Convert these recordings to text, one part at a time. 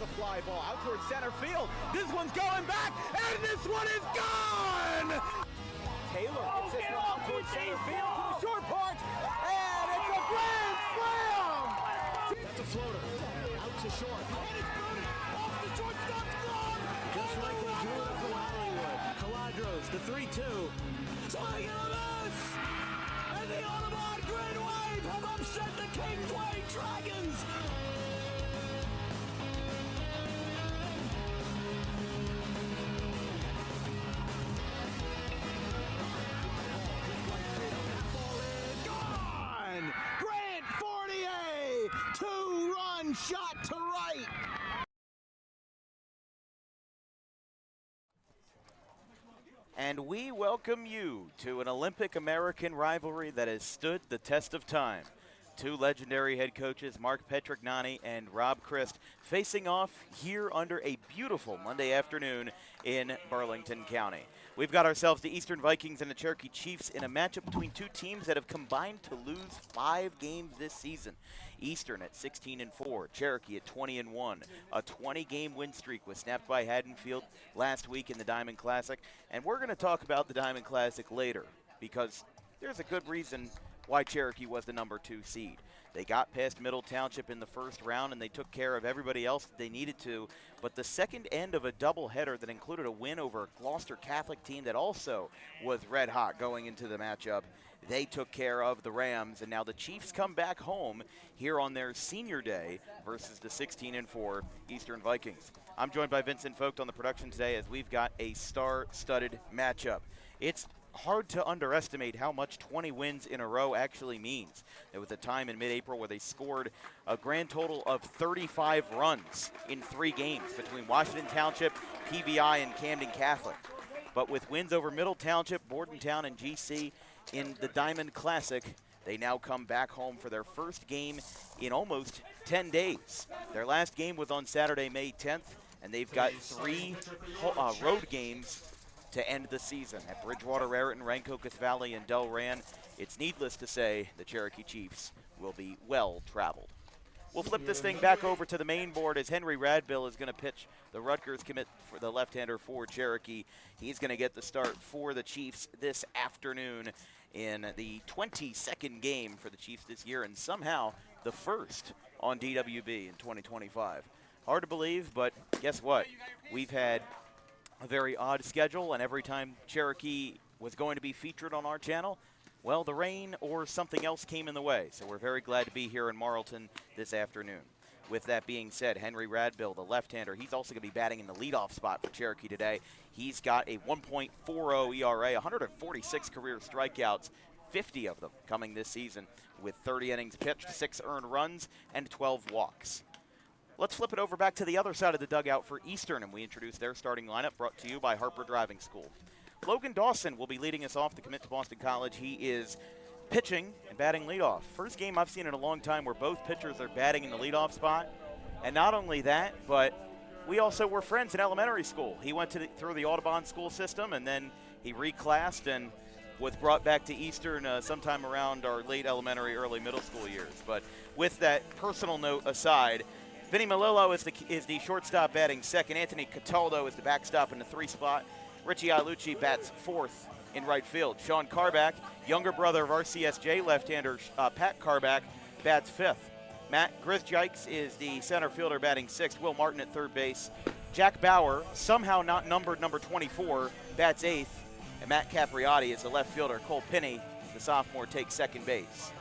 the fly ball out towards center field. This one's going back, and this one is gone! Taylor gets this one out towards center field to the short porch, and it's a grand slam! That's a floater, out to short. And it's booted off the shortstop's glove! Just like they drew it from Hollywood. Caladros, the 3-2. Swing and a miss! And the Audubon Green Wave have upset the Kingsway Dragons! Gone! Grant Fournier! Two-run shot to right! And we welcome you to an Olympic-American rivalry that has stood the test of time. Two legendary head coaches, Mark Petrignani and Rob Christ, facing off here under a beautiful Monday afternoon in Burlington County. We've got ourselves the Eastern Vikings and the Cherokee Chiefs in a matchup between two teams that have combined to lose 5 games this season. Eastern at 16-4, Cherokee at 20-1. A 20-game win streak was snapped by Haddonfield last week in the Diamond Classic. And we're going to talk about the Diamond Classic later because there's a good reason why Cherokee was the number 2 seed. They got past Middle Township in the first round, and they took care of everybody else that they needed to. But the second end of a doubleheader that included a win over a Gloucester Catholic team that also was red hot going into the matchup, they took care of the Rams, and now the Chiefs come back home here on their senior day versus the 16-4 Eastern Vikings. I'm joined by Vincent Vogt on the production today as we've got a star-studded matchup. It's hard to underestimate how much 20 wins in a row actually means. There was a time in mid-April where they scored a grand total of 35 runs in 3 games between Washington Township, PVI, and Camden Catholic. But with wins over Middle Township, Bordentown, and GC in the Diamond Classic, they now come back home for their first game in almost 10 days. Their last game was on Saturday, May 10th, and they've got 3 road games to end the season at Bridgewater, Raritan, Rancocas Valley, and Delran. It's needless to say the Cherokee Chiefs will be well traveled. We'll flip this thing back over to the main board as Henry Radbill is going to pitch the Rutgers commit for the left-hander for Cherokee. He's going to get the start for the Chiefs this afternoon in the 22nd game for the Chiefs this year, and somehow the first on DWB in 2025. Hard to believe, but guess what? We've had a very odd schedule, and every time Cherokee was going to be featured on our channel, well, the rain or something else came in the way. So we're very glad to be here in Marlton this afternoon. With that being said, Henry Radbill, the left-hander, he's also going to be batting in the leadoff spot for Cherokee today. He's got a 1.40 ERA, 146 career strikeouts, 50 of them coming this season with 30 innings pitched, 6 earned runs, and 12 walks. Let's flip it over back to the other side of the dugout for Eastern, and we introduce their starting lineup brought to you by Harper Driving School. Logan Dawson will be leading us off to commit to Boston College. He is pitching and batting leadoff. First game I've seen in a long time where both pitchers are batting in the leadoff spot. And not only that, but we also were friends in elementary school. He went through the Audubon school system, and then he reclassed and was brought back to Eastern sometime around our late elementary, early middle school years. But with that personal note aside, Vinny Melillo is the shortstop batting second. Anthony Cataldo is the backstop in the 3 spot. Richie Alucci bats 4th in right field. Sean Carback, younger brother of RCSJ left-hander Pat Carback, bats 5th. Matt Grisjikes is the center fielder batting 6th. Will Martin at 3rd base. Jack Bauer, somehow not numbered number 24, bats 8th. And Matt Capriotti is the left fielder. Cole Pinney, the sophomore, takes 2nd base.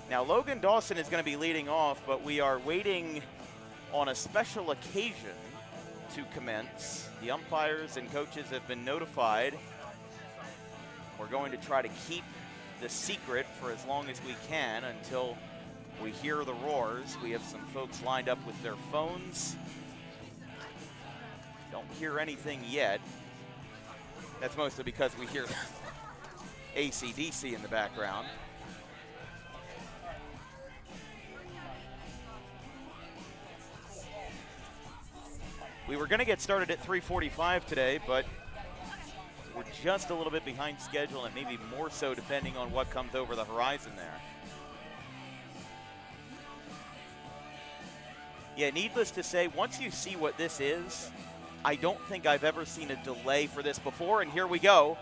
Now Logan Dawson is going to be leading off, but we are waiting on a special occasion to commence. The umpires and coaches have been notified. We're going to try to keep the secret for as long as we can until we hear the roars. We have some folks lined up with their phones. Don't hear anything yet. That's mostly because we hear AC/DC in the background. We were going to get started at 3:45 today, but we're just a little bit behind schedule, and maybe more so depending on what comes over the horizon there. Yeah, needless to say, once you see what this is, I don't think I've ever seen a delay for this before, and here we go.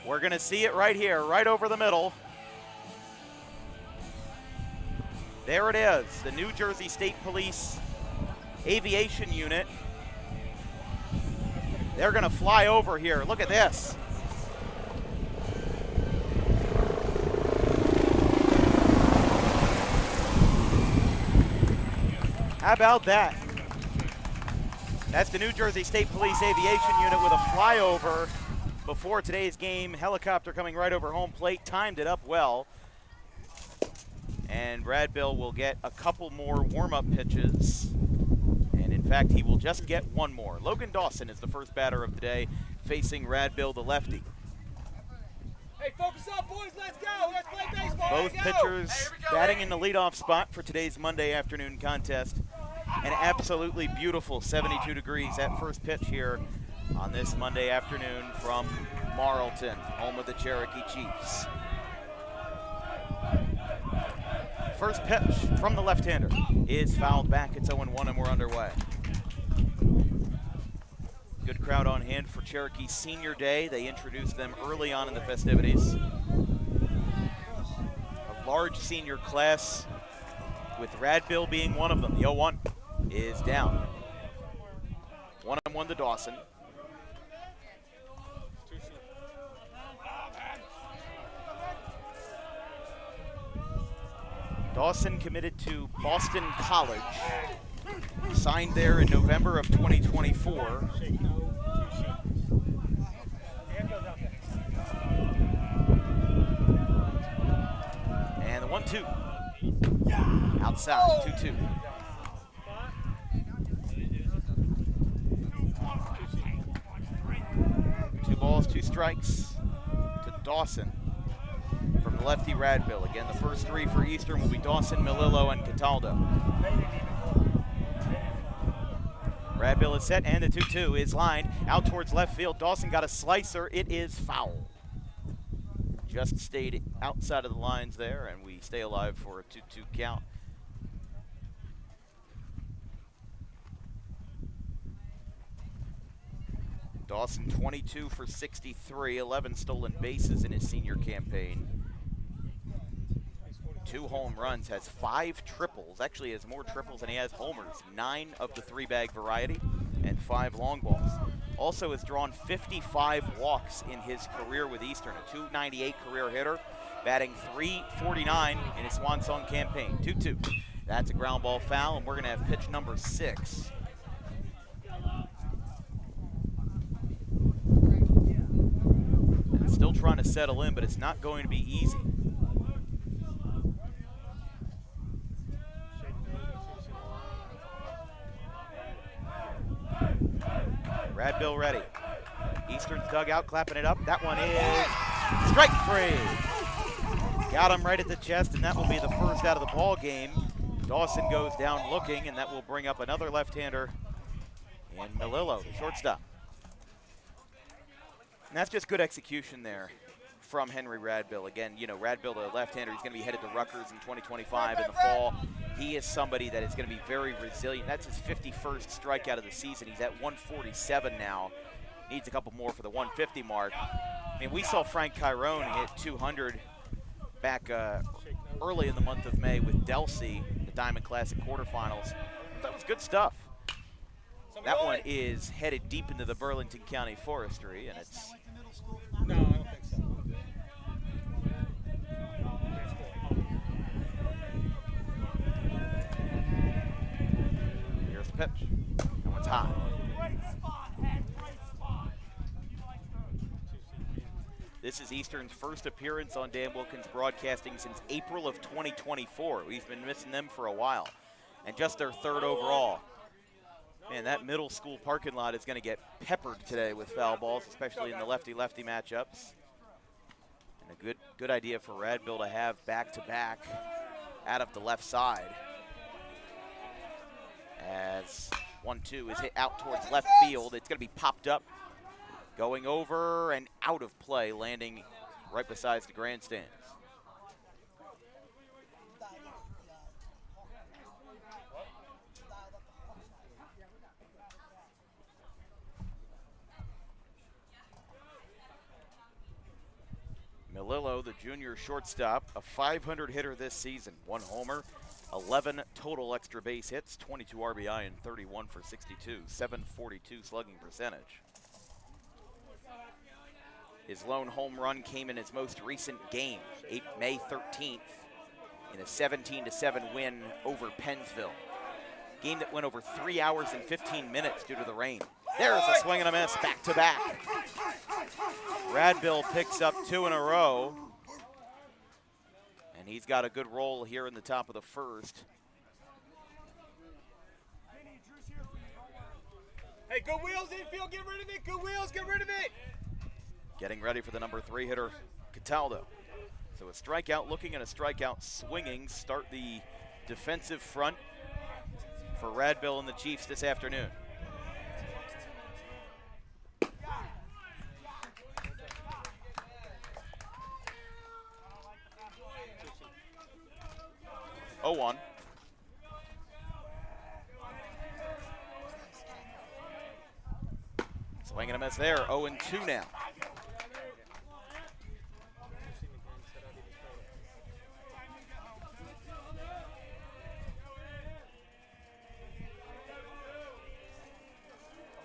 We're going to see it right here, right over the middle. There it is, the New Jersey State Police Aviation Unit. They're going to fly over here. Look at this. How about that? That's the New Jersey State Police Aviation Unit with a flyover before today's game. Helicopter coming right over home plate, timed it up well. And Brad Bill will get a couple more warm-up pitches. And in fact, he will just get one more. Logan Dawson is the first batter of the day, facing Brad Bill, the lefty. Hey, focus up, boys. Let's go. Let's play baseball. Both pitchers batting in the leadoff spot for today's Monday afternoon contest. An absolutely beautiful 72 degrees at first pitch here on this Monday afternoon from Marlton, home of the Cherokee Chiefs. First pitch from the left-hander is fouled back. It's 0-1 and we're underway. Good crowd on hand for Cherokee Senior Day. They introduced them early on in the festivities. A large senior class with Brad Bill being one of them. The 0-1 is down. 1-1 to Dawson. Dawson committed to Boston College, signed there in November of 2024. And the 1-2, outside, 2-2. Two balls, two strikes to Dawson. From the lefty Brad Bill. Again, the first three for Eastern will be Dawson, Melillo, and Cataldo. Brad Bill is set, and the 2-2 is lined out towards left field. Dawson got a slicer. It is foul. Just stayed outside of the lines there, and we stay alive for a 2-2 count. Dawson 22 for 63, 11 stolen bases in his senior campaign. 2 home runs, has 5 triples, actually has more triples than he has homers, 9 of the 3-bag variety, and 5 long balls. Also has drawn 55 walks in his career with Eastern, a .298 career hitter, batting .349 in his swan song campaign. 2-2. That's a ground ball foul, and we're going to have pitch number 6. And it's still trying to settle in, but it's not going to be easy. Brad Bill ready. Eastern's dugout clapping it up. That one is strike 3. Got him right at the chest, and that will be the first out of the ball game. Dawson goes down looking, and that will bring up another left-hander in Melillo, the shortstop. And that's just good execution there from Henry Radbill. Again, you know, Radbill, the left-hander, he's going to be headed to Rutgers in 2025 in the fall. He is somebody that is going to be very resilient. That's his 51st strikeout of the season. He's at 147 now. Needs a couple more for the 150 mark. I mean, we saw Frank Chiron hit 200 back early in the month of May with Delsey, the Diamond Classic quarterfinals. That was good stuff. That one is headed deep into the Burlington County Forestry, and it's... No, I don't think so. Here's the pitch. That one's high. This is Eastern's first appearance on Dan Wilkins Broadcasting since April of 2024. We've been missing them for a while. And just their 3rd overall. Man, that middle school parking lot is going to get peppered today with foul balls, especially in the lefty-lefty matchups. And a good idea for Radbill to have back-to-back out of the left side. As 1-2 is hit out towards left field. It's going to be popped up, going over and out of play, landing right beside the grandstands. Melillo, the junior shortstop, a 500 hitter this season. 1 homer, 11 total extra base hits, 22 RBI, and 31 for 62, 742 slugging percentage. His lone home run came in his most recent game, May 13th, in a 17-7 win over Pennsville. Game that went over 3 hours and 15 minutes due to the rain. There's a swing and a miss, back-to-back. Radbill picks up 2 in a row. And he's got a good roll here in the top of the first. Hey, good wheels infield, get rid of it. Good wheels, get rid of it. Getting ready for the number 3 hitter, Cataldo. So a strikeout looking and a strikeout swinging start the defensive front for Radbill and the Chiefs this afternoon. Oh, 1. Swing and a miss there. 0-2 now.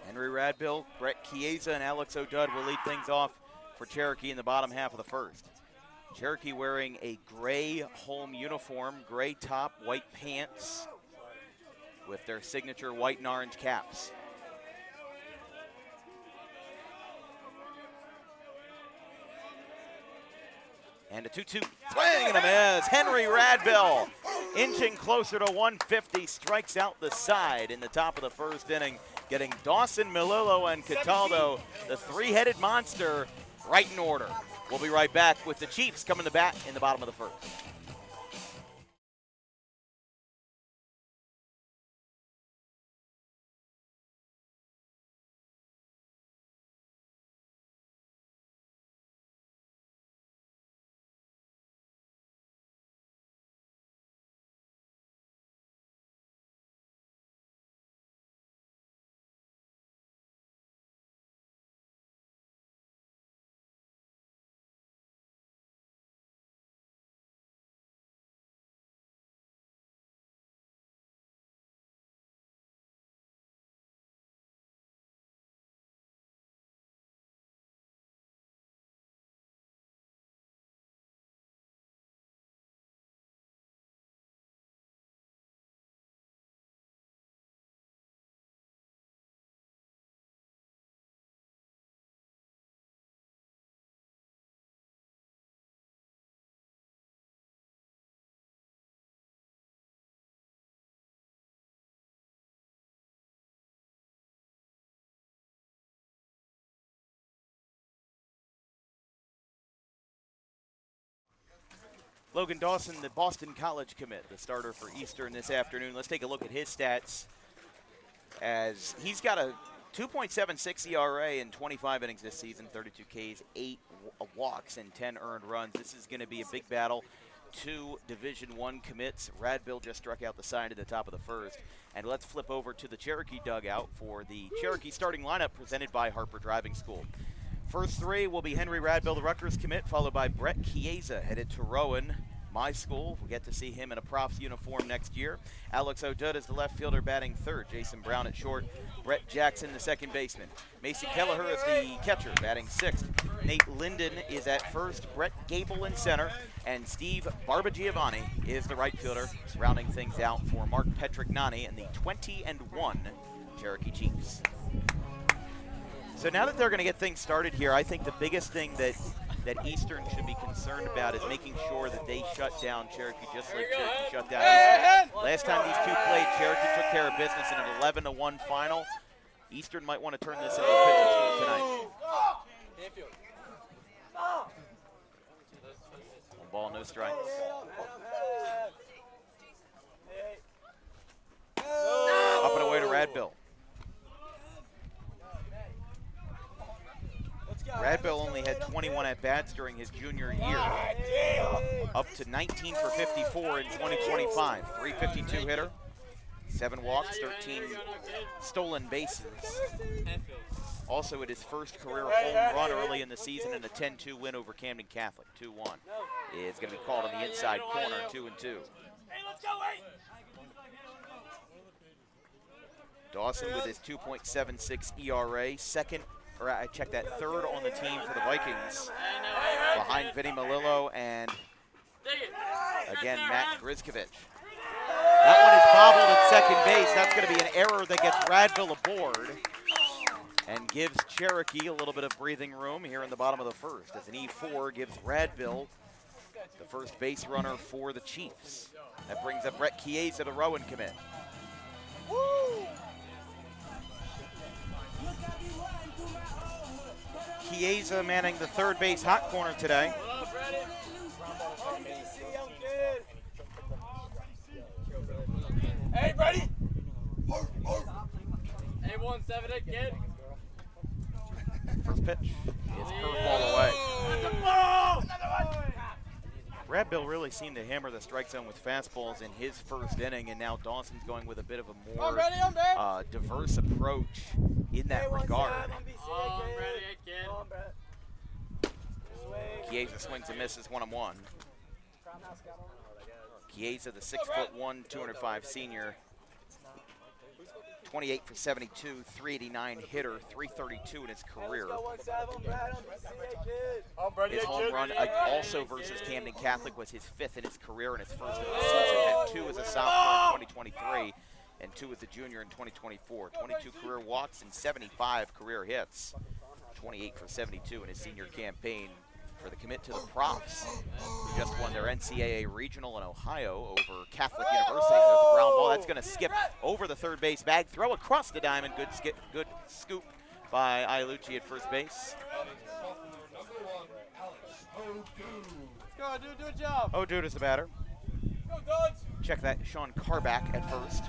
Henry Radbill, Brett Chiesa, and Alex O'Judd will lead things off for Cherokee in the bottom half of the first. Cherokee wearing a gray home uniform, gray top, white pants, with their signature white and orange caps. And a 2-2 swing and a miss. Henry Radbill inching closer to 150, strikes out the side in the top of the first inning, getting Dawson, Melillo, and Cataldo, the 3-headed monster, right in order. We'll be right back with the Chiefs coming to bat in the bottom of the first. Logan Dawson, the Boston College commit, the starter for Eastern this afternoon. Let's take a look at his stats, as he's got a 2.76 ERA in 25 innings this season, 32 Ks, 8 walks, and 10 earned runs. This is going to be a big battle. 2 Division I commits. Radbill just struck out the side at the top of the first. And let's flip over to the Cherokee dugout for the Cherokee starting lineup presented by Harper Driving School. First 3 will be Henry Radbill, the Rutgers commit, followed by Brett Chiesa, headed to Rowan, my school. We'll get to see him in a Profs uniform next year. Alex O'Judd is the left fielder batting third. Jason Brown at short. Brett Jackson, the second baseman. Macy Kelleher is the catcher, batting sixth. Nate Linden is at first. Brett Gable in center. And Steve Barbagiovanni is the right fielder, rounding things out for Mark Petrignani and the 20-1 Cherokee Chiefs. So now that they're going to get things started here, I think the biggest thing that Eastern should be concerned about is making sure that they shut down Cherokee just like Cherokee shut down Eastern. Last time these two played, Cherokee took care of business in an 11-1 final. Eastern might want to turn this into a pitching school tonight. One ball, no strikes. Up and away to Radbill. Radbill only had 21 at-bats during his junior year, up to 19 for 54 in 2025. 352 hitter, 7 walks, 13 stolen bases. Also at his first career home run early in the season in a 10-2 win over Camden Catholic, 2-1. It's going to be called on the inside corner, 2-2. Dawson with his 2.76 ERA, third on the team for the Vikings, behind Vinny Malillo and, again, Matt Griskovich. That one is bobbled at second base. That's going to be an error that gets Radville aboard and gives Cherokee a little bit of breathing room here in the bottom of the first, as an E4 gives Radville the first base runner for the Chiefs. That brings up Brett Chiesa, the Rowan commit. Woo! Chiesa manning the third base hot corner today. Hey, ready? Hey, 178, kid. First pitch is curveball away. Radville really seemed to hammer the strike zone with fastballs in his first inning, and now Dawson's going with a bit of a more diverse approach in that regard. Chiesa swings and misses 1-1. Chiesa, the 6'1", 205 senior, 28 for 72, 389 hitter, 332 in his career. His home run also versus Camden Catholic was his 5th in his career and his first of the season. Had 2 as a sophomore in 2023 and 2 as a junior in 2024. 22 career walks and 75 career hits. 28 for 72 in his senior campaign for the commit to the Profs, who just won their NCAA regional in Ohio over Catholic University. There's a ground ball. That's going to skip over the third base bag, throw across the diamond. Good scoop by Iolucci at first base. Go, dude, do a job. O'Dude is the batter. Go, Dodge. Check that, Sean Carback at first.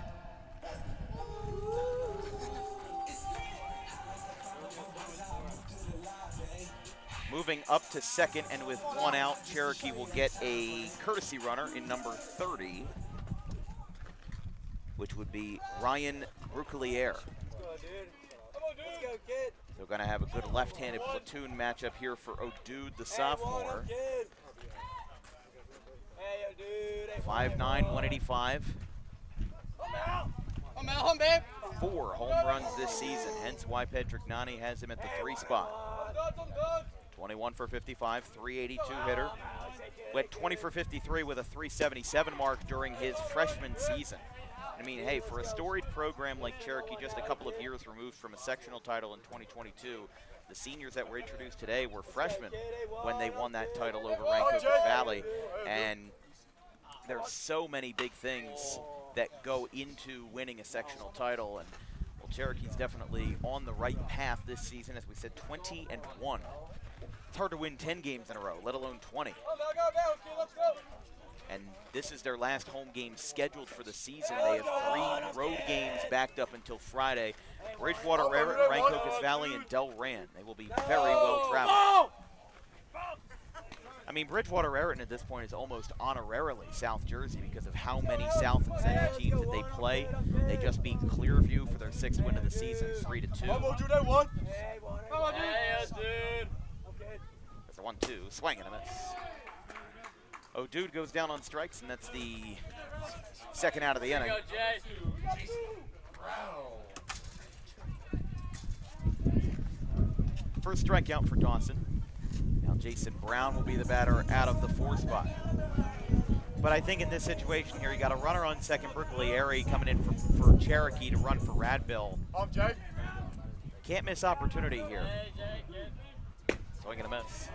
Moving up to second, and with 1 out, Cherokee will get a courtesy runner in number 30, which would be Ryan Brucolier. So going to have a good left-handed platoon matchup here for O'Dude, the sophomore. 5'9", 185. 4 home runs this season, hence why Patrick Nani has him at the 3 spot. 21 for 55, 382 hitter. Went 20 for 53 with a 377 mark during his freshman season. I mean, hey, for a storied program like Cherokee, just a couple of years removed from a sectional title in 2022, the seniors that were introduced today were freshmen when they won that title over Rancocas Valley. And there's so many big things that go into winning a sectional title. And well, Cherokee's definitely on the right path this season. As we said, 20-1. It's hard to win 10 games in a row, let alone 20. And this is their last home game scheduled for the season. They have 3 road games backed up until Friday. Bridgewater, Raritan, Rancocas Valley, and Delran. They will be very well traveled. I mean, Bridgewater, Raritan at this point is almost honorarily South Jersey because of how many South and Central teams that they play. They just beat Clearview for their 6th win of the season, 3-2. That's a 1-2, swing and a miss. O'Dude goes down on strikes, and that's the second out of the inning. First strikeout for Dawson. Now Jason Brown will be the batter out of the 4 spot. But I think in this situation here, you got a runner on second, Brucolieri coming in for Cherokee to run for Radville. Can't miss opportunity here. Swing and a miss.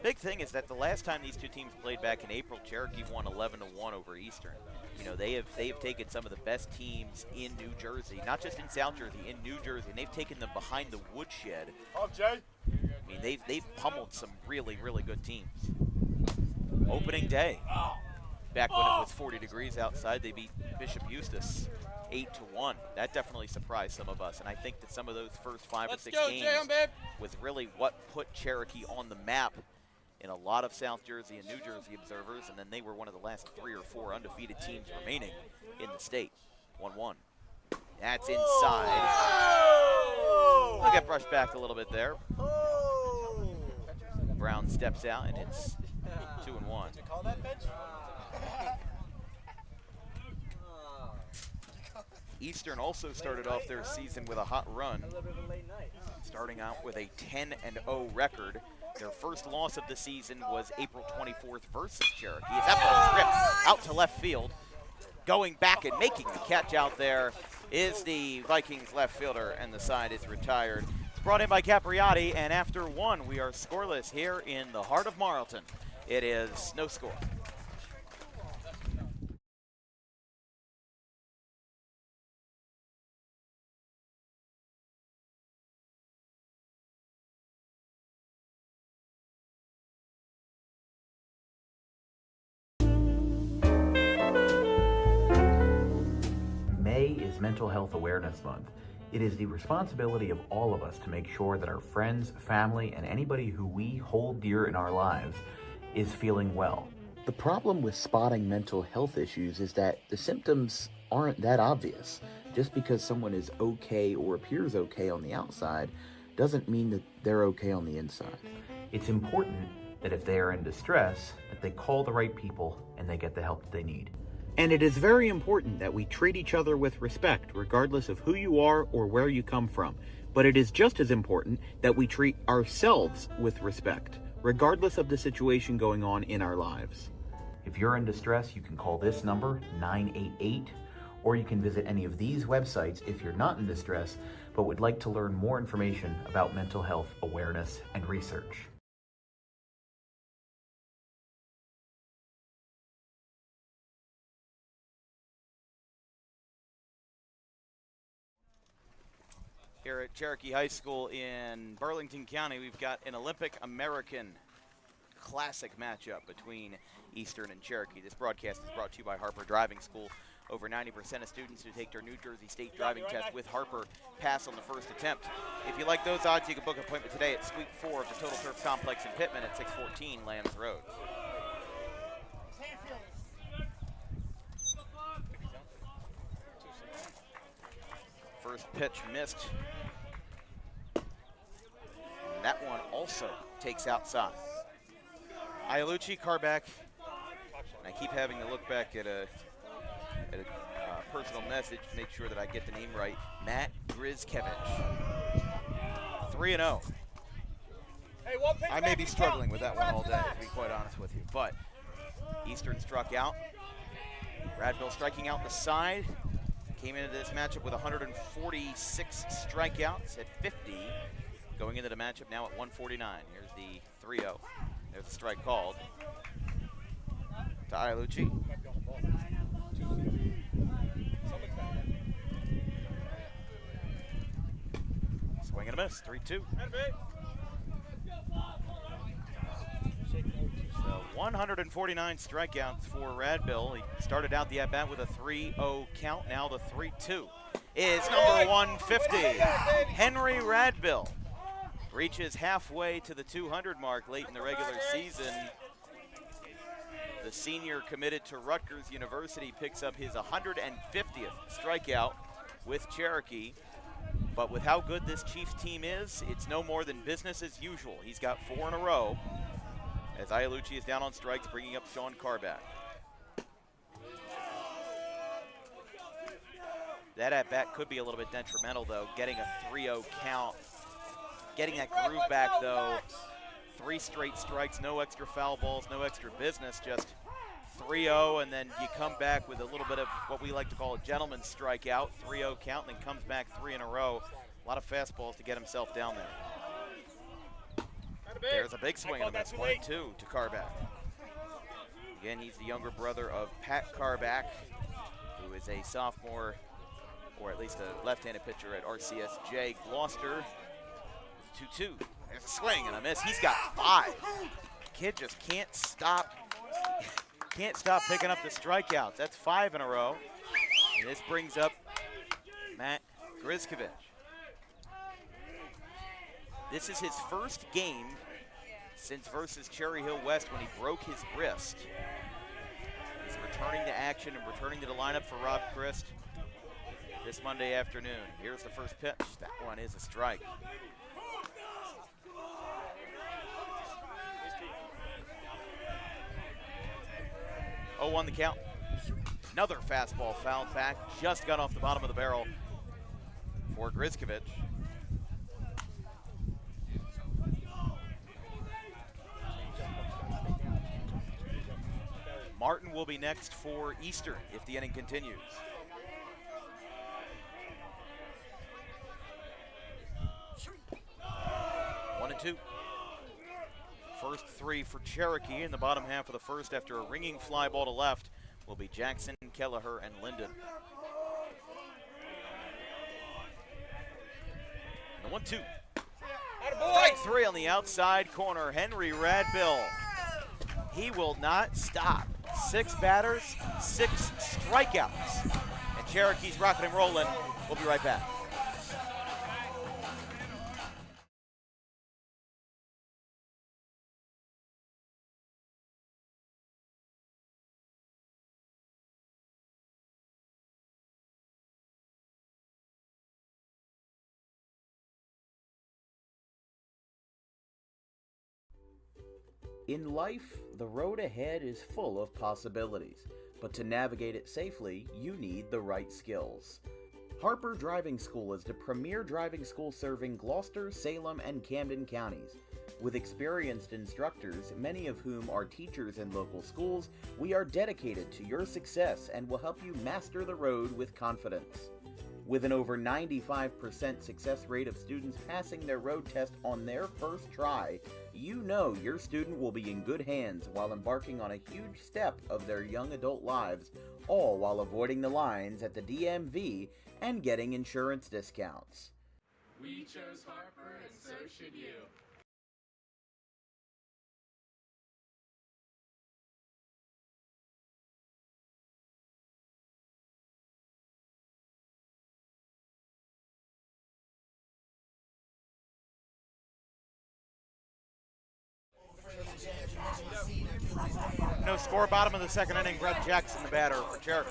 Big thing is that the last time these two teams played back in April, Cherokee won 11-1 over Eastern. You know, they have taken some of the best teams in New Jersey, not just in South Jersey, in New Jersey, and they've taken them behind the woodshed. I mean, they've pummeled some really, really good teams. Opening day, back when it was 40 degrees outside, they beat Bishop Eustace 8-1. That definitely surprised some of us, and I think that some of those first 5 or 6 games was really what put Cherokee on the map in a lot of South Jersey and New Jersey observers, and then they were one of the last 3 or 4 undefeated teams remaining in the state. 1-1. That's inside. He'll get brushed back a little bit there. Brown steps out, and it's 2-1. Did you call that pitch? Eastern also started off their season with a hot run, starting out with a 10-0 record. Their first loss of the season was April 24th versus Cherokee. As that ball is ripped out to left field, going back and making the catch out there is the Vikings left fielder, and the side is retired. It's brought in by Capriati, and after one, we are scoreless here in the heart of Marlton. It is no score. May is Mental Health Awareness Month. It is the responsibility of all of us to make sure that our friends, family, and anybody who we hold dear in our lives is feeling well. The problem with spotting mental health issues is that the symptoms aren't that obvious. Just because someone is okay or appears okay on the outside doesn't mean that they're okay on the inside. It's important that if they are in distress, that they call the right people and they get the help that they need. And it is very important that we treat each other with respect, regardless of who you are or where you come from. But it is just as important that we treat ourselves with respect, regardless of the situation going on in our lives. If you're in distress, you can call this number, 988, or you can visit any of these websites if you're not in distress, but would like to learn more information about mental health awareness and research. Here at Cherokee High School in Burlington County, we've got an Olympic American classic matchup between Eastern and Cherokee. This broadcast is brought to you by Harper Driving School. Over 90% of students who take their New Jersey State driving test with Harper pass on the first attempt. If you like those odds, you can book an appointment today at Suite 4 of the Total Turf Complex in Pittman at 614 Lambs Road. First pitch missed. And that one also takes outside. Ialucci, Carback, and I keep having to look back at a personal message to make sure that I get the name right. Matt Grizkevich, 3-0. Hey, I may be struggling with that one all day, to be quite honest with you. But Eastern struck out. Radville striking out the side. Came into this matchup with 146 strikeouts at 50. Going into the matchup now at 149. Here's the 3-0. There's a strike called to Ialucci. Swing and a miss, 3-2. So 149 strikeouts for Radville. He started out the at-bat with a 3-0 count. Now the 3-2 is number 150. Henry Radville reaches halfway to the 200 mark late in the regular season. The senior committed to Rutgers University picks up his 150th strikeout with Cherokee. But with how good this Chiefs team is, it's no more than business as usual. He's got 4 in a row as Ialucci is down on strikes, bringing up Sean Carback. That at-bat could be a little bit detrimental, though, getting a 3-0 count. Getting that groove back, though. 3 straight strikes, no extra foul balls, no extra business, just 3-0, and then you come back with a little bit of what we like to call a gentleman's strikeout, 3-0 count, and then comes back 3 in a row. A lot of fastballs to get himself down there. There's a big swing and a miss, 1-2 to Carback. Again, he's the younger brother of Pat Carback, who is a sophomore, or at least a left-handed pitcher at RCSJ Gloucester. 2-2. There's a swing and a miss. He's got 5. Kid just can't stop picking up the strikeouts. That's 5 in a row. And this brings up Matt Grizkevich. This is his first game since versus Cherry Hill West when he broke his wrist. He's returning to action and returning to the lineup for Rob Christ. this Monday afternoon. Here's the first pitch. That one is a strike. 0-1 the count. Another fastball fouled back. Just got off the bottom of the barrel for Griskovich. Martin will be next for Eastern if the inning continues. 1-2. First three for Cherokee in the bottom half of the first after a ringing fly ball to left will be Jackson, Kelleher, and Linden. And 1-2. Strike three on the outside corner. Henry Radbill. He will not stop. 6 batters, 6 strikeouts. And Cherokee's rocking and rolling. We'll be right back. In life, the road ahead is full of possibilities, but to navigate it safely, you need the right skills. Harper Driving School is the premier driving school serving Gloucester, Salem, and Camden counties. With experienced instructors, many of whom are teachers in local schools, we are dedicated to your success and will help you master the road with confidence. With an over 95% success rate of students passing their road test on their first try, you know your student will be in good hands while embarking on a huge step of their young adult lives, all while avoiding the lines at the DMV and getting insurance discounts. We chose Harper, and so should you. No score, bottom of the second inning. Brett Jackson, the batter for Cherokee.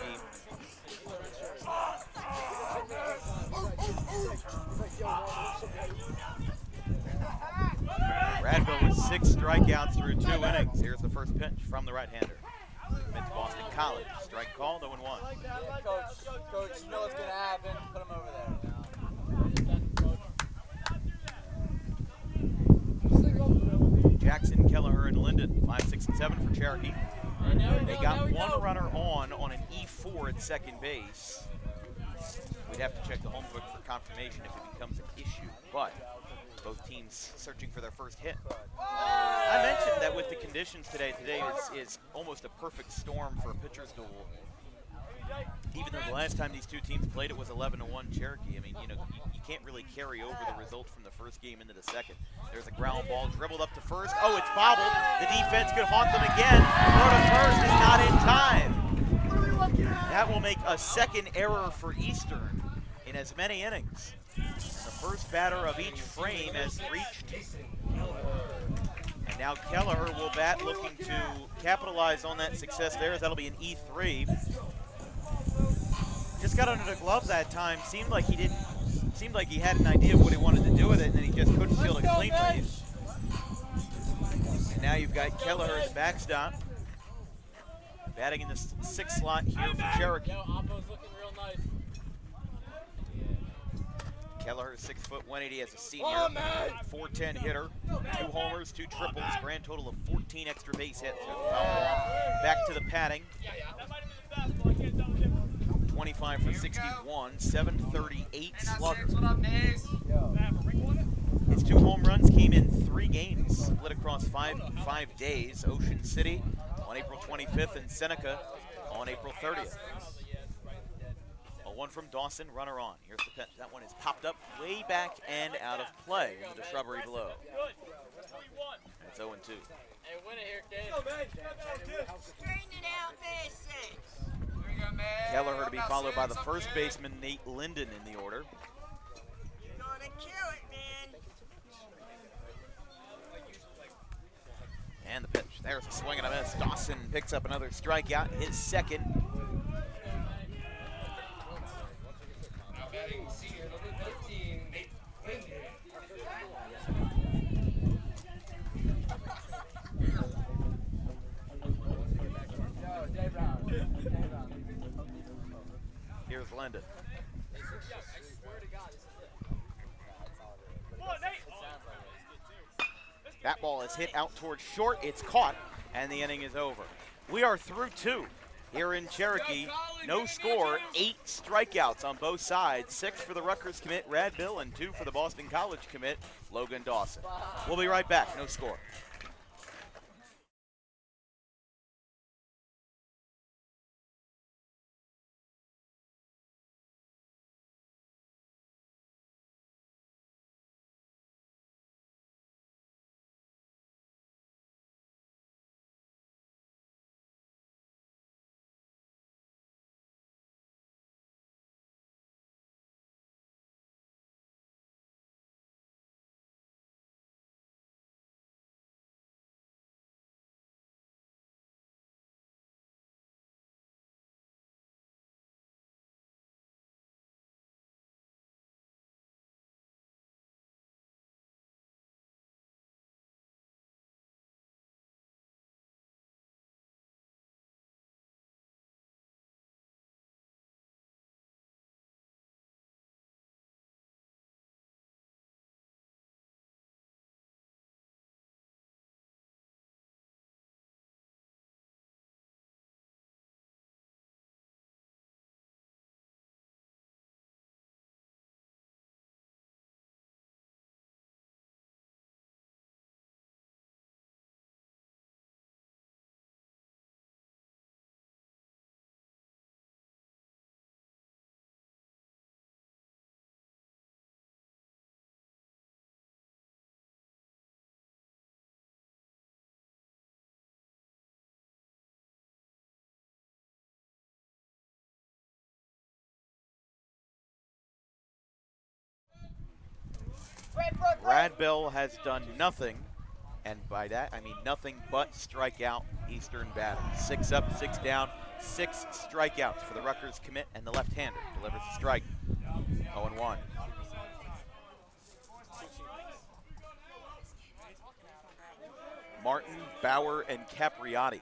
Radville with 6 strikeouts through 2 innings. Here's the first pitch from the right-hander. Mid to Boston College. Strike called, 0-1. Coach, you know what's going to happen. Put him over there. Jackson, Kelleher, and Linden, 5, 6, and 7 for Cherokee. They got one runner on an E4 at second base. We'd have to check the home book for confirmation if it becomes an issue, but both teams searching for their first hit. I mentioned that with the conditions today is almost a perfect storm for a pitcher's duel. Even though the last time these two teams played, it was 11-1 Cherokee. I mean, you can't really carry over the result from the first game into the second. There's a ground ball dribbled up to first. Oh, it's bobbled. The defense could haunt them again. Throw to first is not in time. That will make a second error for Eastern in as many innings. The first batter of each frame has reached. And now Kelleher will bat, looking to capitalize on that success there, as that'll be an E3. Just got under the glove that time. Seemed like he had an idea of what he wanted to do with it, and then he just couldn't field it cleanly. And now you've got Kelleher's backstop, batting in the 6th slot here for Cherokee. Kelleher, 6 foot 180 as a senior, 410 hitter, 2 homers, 2 triples, grand total of 14 extra base hits. Back to the padding. 25 for 61, 738 slugger. His 2 home runs came in 3 games, split across 5 days. Ocean City on April 25th and Seneca on April 30th. A 1 from Dawson, runner on. Here's the pitch. That one is popped up way back and out of play into the shrubbery below. And it's 0-2. Hey, win it here, kid. Straighten it out, basics. Kelleher to be followed by the first baseman, Nate Linden, in the order. You're gonna kill it, man. And the pitch. There's a swing and a miss. Dawson picks up another strikeout, his second. Batting senior number 13, Nate Lindy. Here's Linden. That ball is hit out towards short. It's caught, and the inning is over. We are through 2 here in Cherokee. No score, 8 strikeouts on both sides. 6 for the Rutgers commit, Rad Bill, and 2 for the Boston College commit, Logan Dawson. We'll be right back. No score. Rad Bill has done nothing, and by that I mean nothing but strike out Eastern batters. 6 up, 6 down, 6 strikeouts for the Rutgers commit, and the left-hander delivers a strike. 0-1. Martin, Bauer, and Capriati.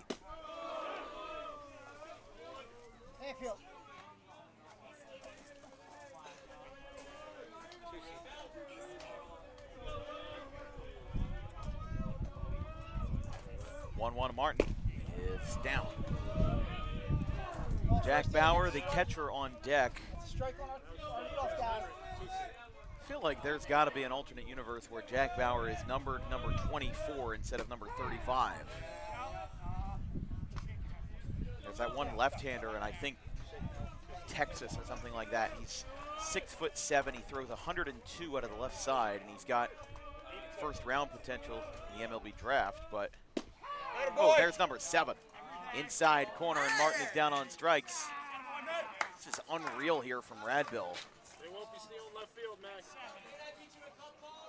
Martin is down. Jack Bauer, the catcher, on deck. I feel like there's got to be an alternate universe where Jack Bauer is numbered number 24 instead of number 35. There's that one left-hander, and I think Texas or something like that. He's 6'7". He throws 102 out of the left side, and he's got first-round potential in the MLB draft, but oh, there's number 7. Inside corner, and Martin is down on strikes. This is unreal here from Rad Bill. They won't be stealing left field, Max.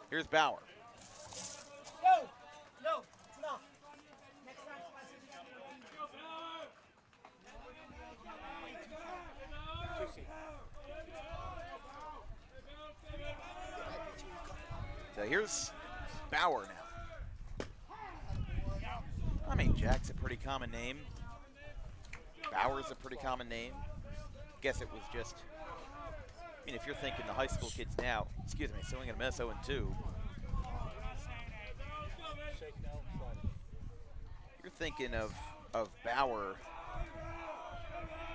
Here's Bauer. No, it's enough. Next time. So here's Bauer now. I mean, Jack's a pretty common name. Bauer's a pretty common name. Guess it was just, I mean, if you're thinking the high school kids now, excuse me, swing and a miss, 0-2. You're thinking of Bauer,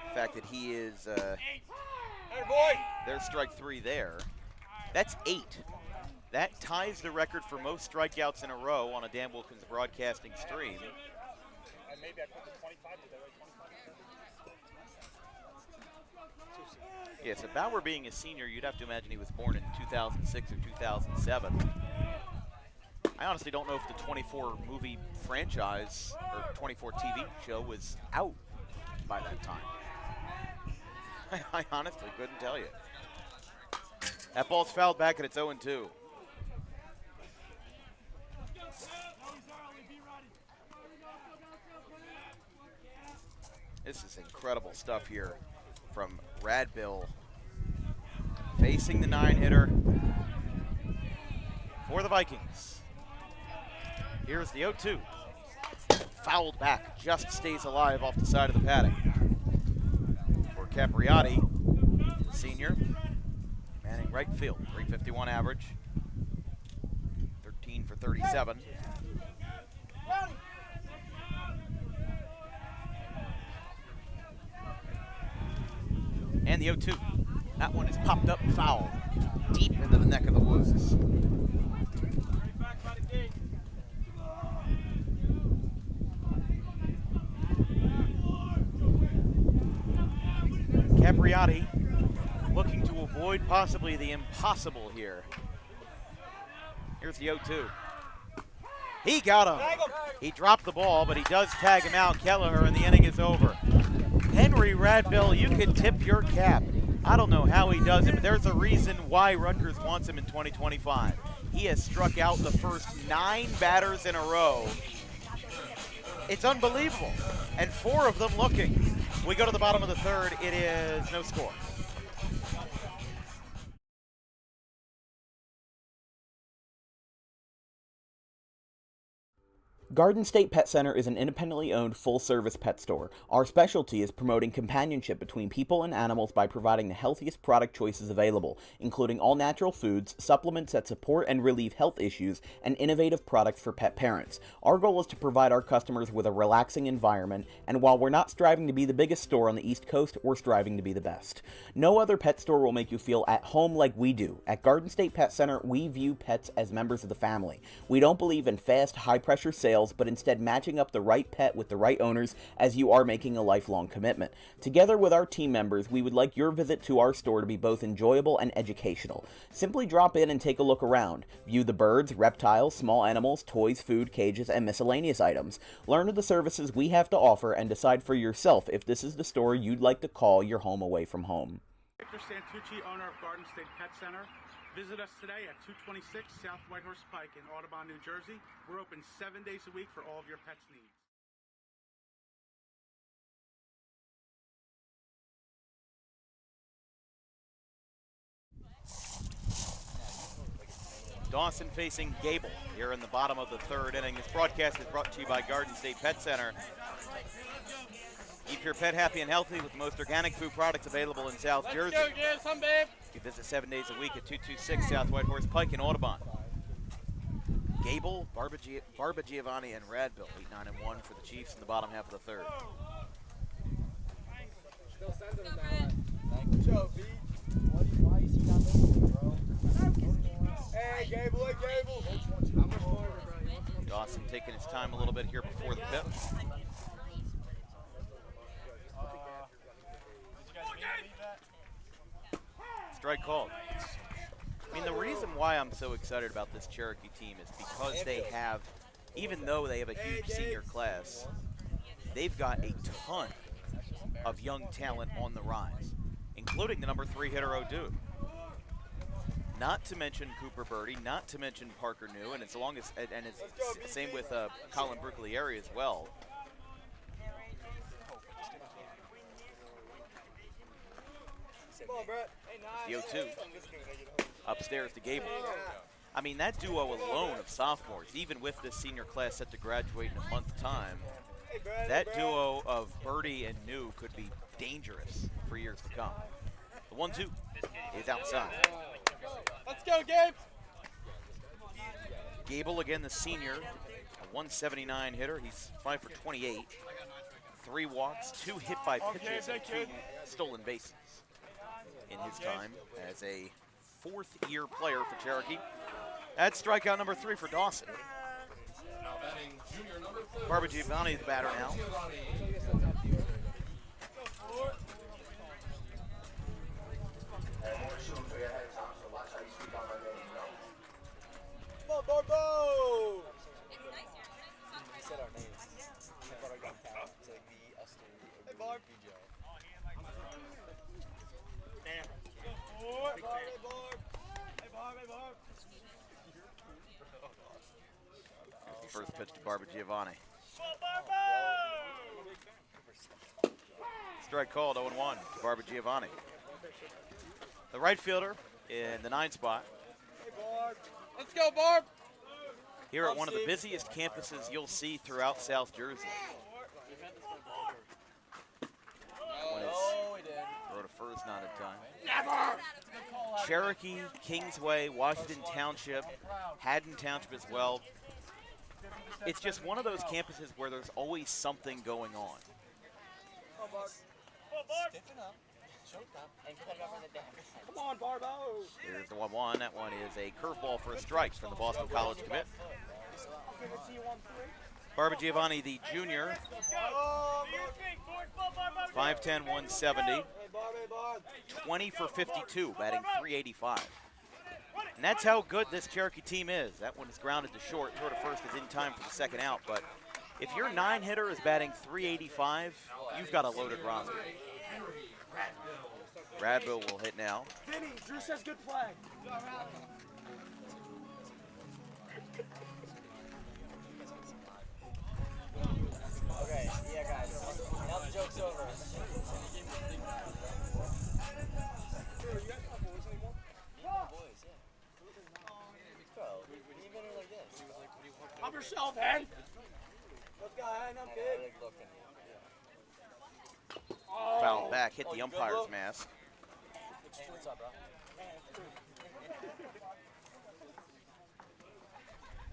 the fact that he is, there's strike 3 there. That's 8. That ties the record for most strikeouts in a row on a Dan Wilkins Broadcasting stream. And maybe I put the 25 to the 25. Yeah, so Bauer being a senior, you'd have to imagine he was born in 2006 or 2007. I honestly don't know if the 24 movie franchise or 24 TV show was out by that time. I honestly couldn't tell you. That ball's fouled back and it's 0-2. This is incredible stuff here from Rad Bill facing the 9-hitter for the Vikings. Here's the 0-2. Fouled back, just stays alive off the side of the padding. For Capriotti, senior, manning right field, 351 average, 13 for 37. And the 0-2. That one is popped up foul, deep into the neck of the woods. Capriotti looking to avoid possibly the impossible here. Here's the 0-2. He got him. He dropped the ball, but he does tag him out, Kelleher, and the inning is over. Henry Radbill, you can tip your cap. I don't know how he does it, but there's a reason why Rutgers wants him in 2025. He has struck out the first 9 batters in a row. It's unbelievable. And 4 of them looking. We go to the bottom of the 3rd. It is no score. Garden State Pet Center is an independently owned full-service pet store. Our specialty is promoting companionship between people and animals by providing the healthiest product choices available, including all-natural foods, supplements that support and relieve health issues, and innovative products for pet parents. Our goal is to provide our customers with a relaxing environment, and while we're not striving to be the biggest store on the East Coast, we're striving to be the best. No other pet store will make you feel at home like we do. At Garden State Pet Center, we view pets as members of the family. We don't believe in fast, high-pressure sales, but instead matching up the right pet with the right owners, as you are making a lifelong commitment. Together with our team members, we would like your visit to our store to be both enjoyable and educational. Simply drop in and take a look around. View the birds, reptiles, small animals, toys, food, cages, and miscellaneous items. Learn of the services we have to offer and decide for yourself if this is the store you'd like to call your home away from home. Victor Santucci, owner of Garden State Pet Center. Visit us today at 226 South Whitehorse Pike in Audubon, New Jersey. We're open 7 days a week for all of your pets' needs. Dawson facing Gable here in the bottom of the 3rd inning. This broadcast is brought to you by Garden State Pet Center. Keep your pet happy and healthy with the most organic food products available in South Jersey. You visit 7 days a week at 226 South Whitehorse Pike in Audubon. Gable, Barba Giovanni, and Radbill, 8, 9, and 1 for the Chiefs in the bottom half of the 3rd. Good job, B. Why is he not making it, bro? Hey, Gable, hey, Gable. Dawson taking his time a little bit here before the pip. Strike called. I mean, the reason why I'm so excited about this Cherokee team is because they have, even though they have a huge senior class, they've got a ton of young talent on the rise, including the number 3 hitter O'Du. Not to mention Cooper Birdie, not to mention Parker New, and it's the same with Colin Bruglieri as well. Come on, Brett. The 0-2 upstairs to Gable. I mean, that duo alone of sophomores, even with this senior class set to graduate in a month's time, that duo of Birdie and New could be dangerous for years to come. The 1-2 is outside. Let's go, Gabe. Gable, again, the senior, a 179 hitter. He's 5 for 28. 3 walks, 2 hit by pitches, and 2 stolen bases in his time as a 4th-year player for Cherokee. That's strikeout number 3 for Dawson. Barba Giovanni, the batter now. Come on, Barbo! He said our names. I thought I got count. It's like me, Esther, hey, Barb. BJ. Damn. Hey, Barb, hey, Barb. Hey, Barb, hey, Barb. First pitch to Barba Giovanni. Strike called, 0-1 to Barba Giovanni. The right fielder in the 9 spot. Let's go, Barb. Here at one of the busiest campuses you'll see throughout South Jersey. Oh, he did. Throw to first, not in time. Never! Cherokee, Kingsway, Washington Township, Haddon Township as well. It's just one of those campuses where there's always something going on. Stiffen up, choke up, and cut it over the deck. Come on, Barbo. Here's the 1-1. That one is a curveball for a strike from the Boston College commit. I'll give it to you on 3. Barba Giovanni, the junior, 5'10", 170, 20 for 52, batting .385. And that's how good this Cherokee team is. That one is grounded to short. Throw to first is in time for the second out. But if your 9 hitter is batting .385, you've got a loaded roster. Radville will hit now. Vinny, Drew says good play. Okay, yeah, guys. Now the joke's over. Help yourself, Hen. Let's go, Hen. I'm good. Foul back, hit the umpire's mask. What's up, bro?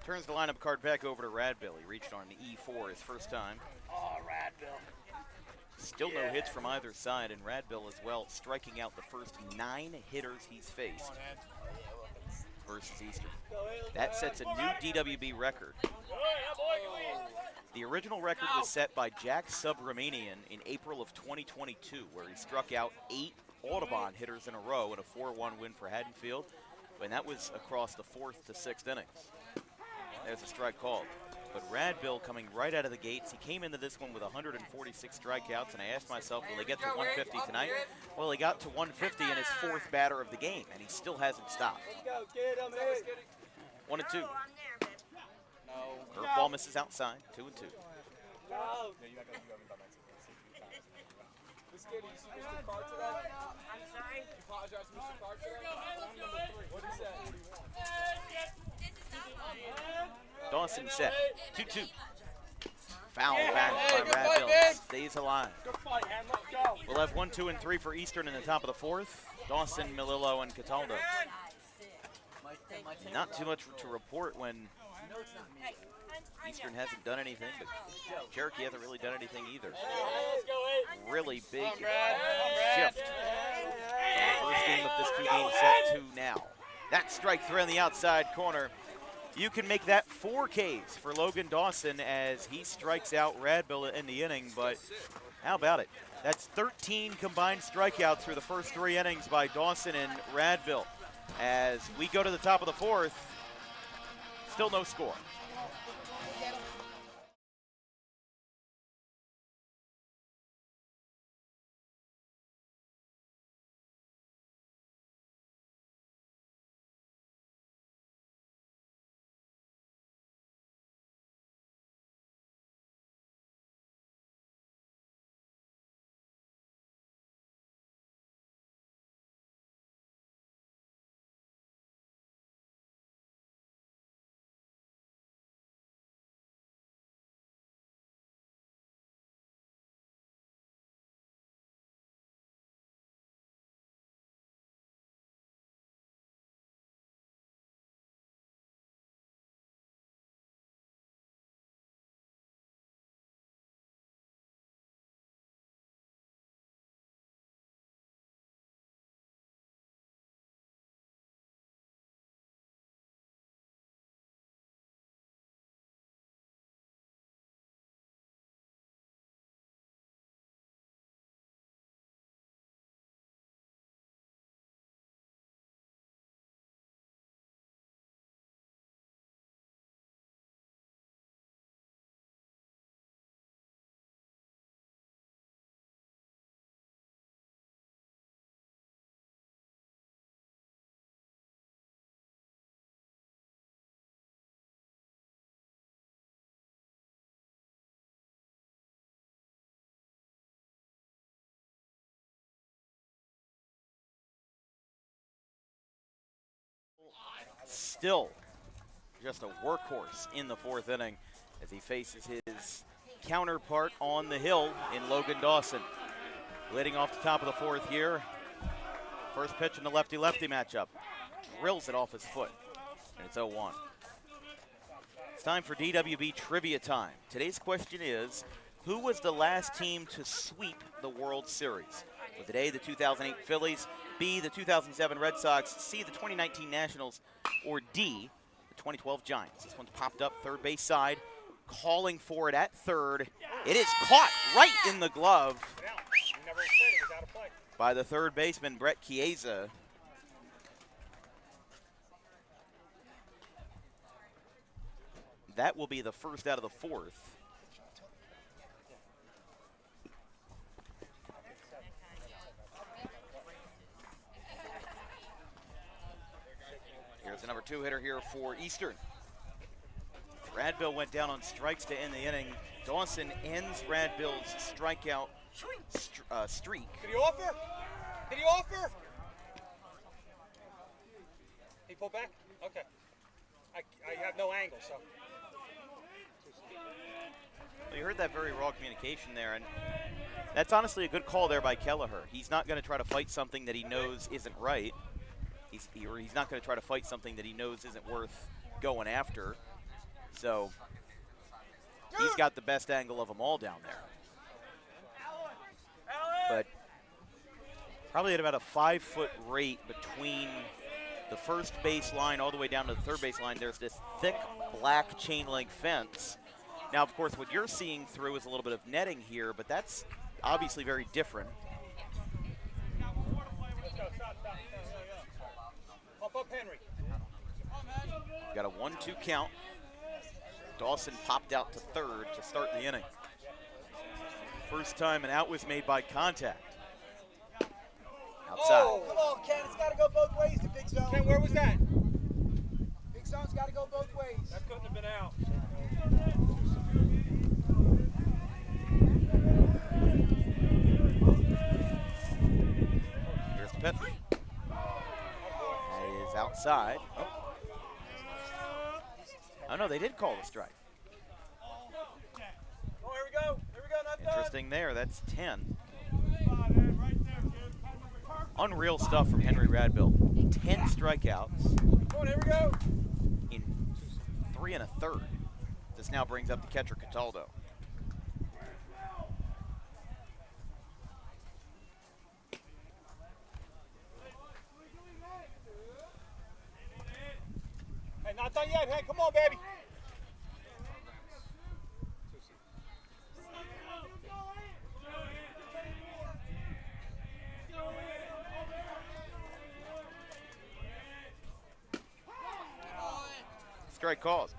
Turns the lineup card back over to Radville. He reached on an E4 his first time. Oh, Radville. Still no hits from either side, and Radville as well, striking out the first 9 hitters he's faced versus Eastern. That sets a new DWB record. The original record was set by Jack Subramanian in April of 2022, where he struck out 8 Audubon hitters in a row in a 4-1 win for Haddonfield, and that was across the 4th to 6th innings. There's a strike called. But Radville coming right out of the gates. He came into this one with 146 strikeouts, and I asked myself, will he get to 150 tonight? Well, he got to 150 in his 4th batter of the game, and he still hasn't stopped. Let's go, kid. I'm in. 1 and 2. No. Curveball misses outside. 2 and 2. No. This kid, you see Mr. Carr today? I'm sorry? You apologize to Mr. Carr today? What did he say? Dawson set. 2-2. Foul Yeah, back hey, by good fight, Radville. man. Stays alive. Good fight, Hen. Let's go. We'll have 1, 2, and 3 for Eastern in the top of the 4th. Dawson, Melillo, and Cataldo. Not too much to report when Eastern hasn't done anything, but Cherokee hasn't really done anything either. Really big shift from the first game of this 2-game set to now. That strike through on the outside corner. You can make that 4 Ks for Logan Dawson as he strikes out Radville in the inning, but how about it? That's 13 combined strikeouts through the first 3 innings by Dawson and Radville. As we go to the top of the 4th, still no score. still just a workhorse in the 4th inning as he faces his counterpart on the hill in Logan Dawson. Leading off the top of the 4th here. First pitch in the lefty-lefty matchup. Drills it off his foot, and it's 0-1. It's time for DWB Trivia Time. Today's question is, who was the last team to sweep the World Series? Was it A, the 2008 Phillies, B, the 2007 Red Sox, C, the 2019 Nationals, or D, the 2012 Giants? This one's popped up third base side, calling for it at third. It is caught right in the glove by the third baseman, Brett Chiesa. That will be the first out of the 4th. Here's the number 2 hitter here for Eastern. Radbill went down on strikes to end the inning. Dawson ends Radbill's strikeout streak. Did he offer? Did he offer? He pulled back? Okay. I have no angle, so. Well, you heard that very raw communication there, and that's honestly a good call there by Kelleher. He's not going to try to fight something that he knows isn't right. He's not going to try to fight something that he knows isn't worth going after. So he's got the best angle of them all down there. But probably at about a 5-foot rate between the first base line all the way down to the third base line, there's this thick black chain link fence. Now, of course, what you're seeing through is a little bit of netting here, but that's obviously very different. Pump up Henry. Got a 1-2 count. Dawson popped out to third to start the inning. First time an out was made by contact. Outside. Oh, come on, Ken. It's got to go both ways, the big zone. Ken, where was that? Big zone's got to go both ways. That couldn't have been out. Here's the pitch. That is outside. Oh, no, they did call the strike. Oh, here we go. Here we go. Not done. Interesting there. That's 10. Unreal stuff from Henry Radbill. 10 strikeouts. Come on, here we go. In 3 1/3. This now brings up the catcher, Cataldo. Hey, not done yet. Hey, come on, baby. Strike called.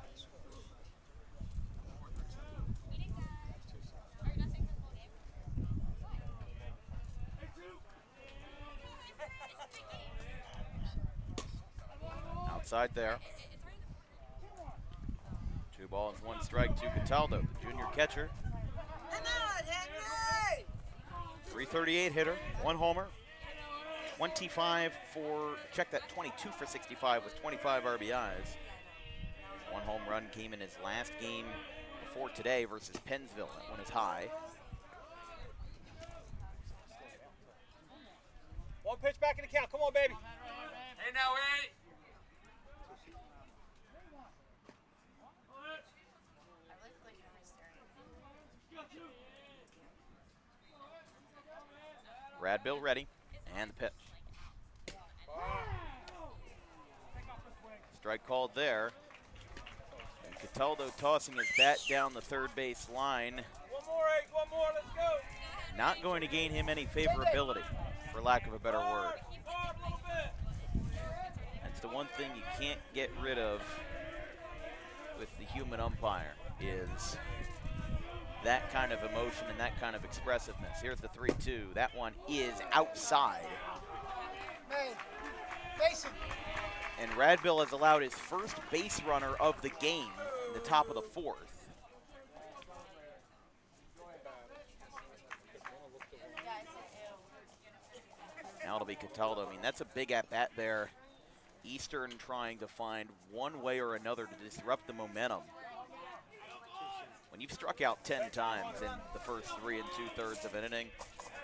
Outside there. 2 balls, 1 strike to Cataldo, the junior catcher. Come on, Henry! 338 hitter, 1 homer, 25 for, check that, 22 for 65 with 25 RBIs. 1 home run came in his last game before today versus Pennsville. That one is high. One pitch back in the count. Come on, baby. Hey, now wait. Radbill ready, and the pitch. Strike called there. And Cataldo tossing his bat down the third base line. One more, Egg. One more. Let's go. Not going to gain him any favorability, for lack of a better word. Hard a little bit. That's the one thing you can't get rid of with the human umpire is that kind of emotion and that kind of expressiveness. Here's the 3-2. That one is outside. Man, Mason. And Radbill has allowed his first base runner of the game in the top of the 4th. Now it'll be Cataldo. I mean, that's a big at-bat there Eastern trying to find one way or another to disrupt the momentum. When you've struck out 10 times in the first 3 2/3 of an inning,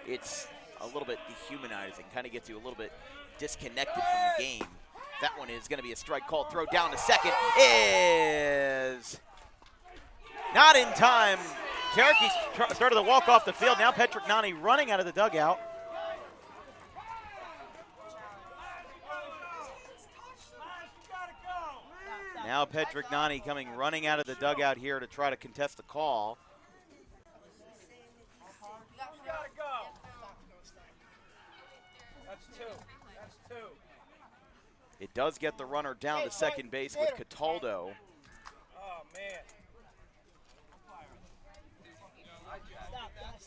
it's a little bit dehumanizing, kind of gets you a little bit disconnected from the game. That one is going to be a strike called. Throw down to second is not in time. Cherokee started to walk off the field. Now Patrick Nani running out of the dugout. Now Patrick Nani coming running out of the dugout here to try to contest the call. That's two. That's two. It does get the runner down to second base with Cataldo. Oh, man.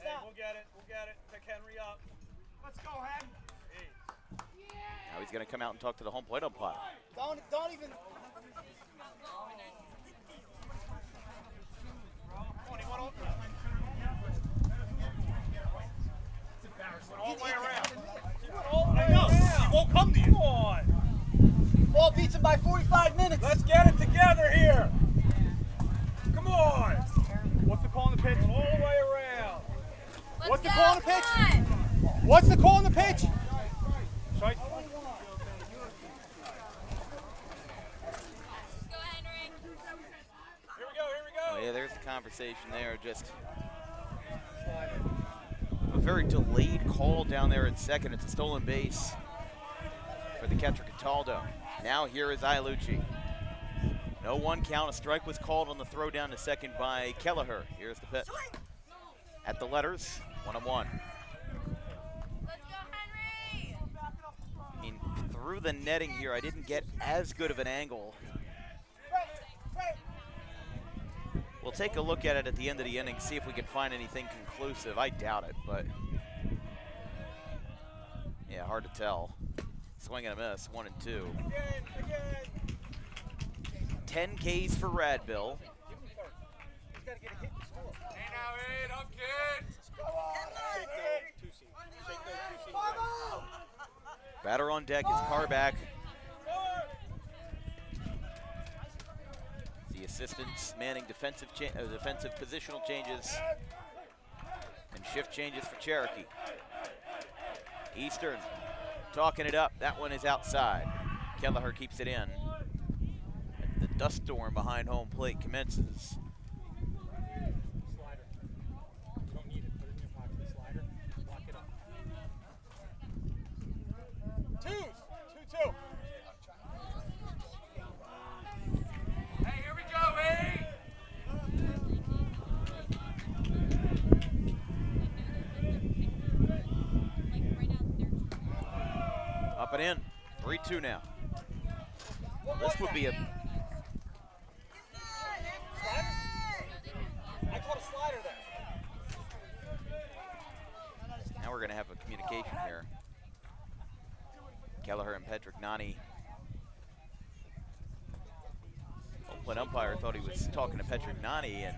Hey, we'll get it. We'll get it. Pick Henry up. Let's go, Hen. Now he's going to come out and talk to the home plate umpire. Don't even. 21 over. It's embarrassing. All the way around. I know. He won't come to you. Come on. Ball beats him by 45 minutes. Let's get it together here. Come on. What's the call on the pitch? All the way around. What's the call on the pitch? What's the call on the pitch? Strike. Oh, yeah, there's the conversation there. Just a very delayed call down there at second. It's a stolen base for the catcher Cataldo. Now here is Ialucci. No one count. A strike was called on the throw down to second by Kelleher. Here's the pitch. At the letters, 1-1. Let's go, Henry! I mean, through the netting here, I didn't get as good of an angle. We'll take a look at it at the end of the inning, see if we can find anything conclusive. I doubt it, but yeah, hard to tell. Swing and a miss, 1 and 2. 10 Ks for Radbill. Hey now, Ed, up, kid. Batter on deck is Carback. The assistants manning defensive positional changes and shift changes for Cherokee. Eastern talking it up. That one is outside. Kelleher keeps it in. And the dust storm behind home plate commences. Slider. You don't need it. Put it in your pocket. The slider. Lock it up. Twos. 2-2. Hey, here we go, Ed. Up and in. 3-2 now. This would be a... I caught a slider there. Now we're going to have a communication here. Kelleher and Patrick Nani. Home plate umpire thought he was talking to Patrick Nani, and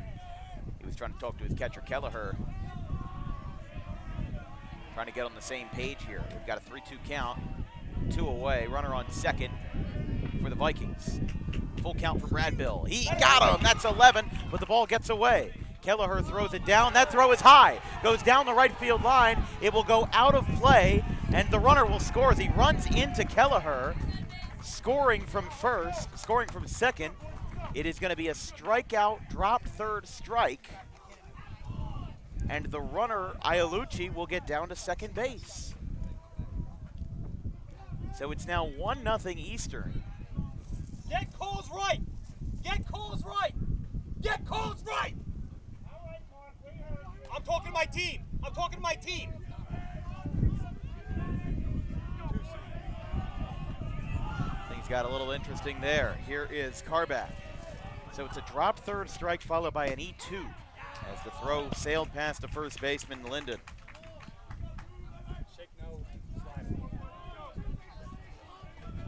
he was trying to talk to his catcher Kelleher. Trying to get on the same page here. We've got a 3-2 count. 2 away. Runner on second for the Vikings. Full count for Radbill. He got him. That's 11, but the ball gets away. Kelleher throws it down. That throw is high. Goes down the right field line. It will go out of play, and the runner will score as he runs into Kelleher, scoring from second. It is going to be a strikeout, drop third strike, and the runner, Ialucci, will get down to second base. So it's now 1-0 Eastern. Get calls right. Get calls right. Get calls right. I'm talking to my team. I'm talking to my team. Things got a little interesting there. Here is Carback. So it's a drop third strike followed by an E2 as the throw sailed past the first baseman, Linden. Shake no slider.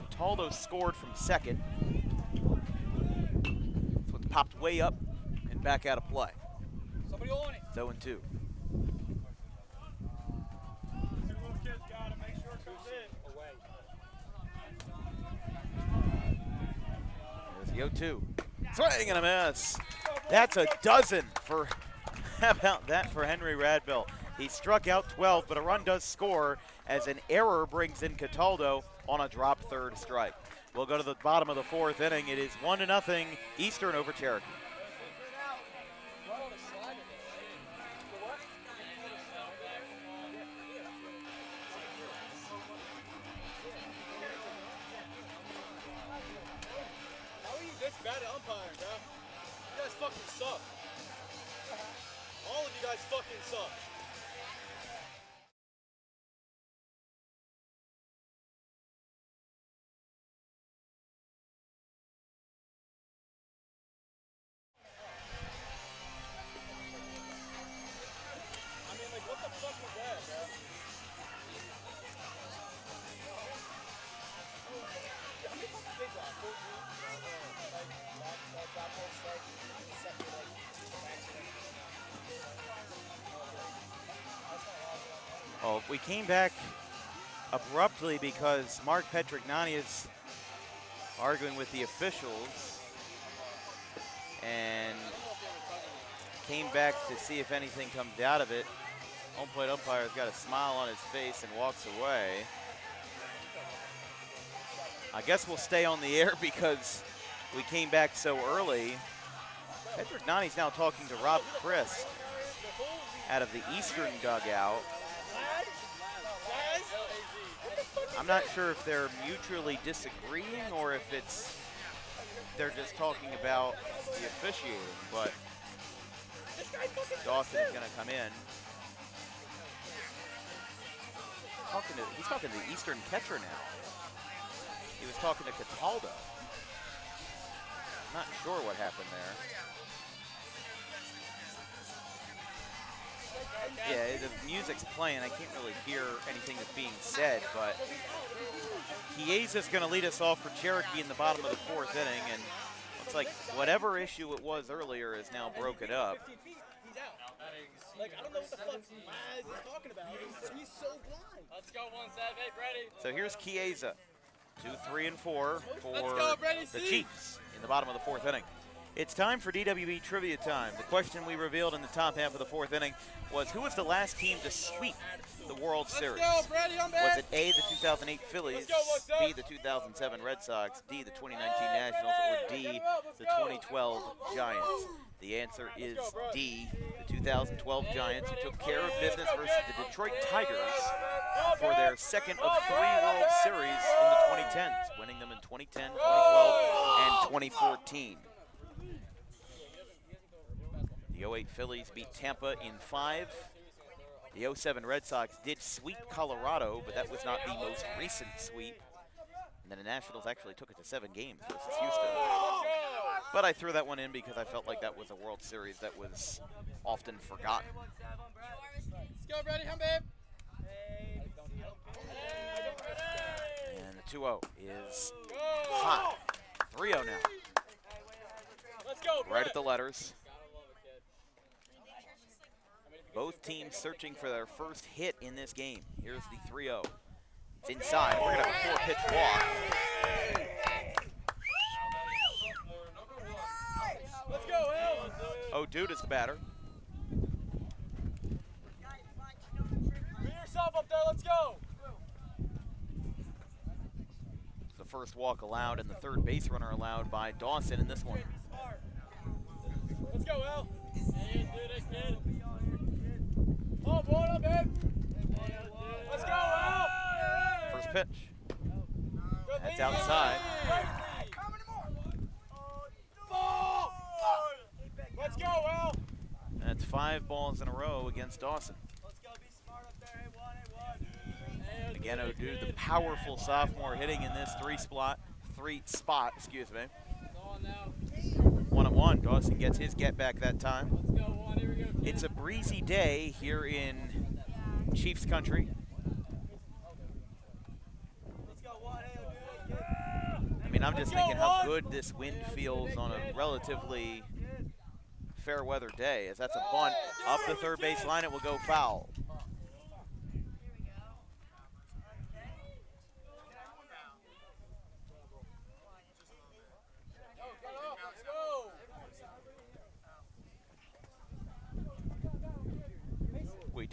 Cataldo scored from second. This one popped way up and back out of play. Somebody on it. 0-2. Two little kids got it. Make sure it goes in. Away. The 0-2. Swing and a miss. That's a dozen for, how about that for Henry Radbill? He struck out 12, but a run does score as an error brings in Cataldo on a drop third strike. We'll go to the bottom of the fourth inning. It is 1-0 Eastern over Cherokee. How are you this bad at umpiring, bro? You guys fucking suck. All of you guys fucking suck. I mean, like, what the fuck was that, bro? How many fucking kids are 14? Like, that post, like, set for, like, Well, we came back abruptly because Mark Petrignani is arguing with the officials and came back to see if anything comes out of it. Home plate umpire's got a smile on his face and walks away. I guess we'll stay on the air because we came back so early. Petrignani's now talking to Rob Christ out of the Eastern dugout. I'm not sure if they're mutually disagreeing or if they're just talking about the officiating, but Dawson is going to come in. He's talking to the Eastern catcher now. He was talking to Cataldo. Not sure what happened there. Yeah, the music's playing. I can't really hear anything that's being said, but Chiesa's going to lead us off for Cherokee in the bottom of the fourth inning, and looks like whatever issue it was earlier is now broken up. like, I don't know what the fuck my eyes is talking about. He's so blind. Let's go, 1-7, Brady. So here's Chiesa, 2, 3, and 4 for the Chiefs in the bottom of the fourth inning. It's time for DWB Trivia Time. The question we revealed in the top half of the fourth inning was, who was the last team to sweep the World Series? Was it A, the 2008 Phillies, B, the 2007 Red Sox, D, the 2019 Nationals, or D, the 2012 Giants? The answer is D, the 2012 Giants, who took care of business versus the Detroit Tigers for their second of 3 World Series in the 2010s, winning them in 2010, 2012, and 2014. The 08 Phillies beat Tampa in 5. The 07 Red Sox did sweep Colorado, but that was not the most recent sweep. And then the Nationals actually took it to 7 games versus Houston. But I threw that one in because I felt like that was a World Series that was often forgotten. Let's go, Brady, come babe. And the 2-0 is hot. 3-0 now. Let's go, right at the letters. Both teams searching for their first hit in this game. Here's the 3-0. It's inside. We're going to have a 4-pitch walk. Let's go, Al. Oh, dude is the batter. Be yourself up there. Let's go. It's the first walk allowed and the third base runner allowed by Dawson in this one. Let's go, Al. Hey, dude, that's good. Oh, boy, up, babe. Let's go, Al. First pitch. That's outside. Let's go, Al. That's 5 balls in a row against Dawson. Let's go, be smart up there. Hey, 1-1. Again, O'Dude, the powerful sophomore, hitting in this three spot. Excuse me. 1-1. Dawson gets his get back that time. Let's go, 1. Here we go. It's a breezy day here in Chiefs country. I mean, I'm just thinking how good this wind feels on a relatively fair weather day, as that's a bunt up the third base line. It will go foul.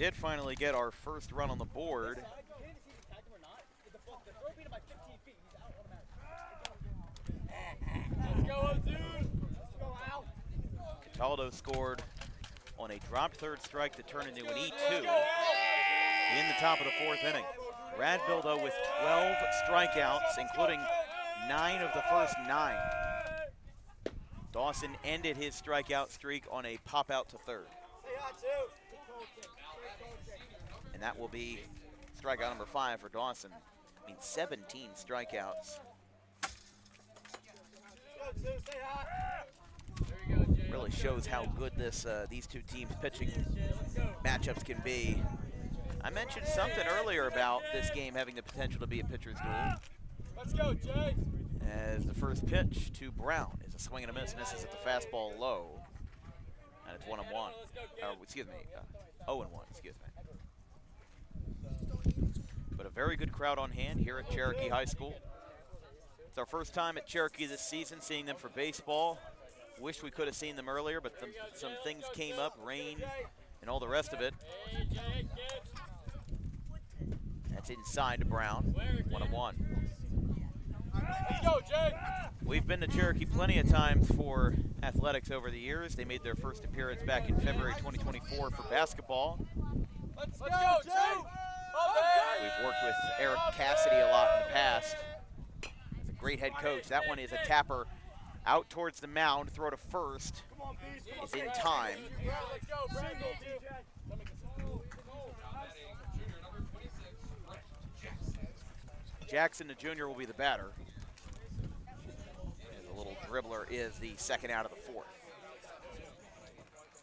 did finally get our first run on the board. Let's go, dude. Let's go, Al. Cataldo scored on a dropped third strike to turn into an E2 in the top of the fourth inning. Radville, though, with 12 strikeouts, including 9 of the first 9. Dawson ended his strikeout streak on a pop out to third. And that will be strikeout number 5 for Dawson. I mean, 17 strikeouts. Really shows how good these two teams' pitching matchups can be. I mentioned something earlier about this game having the potential to be a pitcher's duel. Let's go, Jay. As the first pitch to Brown is a swing and a miss, and this is at the fastball low. And it's 1-1. Excuse me, 0-1, excuse me. But a very good crowd on hand here at Cherokee High School. It's our first time at Cherokee this season, seeing them for baseball. Wish we could have seen them earlier, but some things came up, rain and all the rest of it. That's inside to Brown, 1-1. Let's go, Jay. We've been to Cherokee plenty of times for athletics over the years. They made their first appearance back in February 2024 for basketball. Let's go, Jay. We've worked with Eric Cassidy a lot in the past. He's a great head coach. That one is a tapper out towards the mound, throw to first. Is in time. Let's go, Brandon. Jackson, the junior, will be the batter. And the little dribbler is the second out of the fourth.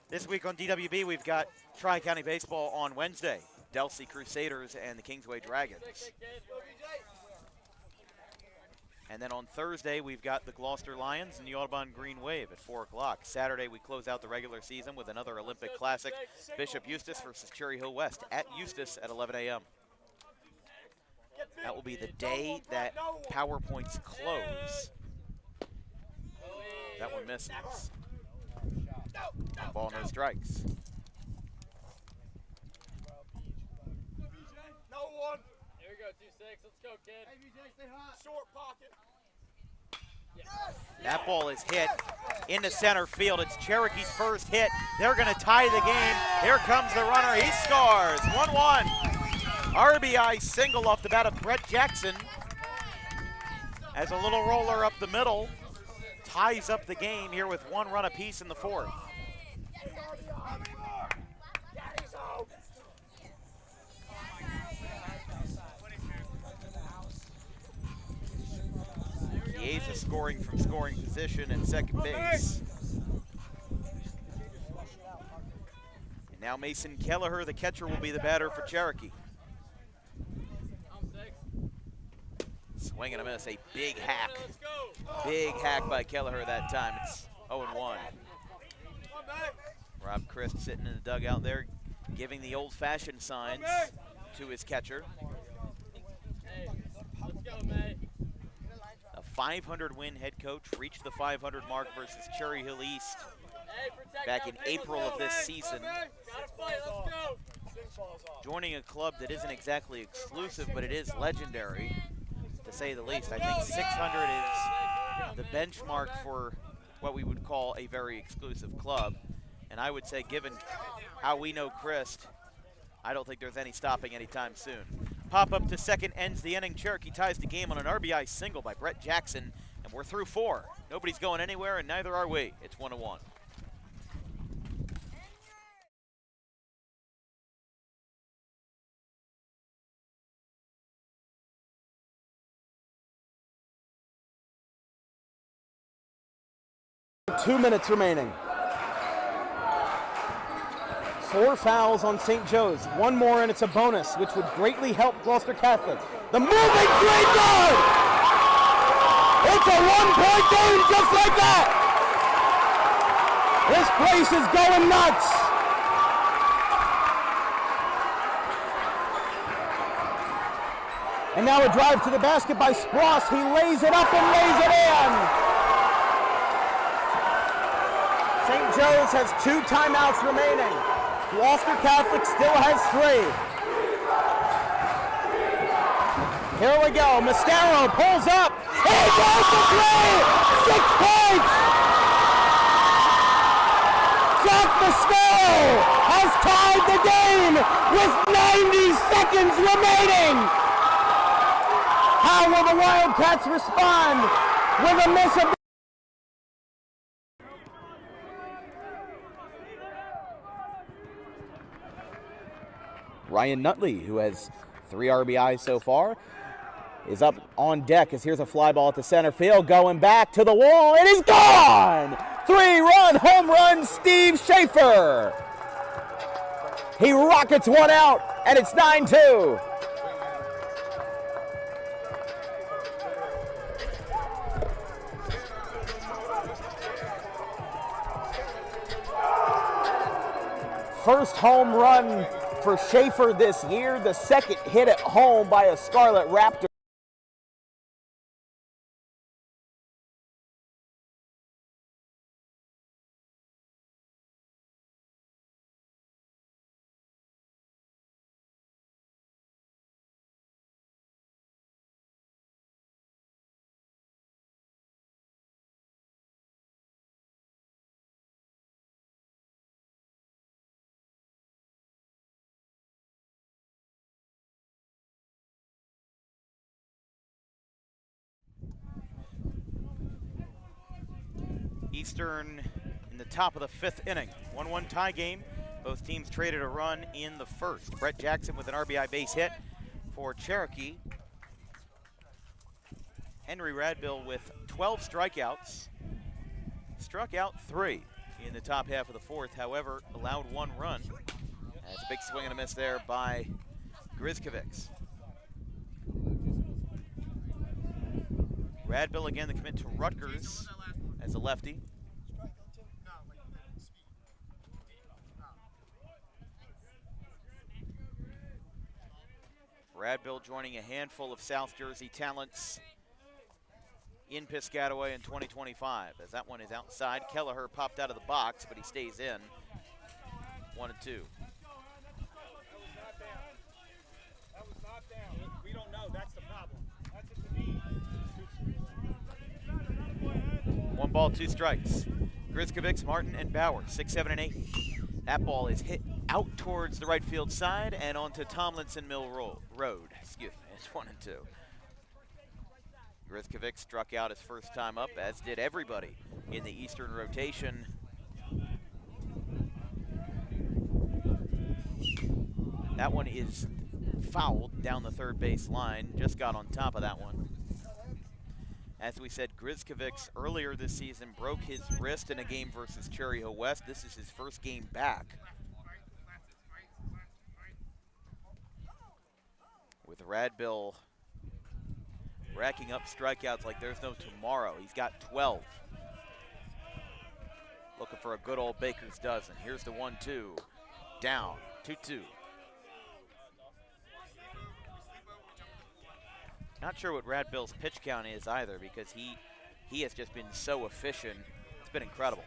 This week on DWB, we've got Tri-County Baseball on Wednesday. Delsea Crusaders and the Kingsway Dragons. And then on Thursday, we've got the Gloucester Lions and the Audubon Green Wave at 4 o'clock. Saturday, we close out the regular season with another Olympic Classic, Bishop Eustis versus Cherry Hill West at Eustis at 11 a.m. That will be the day that PowerPoints close. That one misses. Ball, no strikes. No one. Here we go, 2-6. Let's go, kid. Hey, BJ, stay hot. Short pocket. That ball is hit into center field. It's Cherokee's first hit. They're going to tie the game. Here comes the runner. He scores. 1-1. RBI single off the bat of Brett Jackson. As a little roller up the middle, ties up the game here with 1 run apiece in the fourth. Yeas is scoring from scoring position at second base. And now Mason Kelleher, the catcher, will be the batter for Cherokee. Swing and a miss, a big hack. Big hack by Kelleher that time. It's 0-1. Rob Christ sitting in the dugout there, giving the old-fashioned signs to his catcher. Let's go, man. A 500-win head coach reached the 500 mark versus Cherry Hill East back in April of this season. Joining a club that isn't exactly exclusive, but it is legendary, to say the least. I think 600 is the benchmark for what we would call a very exclusive club. And I would say, given how we know Christ, I don't think there's any stopping anytime soon. Pop up to second ends the inning. Cherokee ties the game on an RBI single by Brett Jackson, and we're through 4. Nobody's going anywhere, and neither are we. It's 1-1. Two minutes remaining. 4 fouls on St. Joe's. 1 more and it's a bonus, which would greatly help Gloucester Catholic. The moving green guard! It's a 1-point game just like that! This place is going nuts! And now a drive to the basket by Spross. He lays it up and lays it in! St. Joe's has 2 timeouts remaining. Gloucester Catholic still has 3. Here we go. Mascaro pulls up. He goes for 3! 6 points! Jack Mascaro has tied the game with 90 seconds remaining. How will the Wildcats respond with a miss of Ryan Nutley, who has 3 RBIs so far, is up on deck as here's a fly ball to center field, going back to the wall. It is gone! 3-run home run, Steve Schaefer. He rockets one out, and it's 9-2. First home run for Schaefer this year, the second hit at home by a Scarlet Raptor. Eastern in the top of the 5th inning. 1-1 tie game. Both teams traded a run in the first. Brett Jackson with an RBI base hit for Cherokee. Henry Radbill with 12 strikeouts. Struck out 3 in the top half of the 4th, however, allowed 1 run. That's a big swing and a miss there by Grizkovics. Radbill again, the commit to Rutgers as a lefty. Radbill joining a handful of South Jersey talents in Piscataway in 2025, as that one is outside. Kelleher popped out of the box, but he stays in. 1-2. That was not down. We don't know. That's the problem. That's it to me. 1 ball, 2 strikes. Grizkovics, Martin, and Bauer, 6, 7, and 8. That ball is hit out towards the right field side and onto Tomlinson Mill Road. Excuse me, it's 1-2. Grizkovic struck out his first time up, as did everybody in the Eastern rotation. That one is fouled down the third base line. Just got on top of that one. As we said, Grizkovic earlier this season broke his wrist in a game versus Cherry Hill West. This is his first game back. With Radbill racking up strikeouts like there's no tomorrow. He's got 12. Looking for a good old baker's dozen. Here's the 1-2. Down, 2-2. Not sure what Radbill's pitch count is either, because he has just been so efficient. It's been incredible.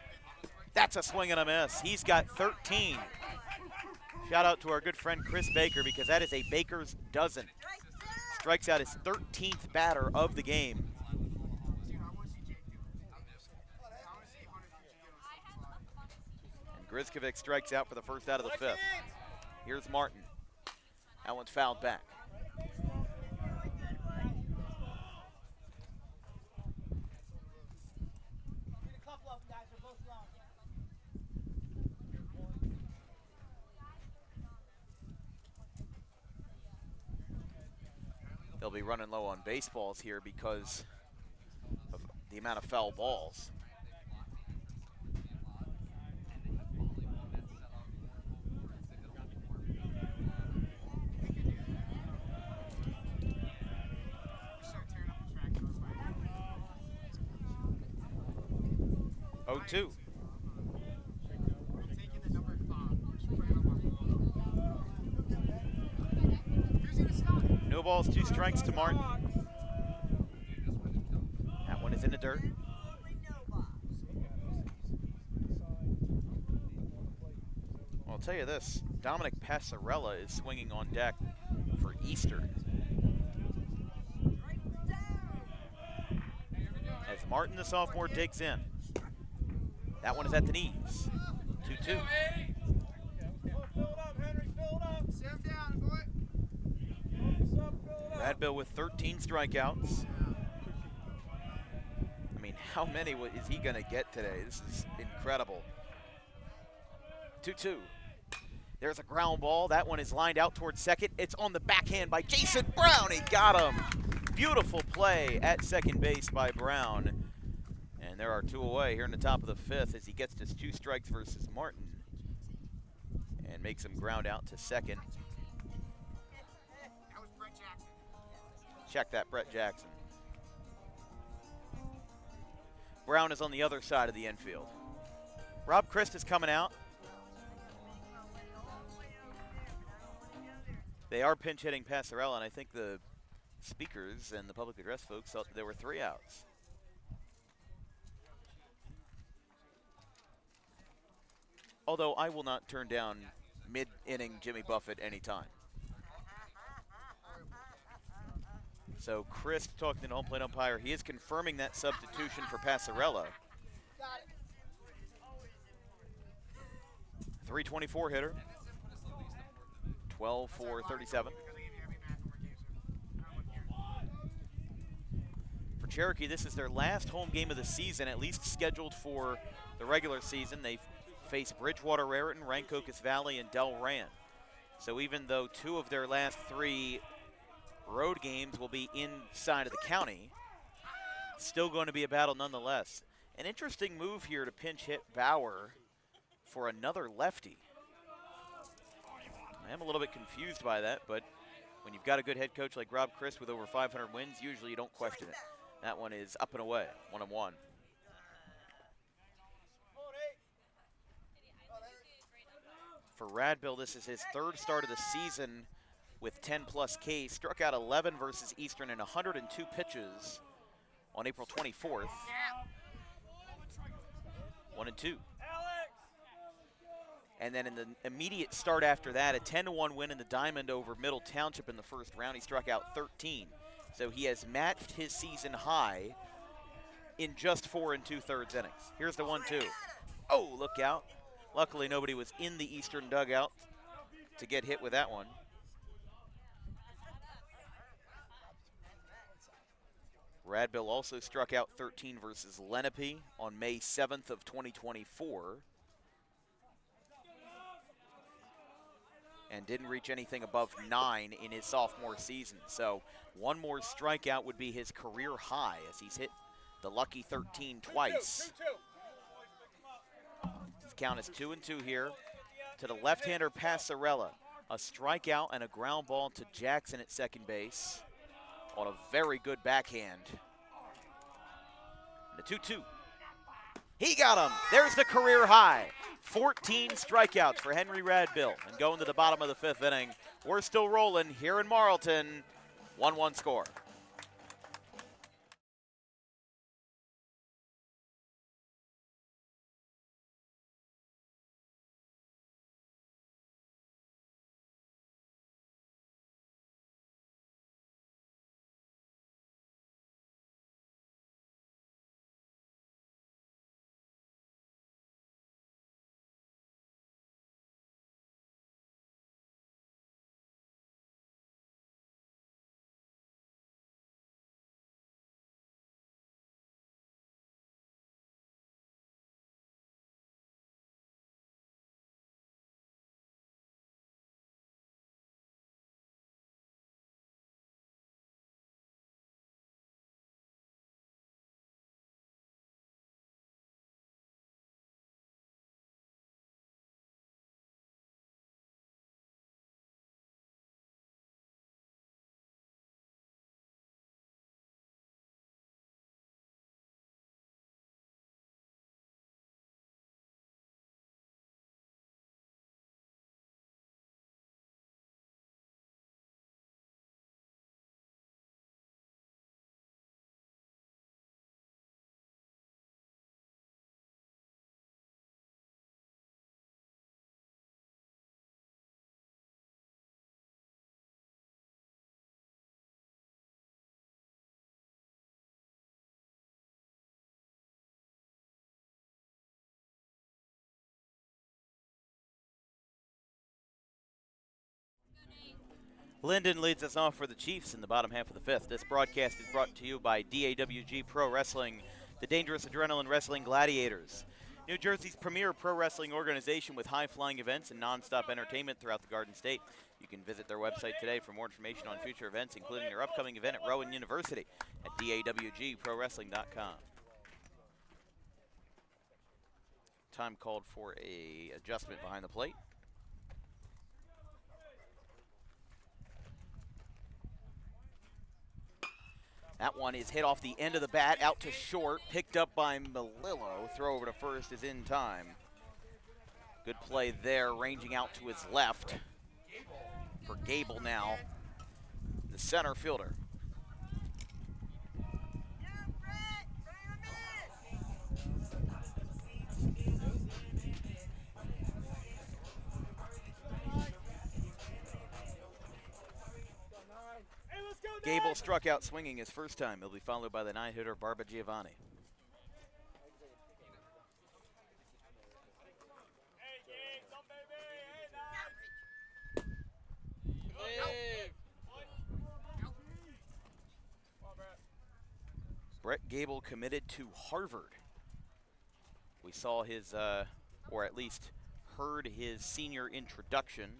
That's a swing and a miss. He's got 13. Shout out to our good friend Chris Baker, because that is a baker's dozen. Strikes out his 13th batter of the game. And Grizkovic strikes out for the first out of the 5th. Here's Martin. That one's fouled back. They'll be running low on baseballs here because of the amount of foul balls. Oh, 2. No balls, 2 strikes to Martin. That one is in the dirt. I'll tell you this, Dominic Passarella is swinging on deck for Eastern. As Martin, the sophomore, digs in. That one is at the knees. 2-2. Radbill with 13 strikeouts. I mean, how many is he going to get today? This is incredible. 2-2. There's a ground ball. That one is lined out towards second. It's on the backhand by Jason Brown. He got him. Beautiful play at second base by Brown. And there are two away here in the top of the fifth as he gets just 2 strikes versus Martin and makes him ground out to second. Check that, Brett Jackson. Brown is on the other side of the infield. Rob Christ is coming out. They are pinch hitting Passarella, and I think the speakers and the public address folks thought that there were 3 outs. Although I will not turn down mid-inning Jimmy Buffett anytime. So Chris talking to the home plate umpire. He is confirming that substitution for Passarella. 324 hitter. 12 for 37. For Cherokee, this is their last home game of the season, at least scheduled for the regular season. They face Bridgewater Raritan, Rancocas Valley, and Delran. So even though 2 of their last 3 road games will be inside of the county, still going to be a battle nonetheless. An interesting move here to pinch hit Bauer for another lefty. I am a little bit confused by that, but when you've got a good head coach like Rob Christ with over 500 wins, usually you don't question it. That one is up and away, 1-1. For Radbill, this is his 3rd start of the season with 10+ Ks. Struck out 11 versus Eastern in 102 pitches on April 24th. 1-2. And then in the immediate start after that, a 10-1 win in the Diamond over Middle Township in the first round. He struck out 13. So he has matched his season high in just 4 2/3 innings. Here's the 1-2. Oh, look out. Luckily, nobody was in the Eastern dugout to get hit with that one. Radbill also struck out 13 versus Lenape on May 7th of 2024. And didn't reach anything above 9 in his sophomore season. So 1 more strikeout would be his career high as he's hit the lucky 13 twice. His count is 2-2 here. To the left-hander Passarella. A strikeout and a ground ball to Jackson at second base on a very good backhand. The 2-2. He got him. There's the career high. 14 strikeouts for Henry Radbill. And going to the bottom of the 5th inning, we're still rolling here in Marlton. 1-1 score. Linden leads us off for the Chiefs in the bottom half of the fifth. This broadcast is brought to you by DAWG Pro Wrestling, the Dangerous Adrenaline Wrestling Gladiators, New Jersey's premier pro wrestling organization with high-flying events and non-stop entertainment throughout the Garden State. You can visit their website today for more information on future events, including their upcoming event at Rowan University at dawgprowrestling.com. Time called for a adjustment behind the plate. That one is hit off the end of the bat, out to short, picked up by Melillo. Throw over to first is in time. Good play there, ranging out to his left for Gable now, the center fielder. Gable struck out swinging his first time. He'll be followed by the 9-hitter Barba Giovanni. Brett Gable committed to Harvard. We saw his, or at least heard his senior introduction.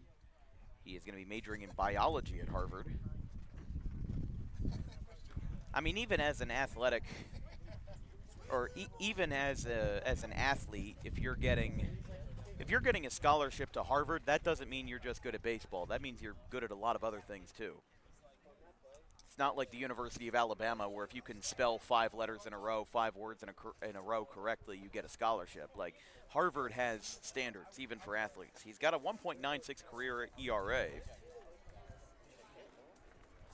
He is going to be majoring in biology at Harvard. I mean, even as an athletic, or even as an athlete, if you're getting a scholarship to Harvard, that doesn't mean you're just good at baseball. That means you're good at a lot of other things too. It's not like the University of Alabama, where if you can spell 5 letters in a row, 5 words in a row correctly, you get a scholarship. Like, Harvard has standards, even for athletes. He's got a 1.96 career ERA.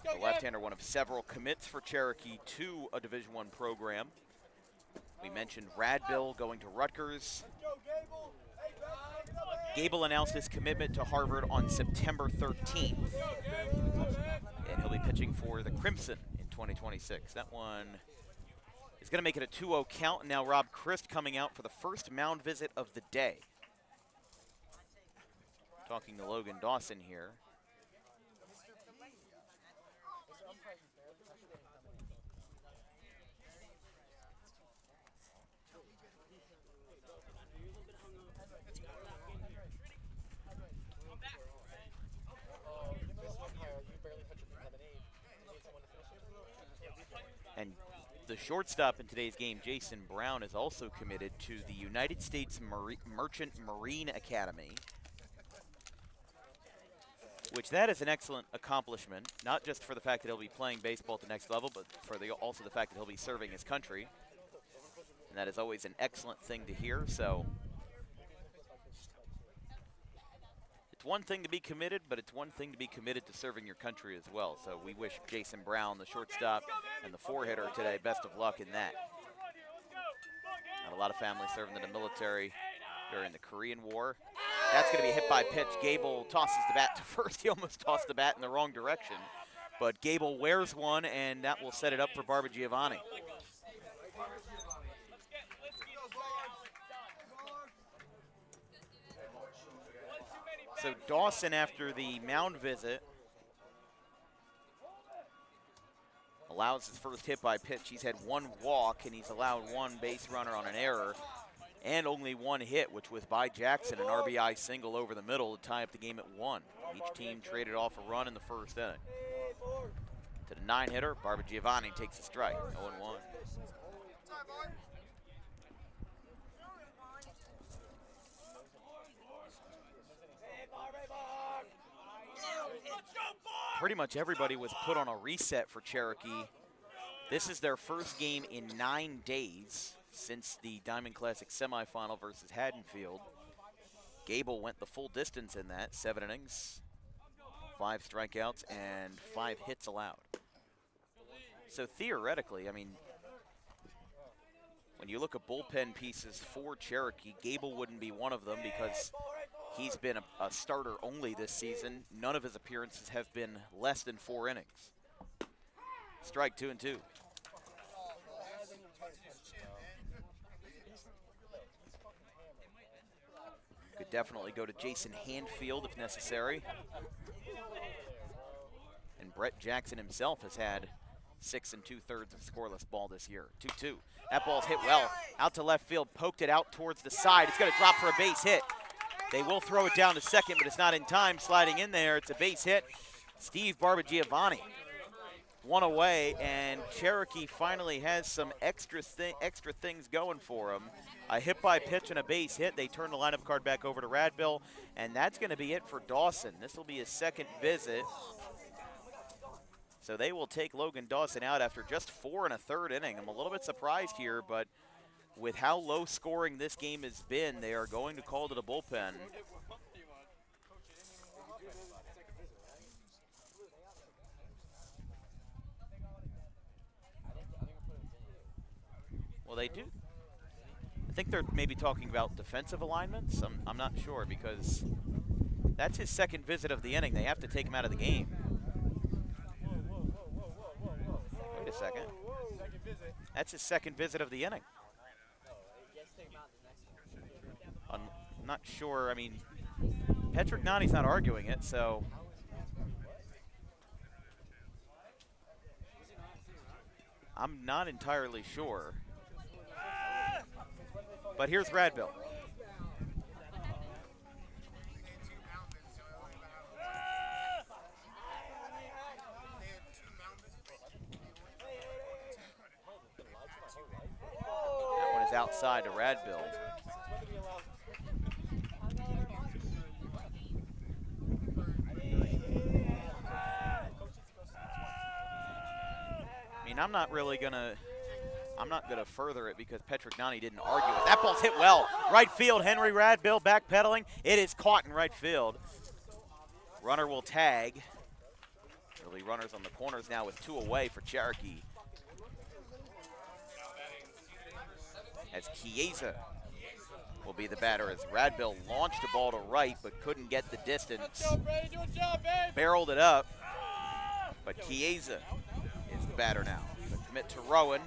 The left-hander, one of several commits for Cherokee to a Division I program. We mentioned Radbill going to Rutgers. Gable announced his commitment to Harvard on September 13th. And he'll be pitching for the Crimson in 2026. That one is going to make it a 2-0 count. And now Rob Christ coming out for the first mound visit of the day. Talking to Logan Dawson here. And the shortstop in today's game, Jason Brown, is also committed to the United States Merchant Marine Academy, which that is an excellent accomplishment, not just for the fact that he'll be playing baseball at the next level, but for also the fact that he'll be serving his country. And that is always an excellent thing to hear. So it's one thing to be committed, but it's one thing to be committed to serving your country as well. So we wish Jason Brown, the shortstop and the 4-hitter today, best of luck in that. Had a lot of families serving in the military during the Korean War. That's going to be hit by pitch. Gable tosses the bat to first. He almost tossed the bat in the wrong direction. But Gable wears one, and that will set it up for Barba Giovanni. So Dawson, after the mound visit, allows his first hit by pitch. He's had 1 walk, and he's allowed 1 base runner on an error, and only 1 hit, which was by Jackson, an RBI single over the middle to tie up the game at 1. Each team traded off a run in the first inning. To the 9-hitter, Barba Giovanni takes a strike, 0-1. Pretty much everybody was put on a reset for Cherokee. This is their first game in 9 days since the Diamond Classic semifinal versus Haddonfield. Gable went the full distance in that, 7 innings, 5 strikeouts, and 5 hits allowed. So theoretically, I mean, when you look at bullpen pieces for Cherokee, Gable wouldn't be one of them because he's been a starter only this season. None of his appearances have been less than 4 innings. Strike 2 and 2. Could definitely go to Jason Handfield if necessary. And Brett Jackson himself has had 6 2/3 of scoreless ball this year. 2-2. That ball's hit well. Out to left field, poked it out towards the side. It's going to drop for a base hit. They will throw it down to second, but it's not in time. Sliding in there, it's a base hit. Steve Barbagiovanni. One away, and Cherokee finally has some extra things going for them. A hit by pitch and a base hit. They turn the lineup card back over to Radbill, and that's going to be it for Dawson. This will be his second visit. So they will take Logan Dawson out after just 4 1/3 inning. I'm a little bit surprised here, but with how low scoring this game has been, they are going to call to the bullpen. Well, they do. I think they're maybe talking about defensive alignments. I'm not sure, because that's his second visit of the inning. They have to take him out of the game. Wait a second. That's his second visit of the inning. I'm not sure. I mean, Patrick Nani's not arguing it, so. I'm not entirely sure. But here's Radbill. That one is outside to Radbill. I mean, I'm not gonna further it because Patrick Nani didn't argue it. That ball's hit well. Right field, Henry Radbill backpedaling. It is caught in right field. Runner will tag. There'll be runners on the corners now with 2 away for Cherokee. As Chiesa will be the batter, as Radbill launched the ball to right but couldn't get the distance. Barreled it up, but Chiesa is the batter now. The commit to Rowan.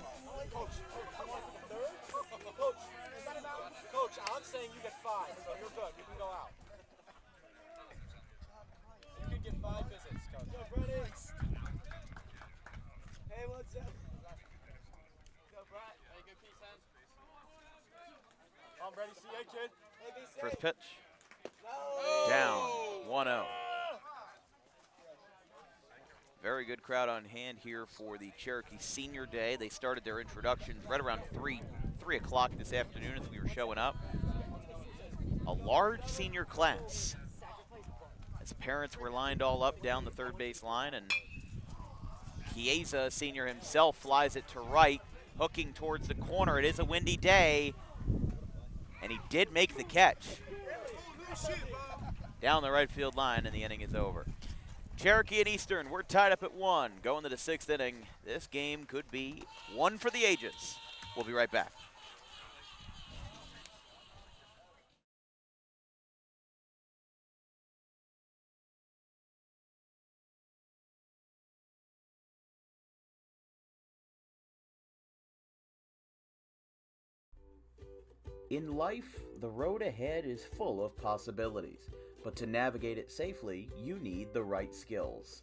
Coach, I'm saying you get 5, so you're good. You can go out. You can get 5 visits, Coach. Go, Brett. Hey, what's up? Go, Brett. Hey, good piece, man. I'm ready, CA, kid. Hey, be safe. First pitch. No. Down, 1-0. Very good crowd on hand here for the Cherokee Senior Day. They started their introductions right around 3 o'clock this afternoon as we were showing up. A large senior class, as parents were lined all up down the third base line, and Chiesa, senior himself, flies it to right, hooking towards the corner. It is a windy day, and he did make the catch. Down the right field line, and the inning is over. Cherokee and Eastern, we're tied up at 1. Going to the 6th inning. This game could be one for the ages. We'll be right back. In life, the road ahead is full of possibilities, but to navigate it safely, you need the right skills.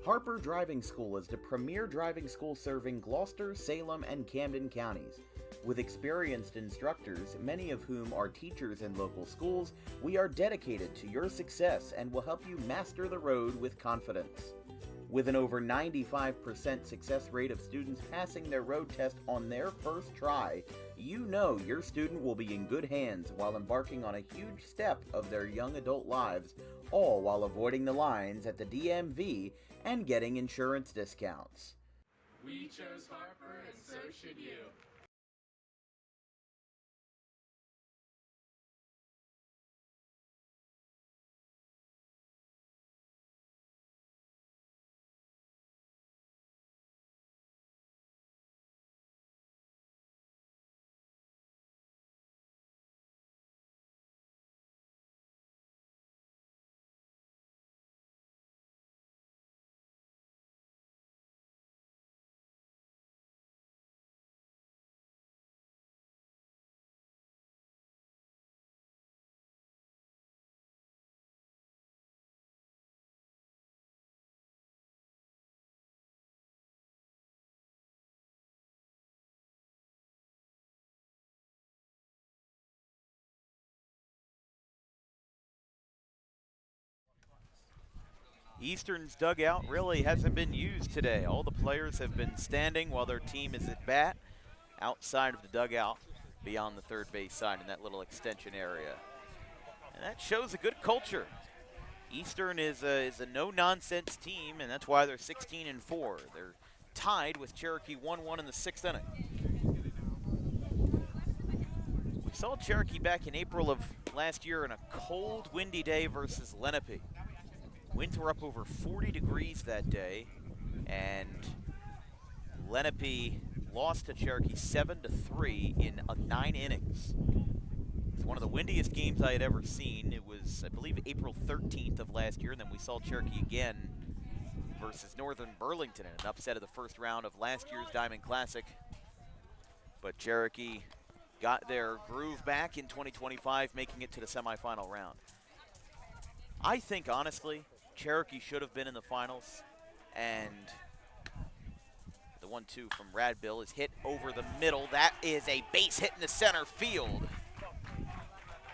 Harper Driving School is the premier driving school serving Gloucester, Salem, and Camden counties. With experienced instructors, many of whom are teachers in local schools, we are dedicated to your success and will help you master the road with confidence. With an over 95% success rate of students passing their road test on their first try, you know your student will be in good hands while embarking on a huge step of their young adult lives, all while avoiding the lines at the DMV and getting insurance discounts. We chose Harper, and so should you. Eastern's dugout really hasn't been used today. All the players have been standing while their team is at bat outside of the dugout beyond the third base side in that little extension area. And that shows a good culture. Eastern is a no-nonsense team, and that's why they're 16-4. They're tied with Cherokee 1-1 in the 6th inning. We saw Cherokee back in April of last year on a cold, windy day versus Lenape. Winds were up over 40 degrees that day, and Lenape lost to Cherokee 7-3 in 9 innings. It's one of the windiest games I had ever seen. It was, I believe, April 13th of last year, and then we saw Cherokee again versus Northern Burlington in an upset of the first round of last year's Diamond Classic. But Cherokee got their groove back in 2025, making it to the semifinal round. I think, honestly, Cherokee should have been in the finals, and the 1-2 from Radbill is hit over the middle. That is a base hit in the center field.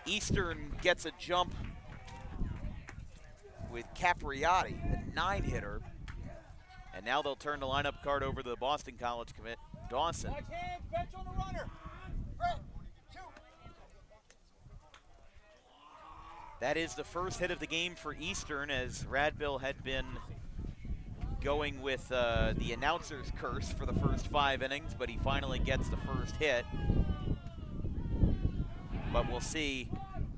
Eastern gets a jump with Capriati, the 9-hitter, and now they'll turn the lineup card over to the Boston College commit, Dawson. Bench on the runner. That is the first hit of the game for Eastern, as Radbill had been going with the announcer's curse for the first 5 innings, but he finally gets the first hit. But we'll see,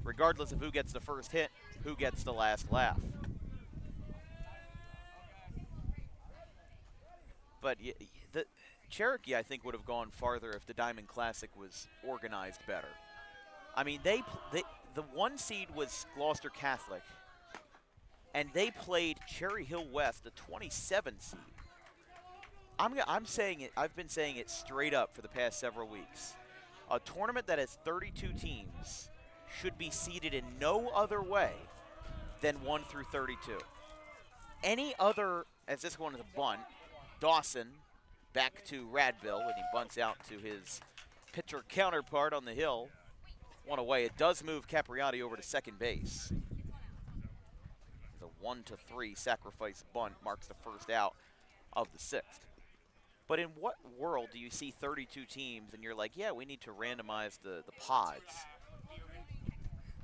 regardless of who gets the first hit, who gets the last laugh. But the Cherokee, I think, would have gone farther if the Diamond Classic was organized better. I mean, the 1 seed was Gloucester Catholic, and they played Cherry Hill West, the 27 seed. I'm saying it. I've been saying it straight up for the past several weeks. A tournament that has 32 teams should be seeded in no other way than 1 through 32. Any other, as this one is a bunt, Dawson back to Radbill, and he bunts out to his pitcher counterpart on the hill. 1 away. It does move Capriati over to second base. The 1-3 sacrifice bunt marks the first out of the 6th. But in what world do you see 32 teams and you're like, yeah, we need to randomize the pods?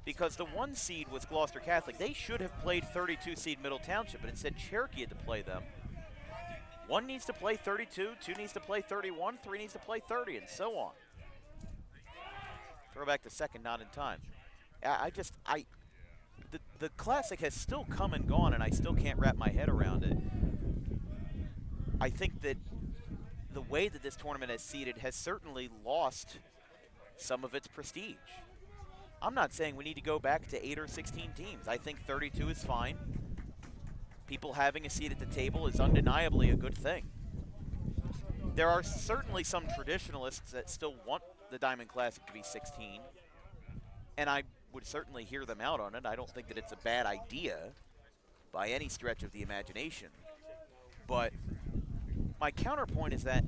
Because the 1 seed was Gloucester Catholic. They should have played 32 seed Middle Township, but instead Cherokee had to play them. 1 needs to play 32, 2 needs to play 31, 3 needs to play 30, and so on. Throw back to second, not in time. The Classic has still come and gone, and I still can't wrap my head around it. I think that the way that this tournament has seeded has certainly lost some of its prestige. I'm not saying we need to go back to 8 or 16 teams. I think 32 is fine. People having a seat at the table is undeniably a good thing. There are certainly some traditionalists that still want the Diamond Classic to be 16, and I would certainly hear them out on it. I don't think that it's a bad idea by any stretch of the imagination. But my counterpoint is that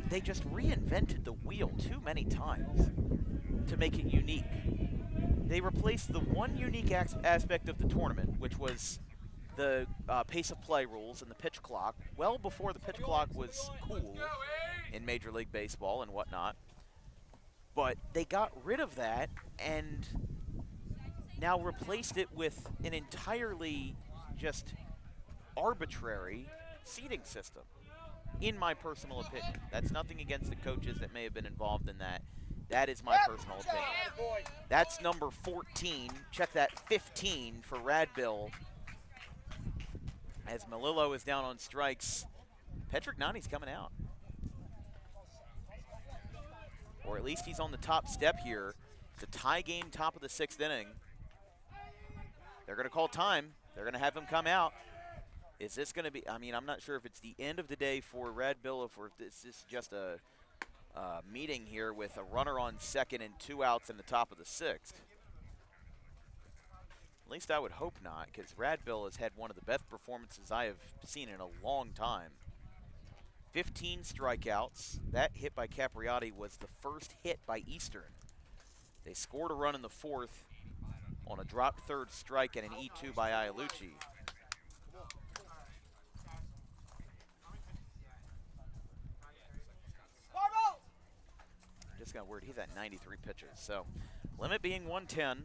they just reinvented the wheel too many times to make it unique. They replaced the one unique aspect of the tournament, which was the pace of play rules and the pitch clock, well before the pitch clock was cool in Major League Baseball and whatnot. But they got rid of that and now replaced it with an entirely just arbitrary seating system, in my personal opinion. That's nothing against the coaches that may have been involved in that. That is my personal opinion. That's number 14. Check that 15 for Radbill. As Melillo is down on strikes, Patrick Nani's coming out. Or at least he's on the top step here. It's a tie game, top of the 6th inning. They're going to call time. They're going to have him come out. Is this going to be, I mean, I'm not sure if it's the end of the day for Radbill, or if this is just a meeting here with a runner on second and 2 outs in the top of the 6th. At least I would hope not, because Radbill has had one of the best performances I have seen in a long time. 15 strikeouts. That hit by Capriati was the first hit by Eastern. They scored a run in the 4th on a dropped third strike and an E2 by Iolucci. Yeah, weird. He's at 93 pitches. So limit being 110.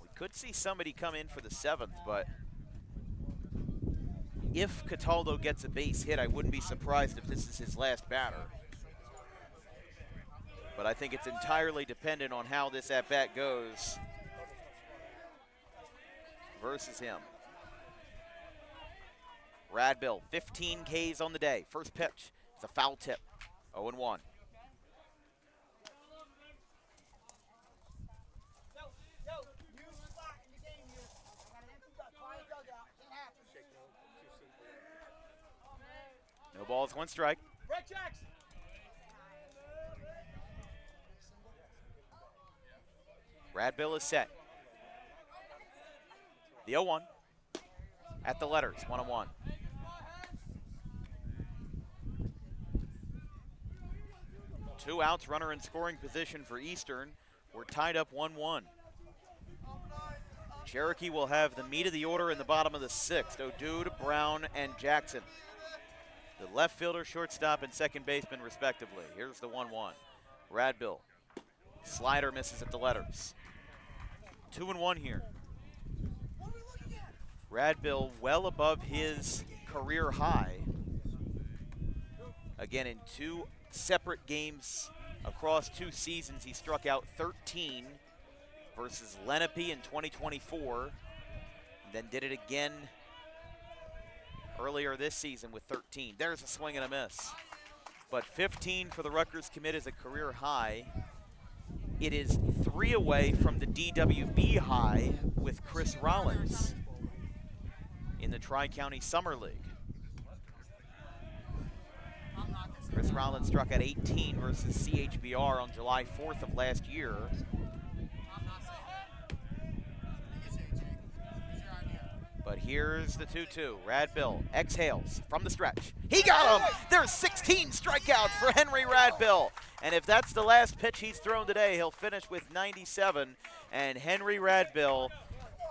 We could see somebody come in for the 7th, but if Cataldo gets a base hit, I wouldn't be surprised if this is his last batter. But I think it's entirely dependent on how this at-bat goes versus him. Radbill, 15 Ks on the day. First pitch, it's a foul tip, 0-1. No balls, 1 strike. Radbill is set. The 0-1 at the letters, 1-1. Two outs, runner in scoring position for Eastern. We're tied up 1-1. Cherokee will have the meat of the order in the bottom of the 6th. O'Dude, Brown, and Jackson. The left fielder, shortstop, and second baseman, respectively. Here's the 1-1. Radbill. Slider misses at the letters. 2-1 here. Radbill well above his career high. Again, in 2 separate games across 2 seasons, he struck out 13 versus Lenape in 2024. And then did it again earlier this season with 13. There's a swing and a miss. But 15 for the Rutgers commit is a career high. It is 3 away from the DWB high with Chris Rollins in the Tri-County Summer League. Chris Rollins struck at 18 versus CHBR on July 4th of last year. But here's the 2-2. Radbill exhales from the stretch. He got him! There's 16 strikeouts for Henry Radbill. And if that's the last pitch he's thrown today, he'll finish with 97. And Henry Radbill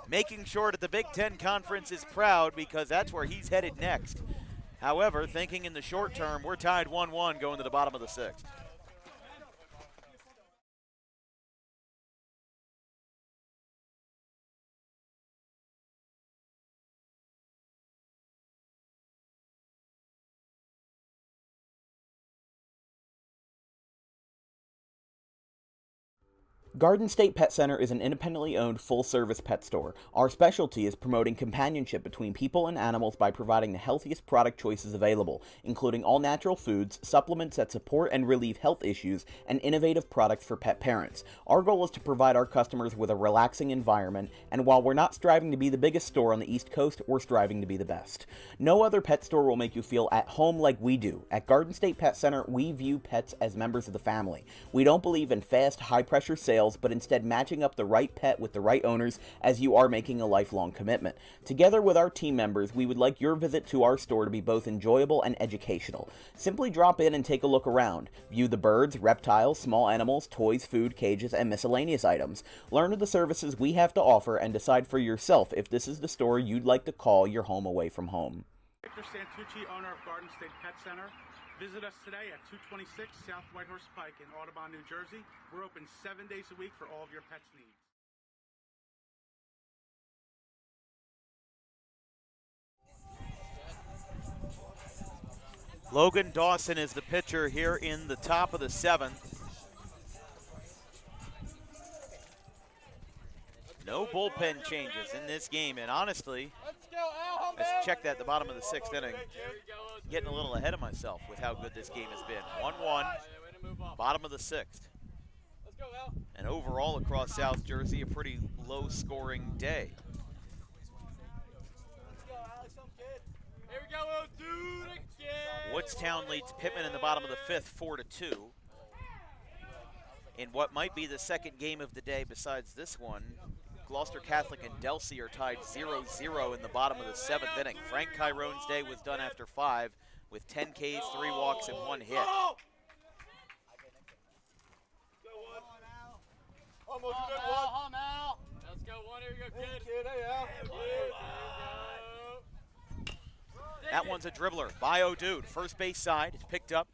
making sure that the Big Ten Conference is proud because that's where he's headed next. However, thinking in the short term, we're tied 1-1 going to the bottom of the 6th. Garden State Pet Center is an independently owned full-service pet store. Our specialty is promoting companionship between people and animals by providing the healthiest product choices available, including all-natural foods, supplements that support and relieve health issues, and innovative products for pet parents. Our goal is to provide our customers with a relaxing environment, and while we're not striving to be the biggest store on the East Coast, we're striving to be the best. No other pet store will make you feel at home like we do. At Garden State Pet Center, we view pets as members of the family. We don't believe in fast, high-pressure sales, but instead matching up the right pet with the right owners as you are making a lifelong commitment. Together with our team members, we would like your visit to our store to be both enjoyable and educational. Simply drop in and take a look around. View the birds, reptiles, small animals, toys, food, cages, and miscellaneous items. Learn of the services we have to offer and decide for yourself if this is the store you'd like to call your home away from home. Victor Santucci, owner of Garden State Pet Center. Visit us today at 226 South Whitehorse Pike in Audubon, New Jersey. We're open 7 days a week for all of your pets' needs. Logan Dawson is the pitcher here in the top of the 7th. No bullpen changes in this game, and honestly, let's check that at the bottom of the 6th inning. Getting a little ahead of myself with how good this game has been. 1-1, bottom of the 6th. And overall across South Jersey, a pretty low-scoring day. Here we go, dude, again. Woodstown leads Pittman in the bottom of the 5th, 4-2. In what might be the second game of the day besides this one, Gloucester Catholic and Delsey are tied 0-0 in the bottom of the 7th inning. Frank Chirone's day was done after 5 with 10 Ks, 3 walks, and 1 hit. Almost a good one. Let's go, one. Here you go, kid. There you go. That one's a dribbler by O'Dude. First base side. It's picked up.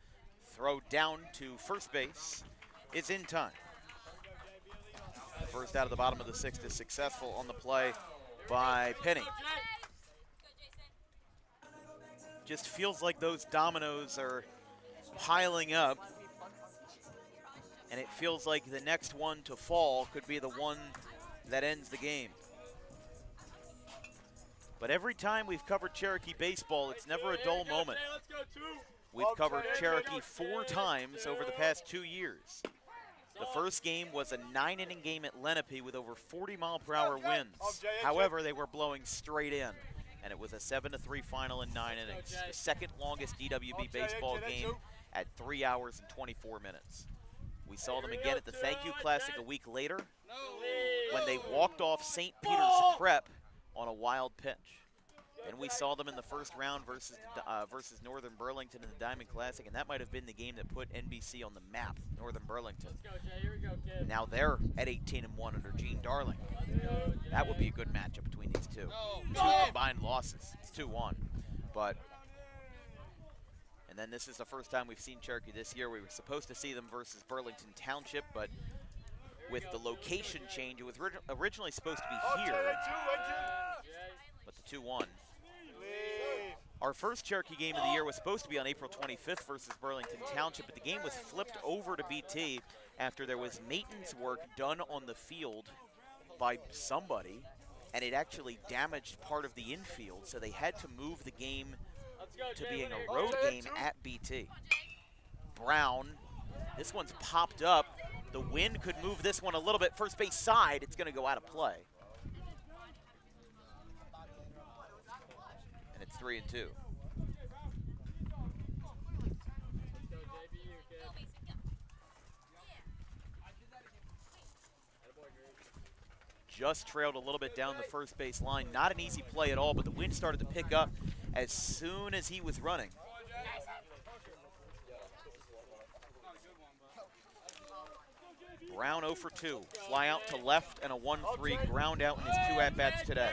Throw down to first base. It's in time. The first out of the bottom of the sixth is successful on the play by Penny. Just feels like those dominoes are piling up, and it feels like the next one to fall could be the one that ends the game. But every time we've covered Cherokee baseball, it's never a dull moment. We've covered Cherokee 4 times over the past 2 years. The first game was a 9-inning game at Lenape with over 40-mile-per-hour winds. However, they were blowing straight in, and it was a 7-3 final in 9 innings. The second longest DWB baseball game at 3 hours and 24 minutes. We saw them again at the Thank You Classic a week later when they walked off St. Peter's Prep on a wild pitch. Then we saw them in the first round versus Northern Burlington in the Diamond Classic, and that might have been the game that put NBC on the map, Northern Burlington. Now they're at 18-1 under Gene Darling. That would be a good matchup between these two. 2 combined losses. It's 2-1. And then this is the first time we've seen Cherokee this year. We were supposed to see them versus Burlington Township, but with the location change, it was originally supposed to be here, but the 2-1. Our first Cherokee game of the year was supposed to be on April 25th versus Burlington Township, but the game was flipped over to BT after there was maintenance work done on the field by somebody, and it actually damaged part of the infield, so they had to move the game to being a road game at BT. Brown, this one's popped up. The wind could move this one a little bit. First base side, it's going to go out of play. And it's 3-2. Just trailed a little bit down the first base line. Not an easy play at all, but the wind started to pick up as soon as he was running. Brown 0 for 2. Fly out to left and a 1-3 ground out in his 2 at-bats today.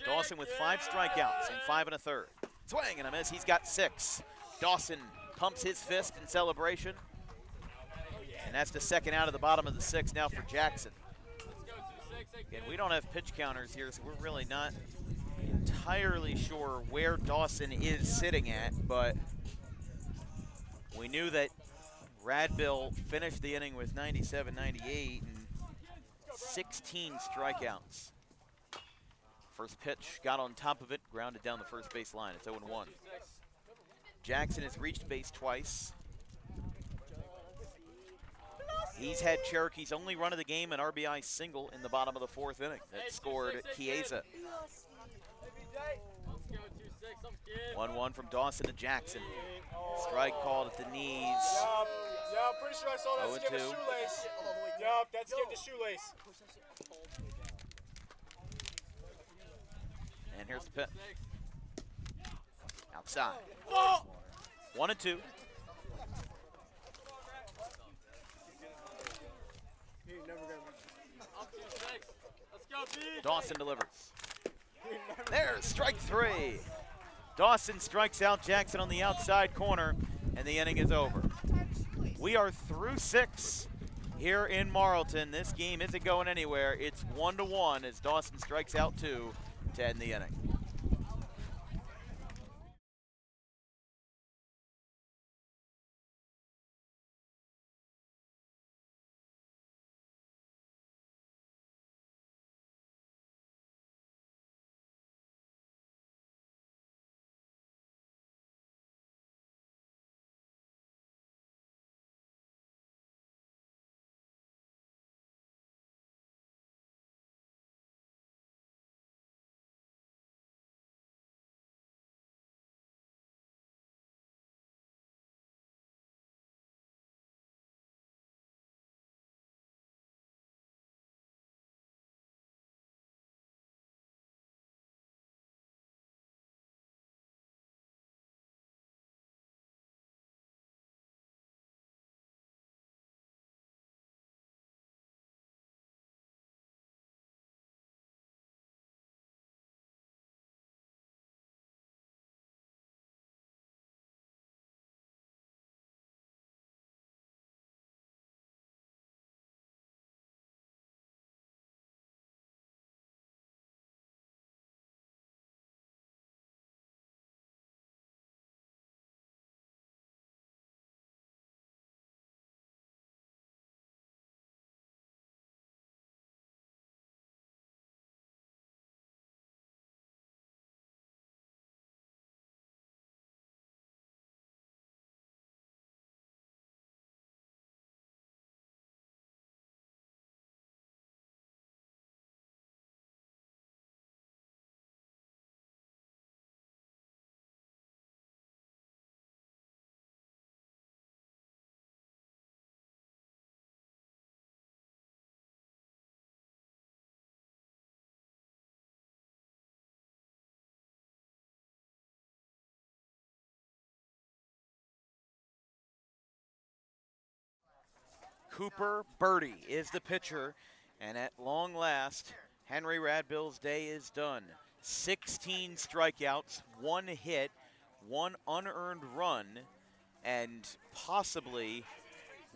Dawson with 5 strikeouts and 5 1/3. Swing and a miss. He's got 6. Dawson pumps his fist in celebration. And that's the second out of the bottom of the 6th now for Jackson. Again, we don't have pitch counters here, so we're really not entirely sure where Dawson is sitting at, but we knew that Radbill finished the inning with 97, 98, and 16 strikeouts. First pitch got on top of it, grounded down the first base line. It's 0-1. Jackson has reached base twice. He's had Cherokee's only run of the game, an RBI single in the bottom of the 4th inning that scored Chiesa. 1-1 from Dawson to Jackson. Strike called at the knees. Yeah, I'm pretty sure I saw that skip a shoelace. Yup, that skipped a shoelace. And here's the pitch. Outside. 1-2. Dawson delivers. There's strike 3. Dawson strikes out Jackson on the outside corner, and the inning is over. We are through 6 here in Marlton. This game isn't going anywhere. It's 1-1 as Dawson strikes out 2 to end the inning. Cooper Birdie is the pitcher, and at long last, Henry Radbill's day is done. 16 strikeouts, 1 hit, 1 unearned run, and possibly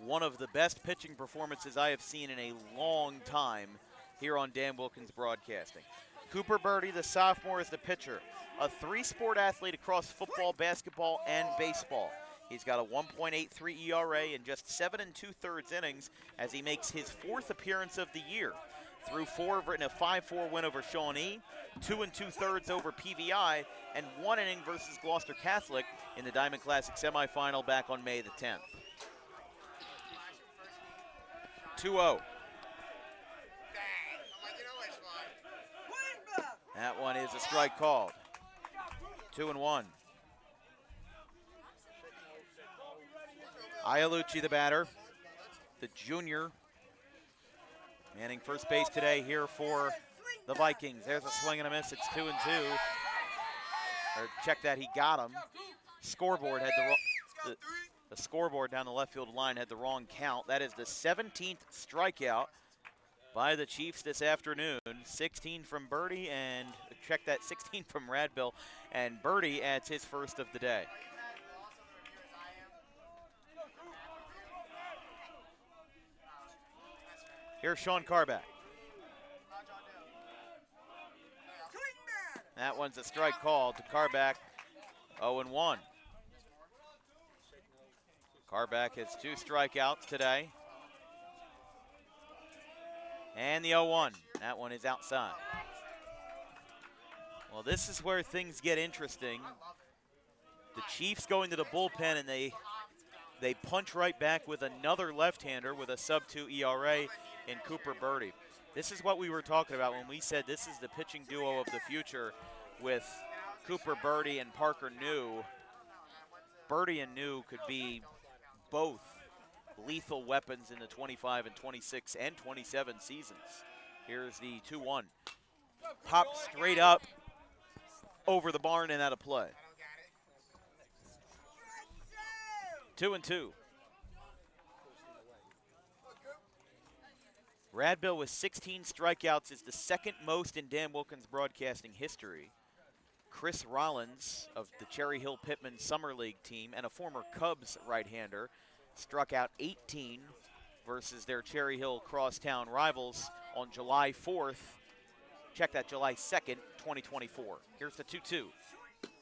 one of the best pitching performances I have seen in a long time here on Dan Wilkins Broadcasting. Cooper Birdie, the sophomore, is the pitcher. A 3-sport athlete across football, basketball, and baseball. He's got a 1.83 ERA in just 7 2/3 innings as he makes his 4th appearance of the year. Through 4 in a 5-4 win over Shawnee, 2 2/3 over PVI, and 1 inning versus Gloucester Catholic in the Diamond Classic semifinal back on May the 10th. 2-0. That one is a strike called. 2-1. Ialucci, the batter, the junior, manning first base today here for the Vikings. There's a swing and a miss. It's 2-2. Or check that, he got him. Scoreboard had the scoreboard down the left field line had the wrong count. That is the 17th strikeout by the Chiefs this afternoon. 16 from Birdie, and check that, 16 from Radbill, and Birdie adds his first of the day. Here's Sean Carback. That one's a strike call to Carback. 0-1. Carback has 2 strikeouts today. And the 0-1. That one is outside. Well, this is where things get interesting. The Chiefs go into the bullpen and they punch right back with another left-hander with a sub-2 ERA in Cooper Birdie. This is what we were talking about when we said this is the pitching duo of the future with Cooper Birdie and Parker New. Birdie and New could be both lethal weapons in the 25 and 26 and 27 seasons. Here's the 2-1. Pop straight up over the barn and out of play. 2-2. Radbill with 16 strikeouts is the second most in Dan Wilkins Broadcasting history. Chris Rollins of the Cherry Hill Pittman Summer League team and a former Cubs right-hander struck out 18 versus their Cherry Hill crosstown rivals on July 4th. Check that, July 2nd, 2024. Here's the 2-2.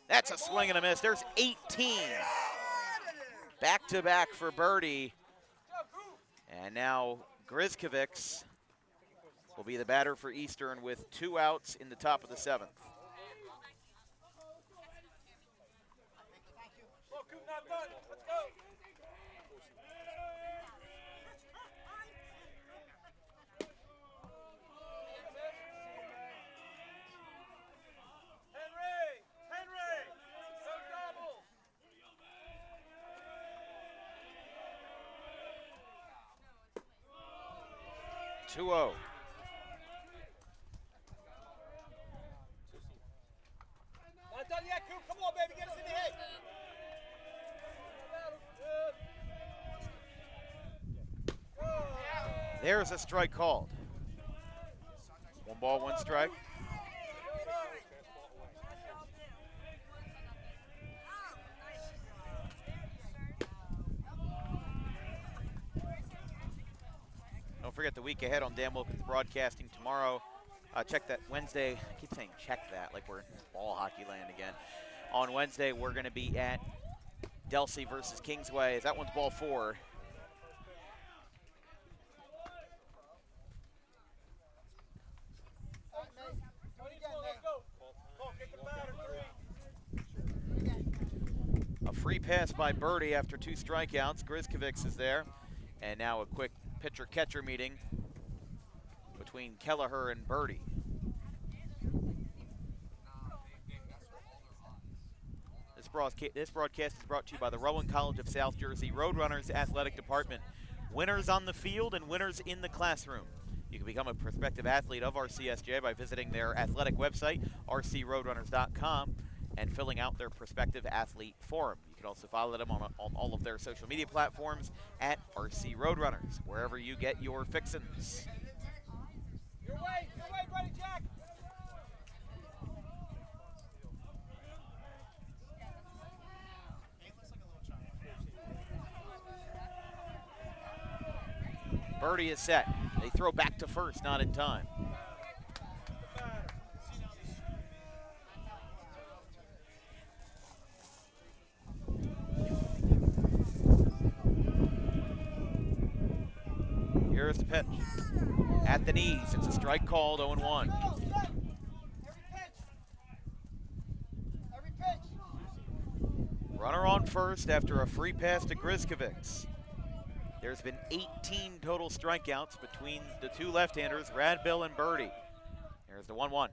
That's a swing and a miss. There's 18. Back-to-back for Birdie. And now Grizkovics will be the batter for Eastern with 2 outs in the top of the 7th. Not done yet, Coop. Come on, baby. Get us in the head. There's a strike called. 1 ball, 1 strike. Don't forget the week ahead on Dan Wilkins Broadcasting tomorrow. Check that Wednesday. I keep saying check that like we're in ball hockey land again. On Wednesday, we're going to be at Delsey versus Kingsway. That one's ball 4. A free pass by Birdie after 2 strikeouts. Grizkovics is there. And now a quick pitcher-catcher meeting between Kelleher and Birdie. This broadcast is brought to you by the Rowan College of South Jersey Roadrunners Athletic Department. Winners on the field and winners in the classroom. You can become a prospective athlete of RCSJ by visiting their athletic website, rcroadrunners.com, and filling out their prospective athlete form. You can also follow them on all of their social media platforms at RC Roadrunners, wherever you get your fixins. Your way, buddy Jack. Birdie is set. They throw back to first, not in time. Here's the pitch. At the knees, it's a strike called, 0-1. Runner on first after a free pass to Griskovics. There's been 18 total strikeouts between the two left-handers, Radbill and Birdie. There's the 1-1.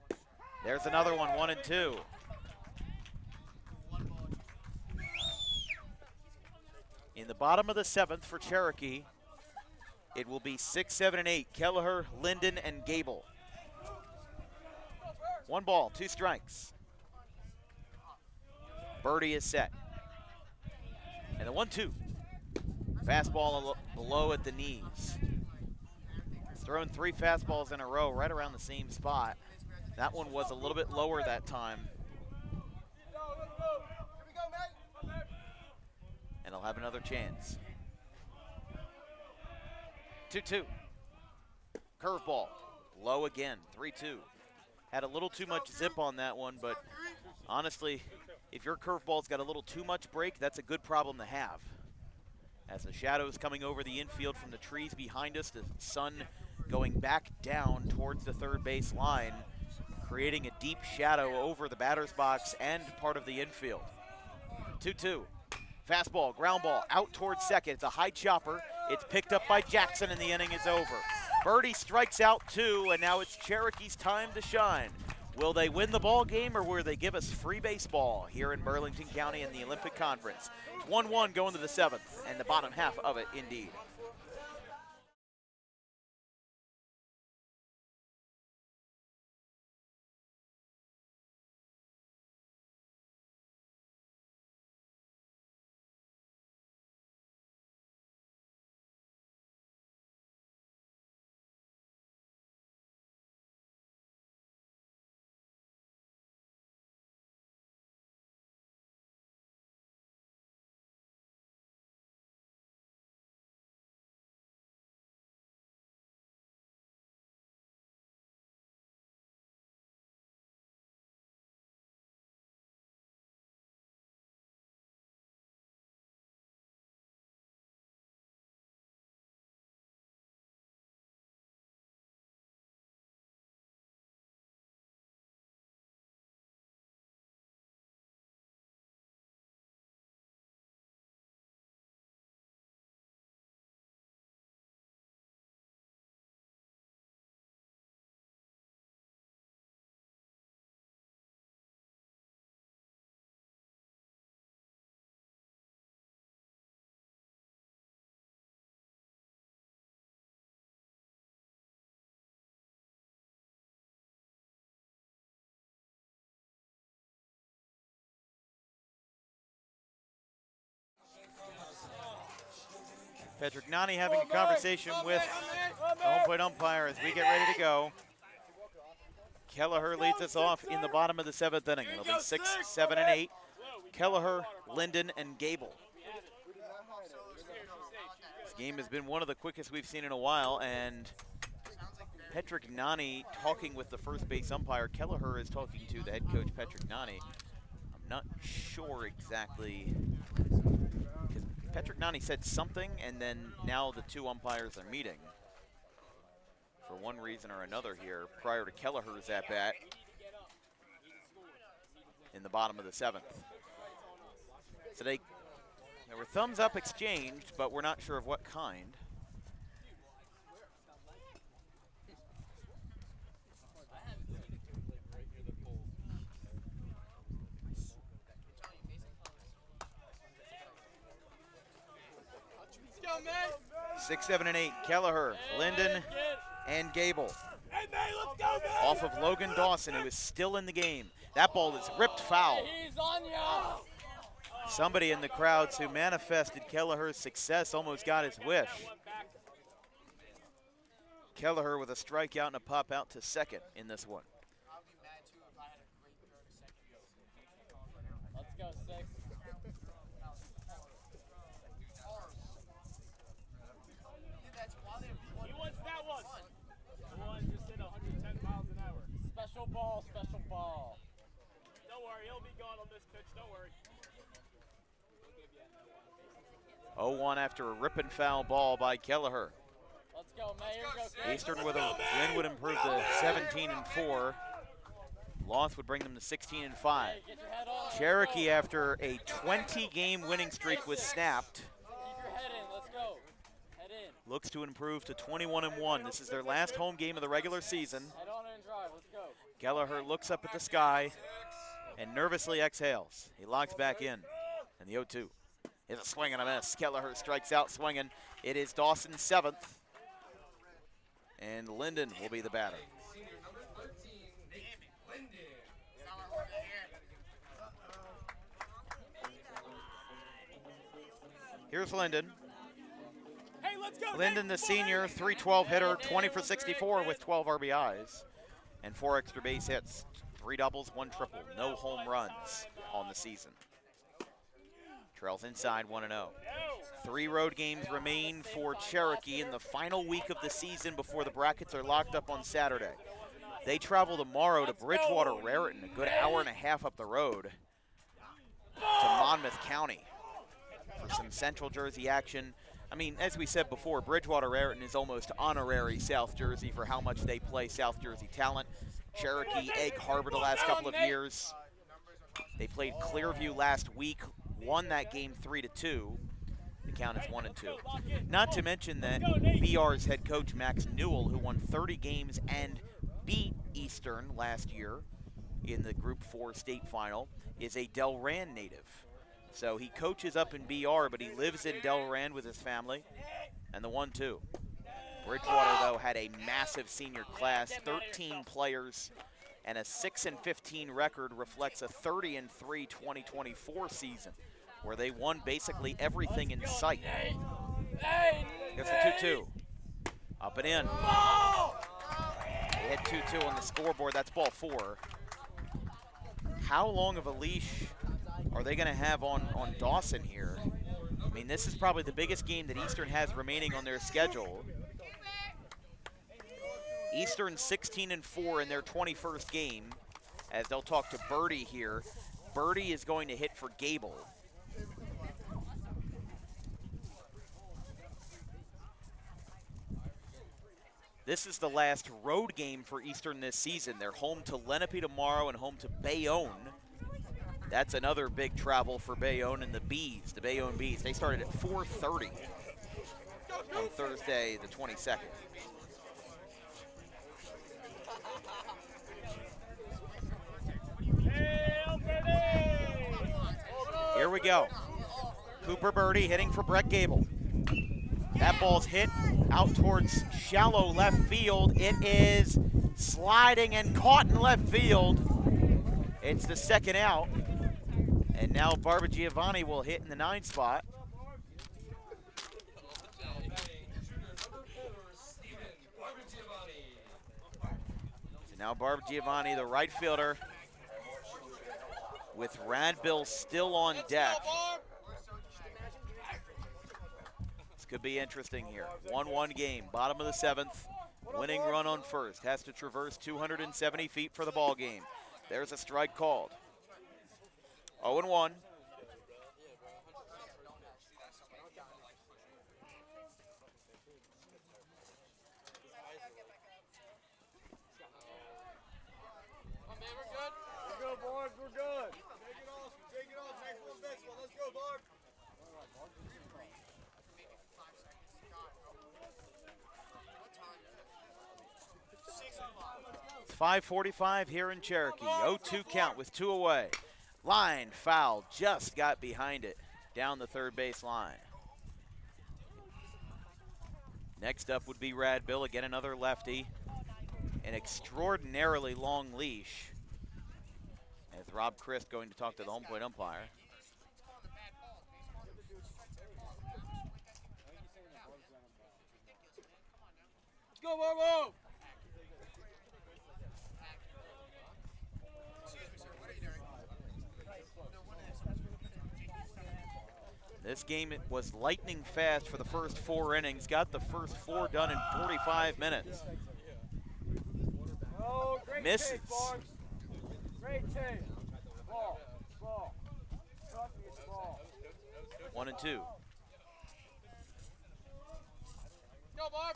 There's another one, 1-2. In the bottom of the 7th for Cherokee, it will be 6, 7, and 8. Kelleher, Linden, and Gable. 1 ball, 2 strikes. Birdie is set. And the 1-2. Fastball below at the knees. He's thrown 3 fastballs in a row right around the same spot. That one was a little bit lower that time. And he'll have another chance. 2-2. Curveball. Low again. 3-2. Had a little too much zip on that one, but honestly, if your curveball's got a little too much break, that's a good problem to have. As the shadows coming over the infield from the trees behind us, the sun going back down towards the third base line, creating a deep shadow over the batter's box and part of the infield. 2-2. Fastball, ground ball, out towards second. It's a high chopper. It's picked up by Jackson, and the inning is over. Birdie strikes out 2, and now it's Cherokee's time to shine. Will they win the ball game, or will they give us free baseball here in Burlington County in the Olympic Conference? 1-1 going to the 7th, and the bottom half of it indeed. Patrick Nani having a conversation with the home plate umpire as we get ready to go. Kelleher leads us off in the bottom of the 7th inning. It'll be 6, 7, and 8. Kelleher, Linden, and Gable. This game has been one of the quickest we've seen in a while, and Patrick Nani talking with the first base umpire. Kelleher is talking to the head coach, Patrick Nani. I'm not sure exactly, because Patrick Nani said something, and then now the two umpires are meeting for one reason or another here prior to Kelleher's at-bat in the bottom of the 7th. So there were thumbs up exchanged, but we're not sure of what kind. Let's go, man. 6, 7, and 8. Kelleher, Linden, and Gable. Hey, man, let's go, man. Off of Logan Dawson, who is still in the game. That ball is ripped foul. He's on ya. Somebody in the crowds who manifested Kelleher's success almost got his wish. Kelleher with a strikeout and a pop out to second in this one. Let's go, 6. He wants that one. The one just hit 110 miles an hour. Special ball, special ball. Don't worry, he'll be gone on this pitch. Don't worry. 0-1 after a ripping foul ball by Kelleher. Let's go, Mayor. Eastern with a win would improve to 17-4. Loss would bring them to 16-5. Cherokee, after a 20-game winning streak was snapped, Keep your head in. Let's go. Head in. looks to improve to 21-1. This is their last home game of the regular season. Head on and drive. Let's go. Kelleher looks up at the sky and nervously exhales. He locks back in. And the 0-2 is a swing and a miss. Kelleher strikes out swinging. It is Dawson's 7th. And Linden will be the batter. Senior number 13, Nate Linden. Here's Linden. Hey, let's go. Linden, the senior, 312 hitter, 20 for 64 with 12 RBIs and 4 extra base hits, 3 doubles, 1 triple, no home runs on the season. Trails inside 1-0. 3 road games remain for Cherokee in the final week of the season before the brackets are locked up on Saturday. They travel tomorrow to Bridgewater Raritan, a good hour and a half up the road to Monmouth County for some Central Jersey action. I mean, as we said before, Bridgewater Raritan is almost honorary South Jersey for how much they play South Jersey talent. Cherokee, Egg Harbor the last couple of years. They played Clearview last week, won that game 3-2. The count is 1-2. Not to mention that BR's head coach Max Newell, who won 30 games and beat Eastern last year in the Group 4 state final, is a Delran native. So he coaches up in BR, but he lives in Delran with his family. And the 1-2. Bridgewater, though, had a massive senior class, 13 players, and a 6-15 record reflects a 30-3 2024 season, where they won basically everything in sight. Here's the 2-2. Up and in. They hit 2-2 on the scoreboard. That's ball 4. How long of a leash are they going to have on Dawson here? I mean, this is probably the biggest game that Eastern has remaining on their schedule. Eastern 16-4 in their 21st game, as they'll talk to Birdie here. Birdie is going to hit for Gable. This is the last road game for Eastern this season. They're home to Lenape tomorrow and home to Bayonne. That's another big travel for Bayonne and the Bees, the Bayonne Bees. They started at 4:30 on Thursday the 22nd. Here we go. Cooper Birdie hitting for Brett Gable. That ball's hit out towards shallow left field. It is sliding and caught in left field. It's the second out. And now Barba Giovanni will hit in the 9 spot. So now Barba Giovanni, the right fielder, with Radbill still on deck. This could be interesting here. 1-1 game, bottom of the 7th. Winning run on first. Has to traverse 270 feet for the ball game. There's a strike called. 0-1. We're good, Barb. We're good. Take it off. Take it off. Next one, this one. Let's go, Barb. It's 5:45 here in Cherokee. 0-2 count with 2 away. Line foul, just got behind it down the third base line. Next up would be Radbill, again another lefty. An extraordinarily long leash. As Rob Christ going to talk to the home plate umpire. go, Marvo! This game was lightning fast for the first 4 innings. Got the first 4 done in 45 minutes. Oh, great Misses. take, Barnes. Great take. Ball. Ball. Trust me, it's ball. 1 and 2. Go, Barb.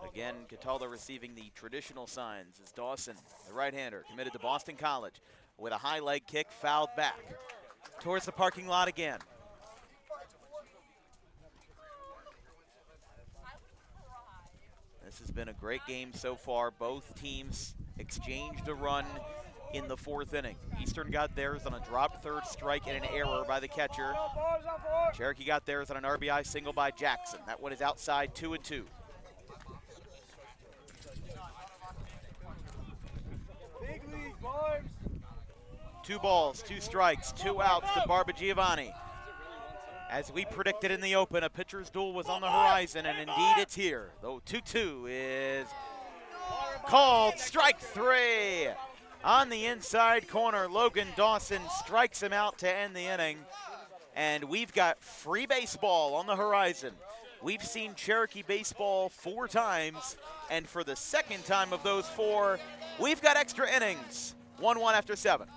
Again, Cataldo receiving the traditional signs as Dawson, the right-hander, committed to Boston College with a high leg kick, fouled back towards the parking lot again. This has been a great game so far. Both teams exchanged a run in the 4th inning. Eastern got theirs on a dropped third strike and an error by the catcher. Cherokee got theirs on an RBI single by Jackson. That one is outside, 2 and 2. Big league, Barnes. 2 balls, 2 strikes, 2 outs to Barba Giovanni. As we predicted in the open, a pitcher's duel was on the horizon, and indeed it's here. Though 2-2 is called. Strike 3 on the inside corner. Logan Dawson strikes him out to end the inning, and we've got free baseball on the horizon. We've seen Cherokee baseball 4 times, and for the 2nd time of those 4, we've got extra innings. 1-1 after 7.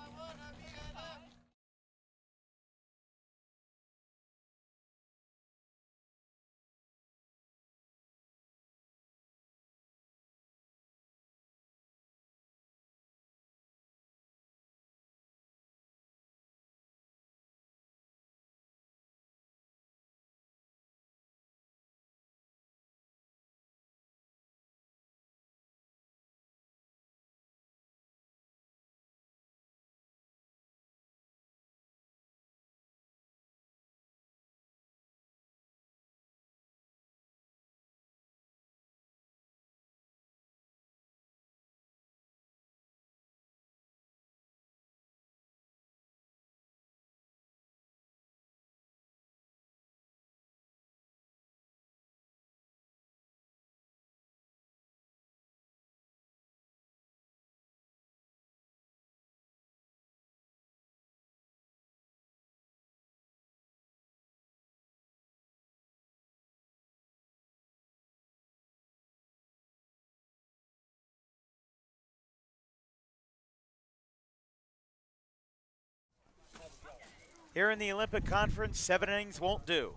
Here in the Olympic Conference, 7 innings won't do.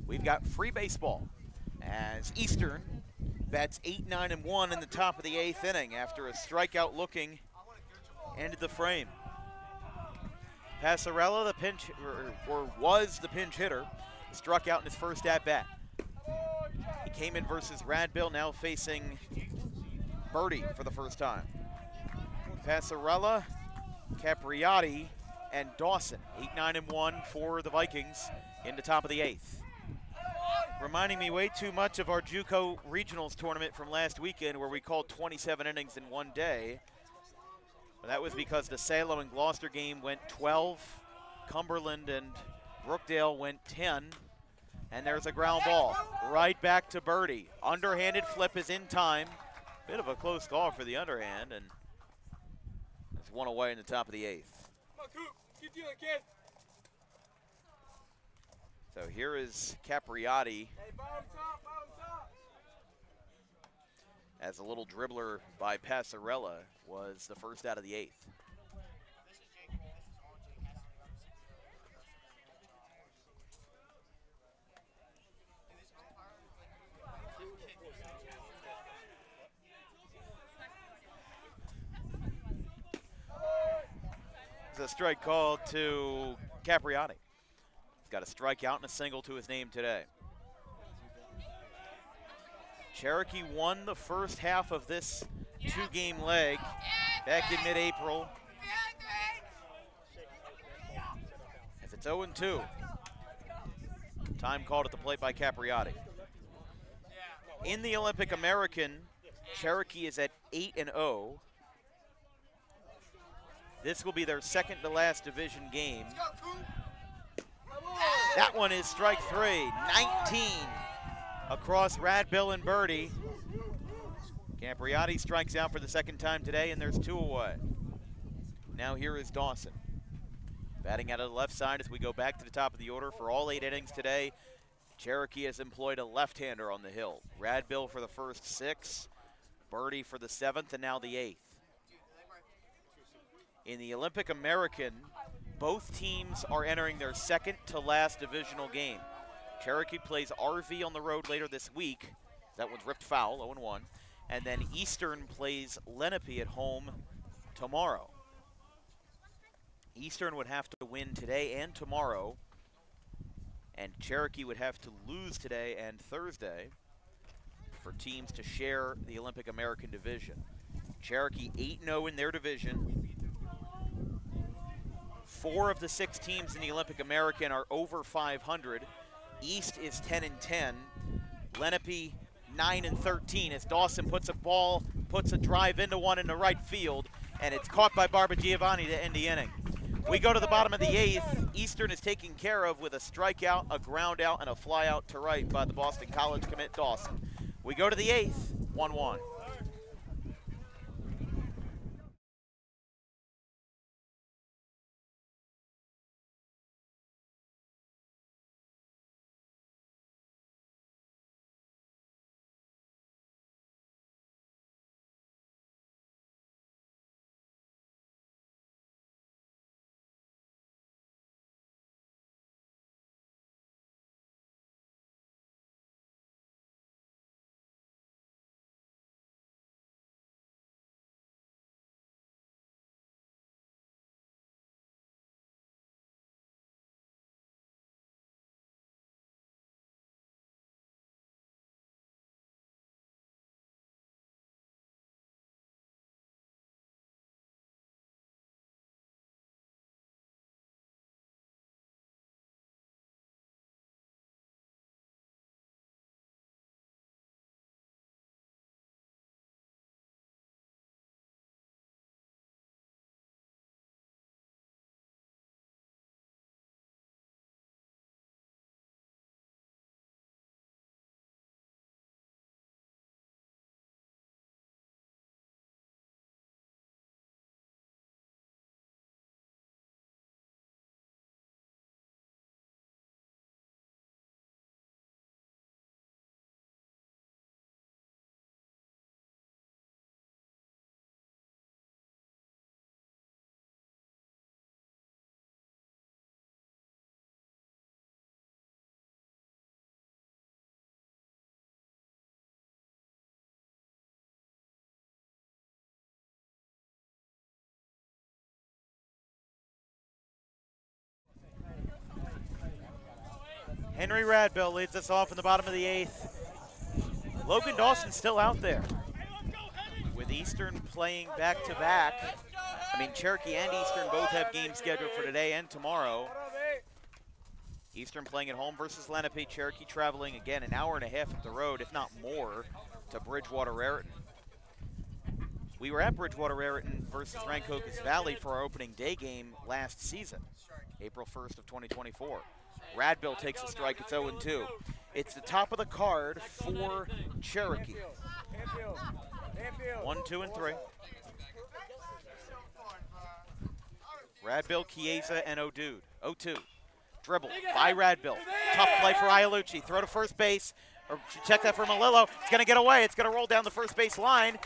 We've got free baseball as Eastern bats 8, 9, and 1 in the top of the 8th inning after a strikeout looking ended the frame. Passarella, the pinch, or was the pinch hitter, struck out in his first at-bat. He came in versus Radbill, now facing Birdie for the first time. Passarella, Capriati, and Dawson, 8, 9, and 1 for the Vikings in the top of the 8th. Reminding me way too much of our JUCO Regionals tournament from last weekend where we called 27 innings in one day. But that was because the Salem and Gloucester game went 12, Cumberland and Brookdale went 10, and there's a ground ball right back to Birdie. Underhanded flip is in time. Bit of a close call for the underhand, and it's 1 away in the top of the 8th. Come on, Coop. Keep dealing, kid. So here is Capriati. Hey, bottom top, bottom top. As a little dribbler by Passarella was the first out of the 8th. There's a strike called to Capriati. He's got a strikeout and a single to his name today. Cherokee won the first half of this 2-game leg back in mid-April. As it's 0-2. Time called at the plate by Capriati. In the Olympic American, Cherokee is at 8-0. This will be their second to last division game. That one is strike 3. 19 across Radbill and Birdie. Campriotti strikes out for the second time today, and there's 2 away. Now here is Dawson. Batting out of the left side as we go back to the top of the order for all 8 innings today. Cherokee has employed a left-hander on the hill. Radbill for the first 6, Birdie for the 7th, and now the 8th. In the Olympic American, both teams are entering their second to last divisional game. Cherokee plays RV on the road later this week. That one's ripped foul, 0-1. And then Eastern plays Lenape at home tomorrow. Eastern would have to win today and tomorrow, and Cherokee would have to lose today and Thursday for teams to share the Olympic American division. Cherokee 8-0 in their division. 4 of the 6 teams in the Olympic American are over 500. East is 10-10. Lenape 9-13 as Dawson puts a drive into one in the right field, and it's caught by Barba Giovanni to end the inning. We go to the bottom of the 8th. Eastern is taken care of with a strikeout, a ground out, and a fly out to right by the Boston College commit Dawson. We go to the 8th, 1-1. Henry Radbill leads us off in the bottom of the 8th. Logan Dawson's still out there. With Eastern playing back-to-back. I mean, Cherokee and Eastern both have games scheduled for today and tomorrow. Eastern playing at home versus Lenape. Cherokee traveling again an hour and a half up the road, if not more, to Bridgewater Raritan. We were at Bridgewater Raritan versus Rancocas Valley for our opening day game last season, April 1st of 2024. Radbill takes a strike, it's 0-2. It's the top of the card for Cherokee. 1, 2, and 3. Radbill, Chiesa, and O'Dude. 0-2. Dribble by Radbill. Tough play for Iolucci. Throw to first base. Or check that for Malillo. It's going to get away. It's going to roll down the first base line.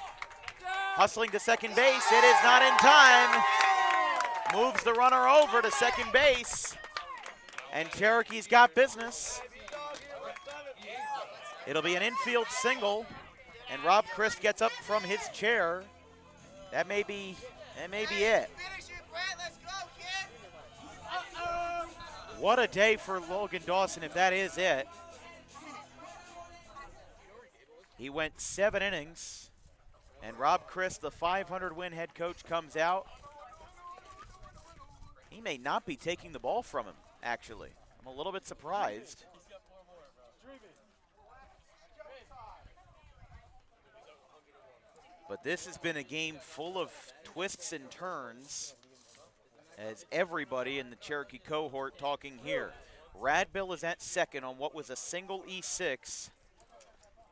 Hustling to second base. It is not in time. Moves the runner over to second base. And Cherokee's got business. It'll be an infield single. And Rob Christ gets up from his chair. That may be it. What a day for Logan Dawson if that is it. He went 7 innings. And Rob Christ, the 500-win head coach, comes out. He may not be taking the ball from him, actually. I'm a little bit surprised. But this has been a game full of twists and turns as everybody in the Cherokee cohort talking here. Radbill is at second on what was a single E6.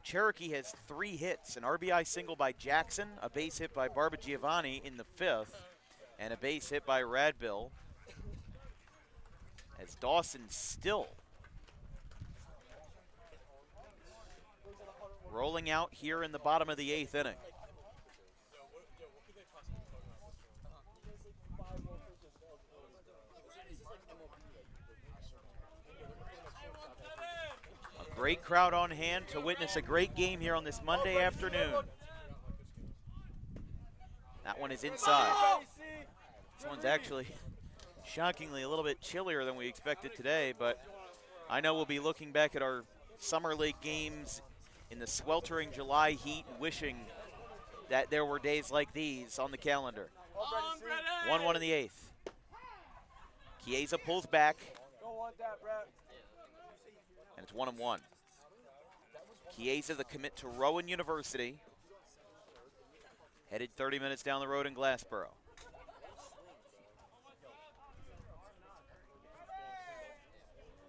Cherokee has 3 hits, an RBI single by Jackson, a base hit by Barba Giovanni in the 5th, and a base hit by Radbill. As Dawson still rolling out here in the bottom of the 8th inning. A great crowd on hand to witness a great game here on this Monday afternoon. That one is inside. This one's actually shockingly a little bit chillier than we expected today, but I know we'll be looking back at our summer league games in the sweltering July heat and wishing that there were days like these on the calendar. 1-1 in the 8th. Chiesa pulls back. And it's 1-1. Chiesa, the commit to Rowan University, headed 30 minutes down the road in Glassboro.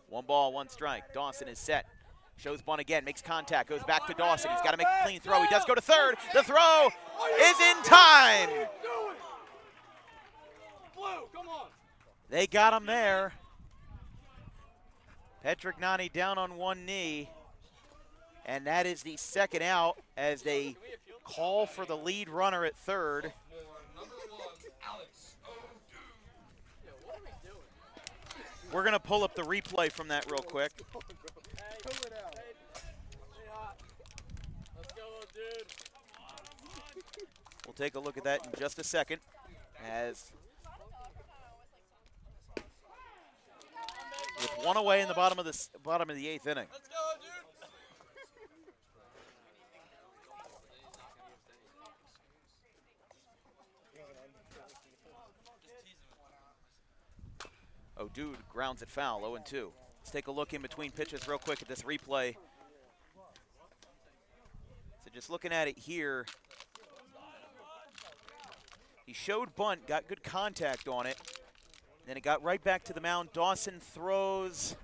One ball, one strike. Dawson is set. Shows bunt again, makes contact, goes back to Dawson. He's got to make a clean throw. He does go to third. The throw is in time. They got him there. Petrignani down on one knee. And that is the second out as they call for the lead runner at third. We're going to pull up the replay from that real quick. We'll take a look at that in just a second as with one away in the bottom of the 8th inning. Dude grounds it foul, 0-2. Let's take a look in between pitches real quick at this replay. So just looking at it here, he showed bunt, got good contact on it. Then it got right back to the mound. Dawson throws.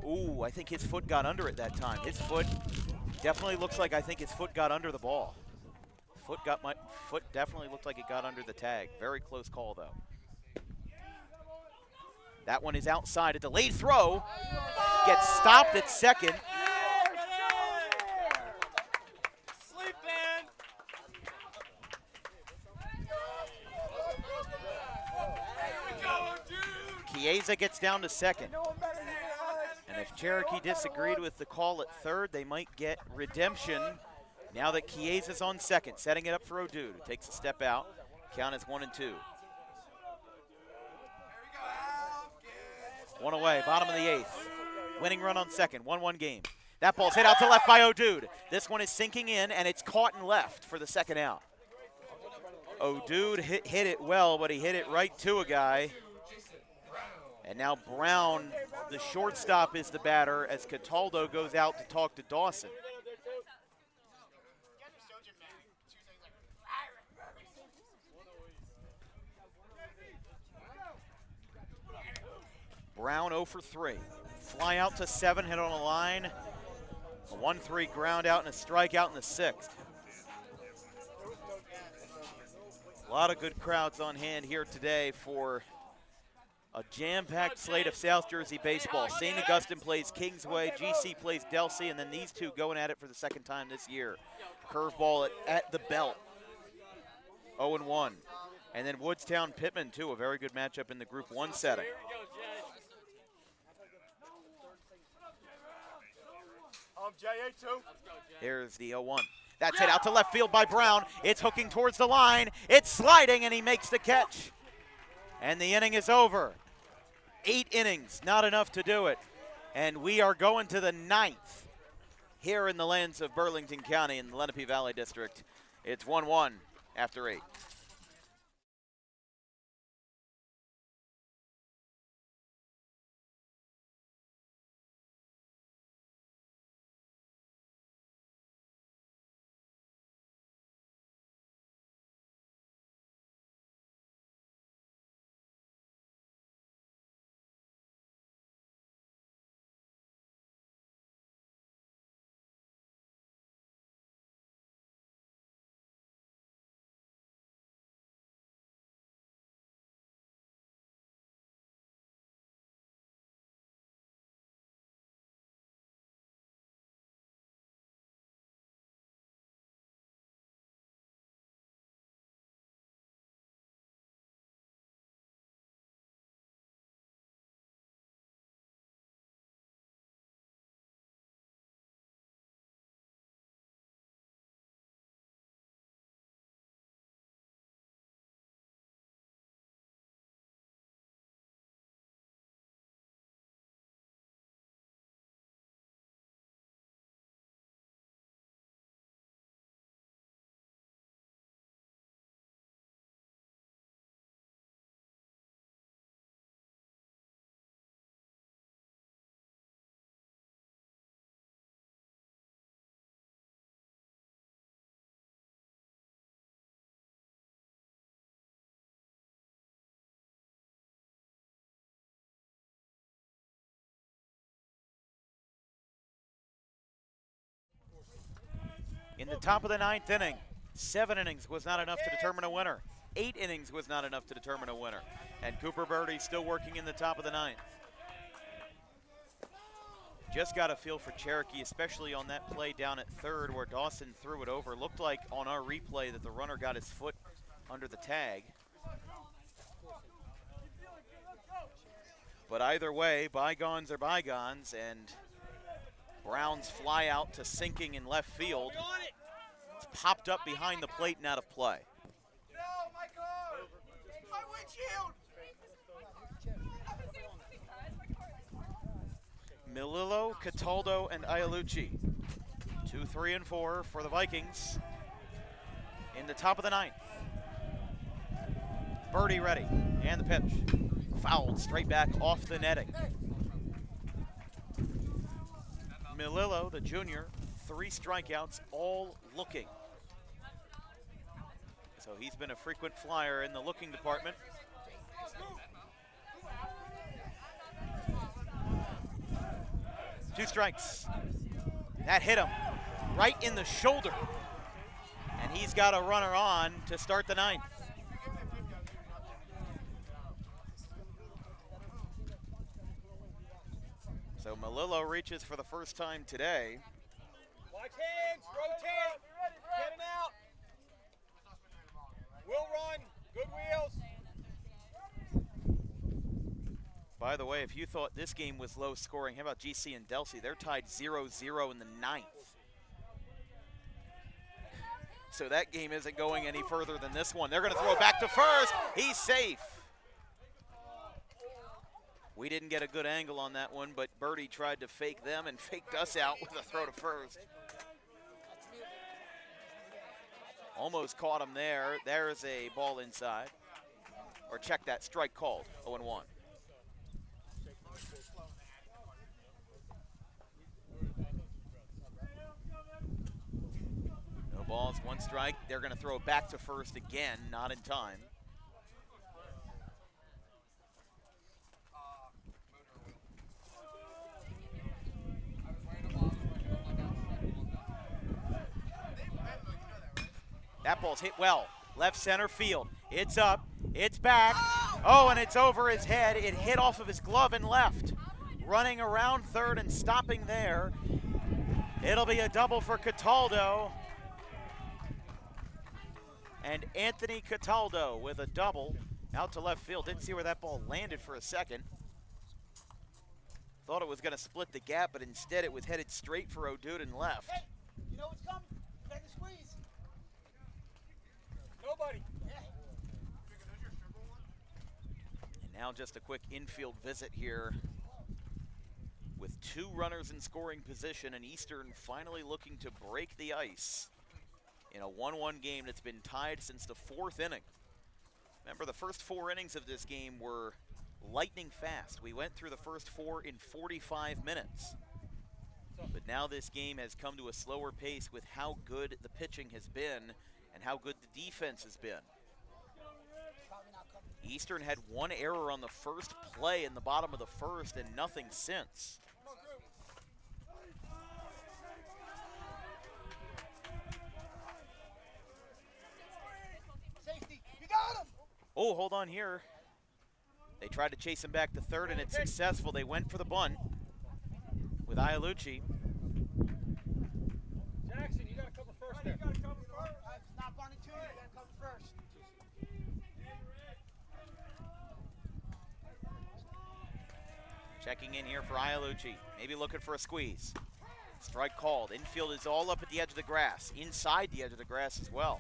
Ooh, I think his foot got under it that time. His foot definitely looks like I think his foot got under the ball. Foot definitely looked like it got under the tag. Very close call though. That one is outside. A delayed throw. Gets stopped at second. Chiesa gets down to second. And if Cherokee disagreed with the call at third, they might get redemption. Now that Chiesa's on second, setting it up for O'Dude, who takes a step out. Count is 1-2. One away, bottom of the 8th. Winning run on second, 1-1 game. That ball's hit out to left by O'Dude. This one is sinking in, and it's caught in left for the second out. O'Dude hit it well, but he hit it right to a guy. And now Brown, the shortstop, is the batter as Cataldo goes out to talk to Dawson. Brown 0 for 3. Fly out to 7, hit on a line. A 1-3 ground out and a strikeout in the 6th. A lot of good crowds on hand here today for a jam-packed slate of South Jersey baseball. St. Augustine plays Kingsway, GC plays Delsea, and then these two going at it for the second time this year. Curveball at the belt, 0-1. And then Woodstown-Pittman, too, a very good matchup in the Group 1 setting. Here's the 0-1. That's hit out to left field by Brown. It's hooking towards the line. It's sliding, and he makes the catch. And the inning is over. 8 innings, not enough to do it. And we are going to the 9th here in the lands of Burlington County in the Lenape Valley District. It's 1-1 after 8. In the top of the 9th inning, 7 innings was not enough to determine a winner. 8 innings was not enough to determine a winner. And Cooper Birdie still working in the top of the 9th. Just got a feel for Cherokee, especially on that play down at third where Dawson threw it over. Looked like on our replay that the runner got his foot under the tag. But either way, bygones are bygones, and Browns fly out to sinking in left field. It's popped up behind the plate and out of play. No, my God! My windshield! Milillo, Cataldo, and Iolucci. 2, 3, and 4 for the Vikings. In the top of the 9th. Birdie ready, and the pitch. Fouled straight back off the netting. Milillo, the junior, 3 strikeouts, all looking. So he's been a frequent flyer in the looking department. Two strikes. That hit him right in the shoulder. And he's got a runner on to start the 9th. So Milillo reaches for the first time today. Watch hands, rotate, get it out. We'll run, good wheels. By the way, if you thought this game was low scoring, how about GC and Delsey? They're tied 0-0 in the 9th. So that game isn't going any further than this one. They're going to throw it back to first. He's safe. We didn't get a good angle on that one, but Birdie tried to fake them and faked us out with a throw to first. Almost caught him there. There's a ball inside. Or check that, strike called, 0-1. No balls, 1 strike. They're going to throw it back to first again, not in time. That ball's hit well. Left center field. It's up. It's back. Oh, and it's over his head. It hit off of his glove and left. Running around third and stopping there. It'll be a double for Cataldo. And Anthony Cataldo with a double out to left field. Didn't see where that ball landed for a second. Thought it was going to split the gap, but instead it was headed straight for O'Dude and left. Hey, you know what's coming? Back to squeeze. Nobody. And now just a quick infield visit here with 2 runners in scoring position, and Eastern finally looking to break the ice in a 1-1 game that's been tied since the 4th inning. Remember, the first 4 innings of this game were lightning fast. We went through the first 4 in 45 minutes. But now this game has come to a slower pace with how good the pitching has been and how good the defense has been. Eastern had 1 error on the first play in the bottom of the first and nothing since. Safety, you got him! Oh, hold on here. They tried to chase him back to third, and it's successful. They went for the bunt with Iolucci. Jackson, you got to cover first there. You got to cover first. It's not bunting to you. You got to cover first. Checking in here for Iolucci. Maybe looking for a squeeze. Strike called. Infield is all up at the edge of the grass. Inside the edge of the grass as well.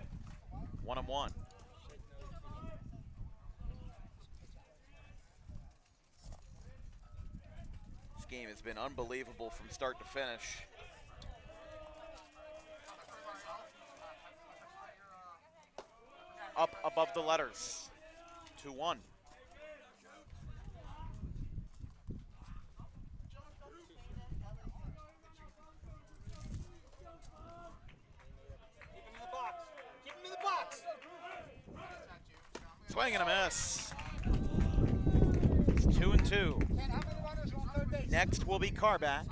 1-1. This game has been unbelievable from start to finish. Up above the letters. 2-1. Swing and a miss. It's 2-2. Next will be Carback.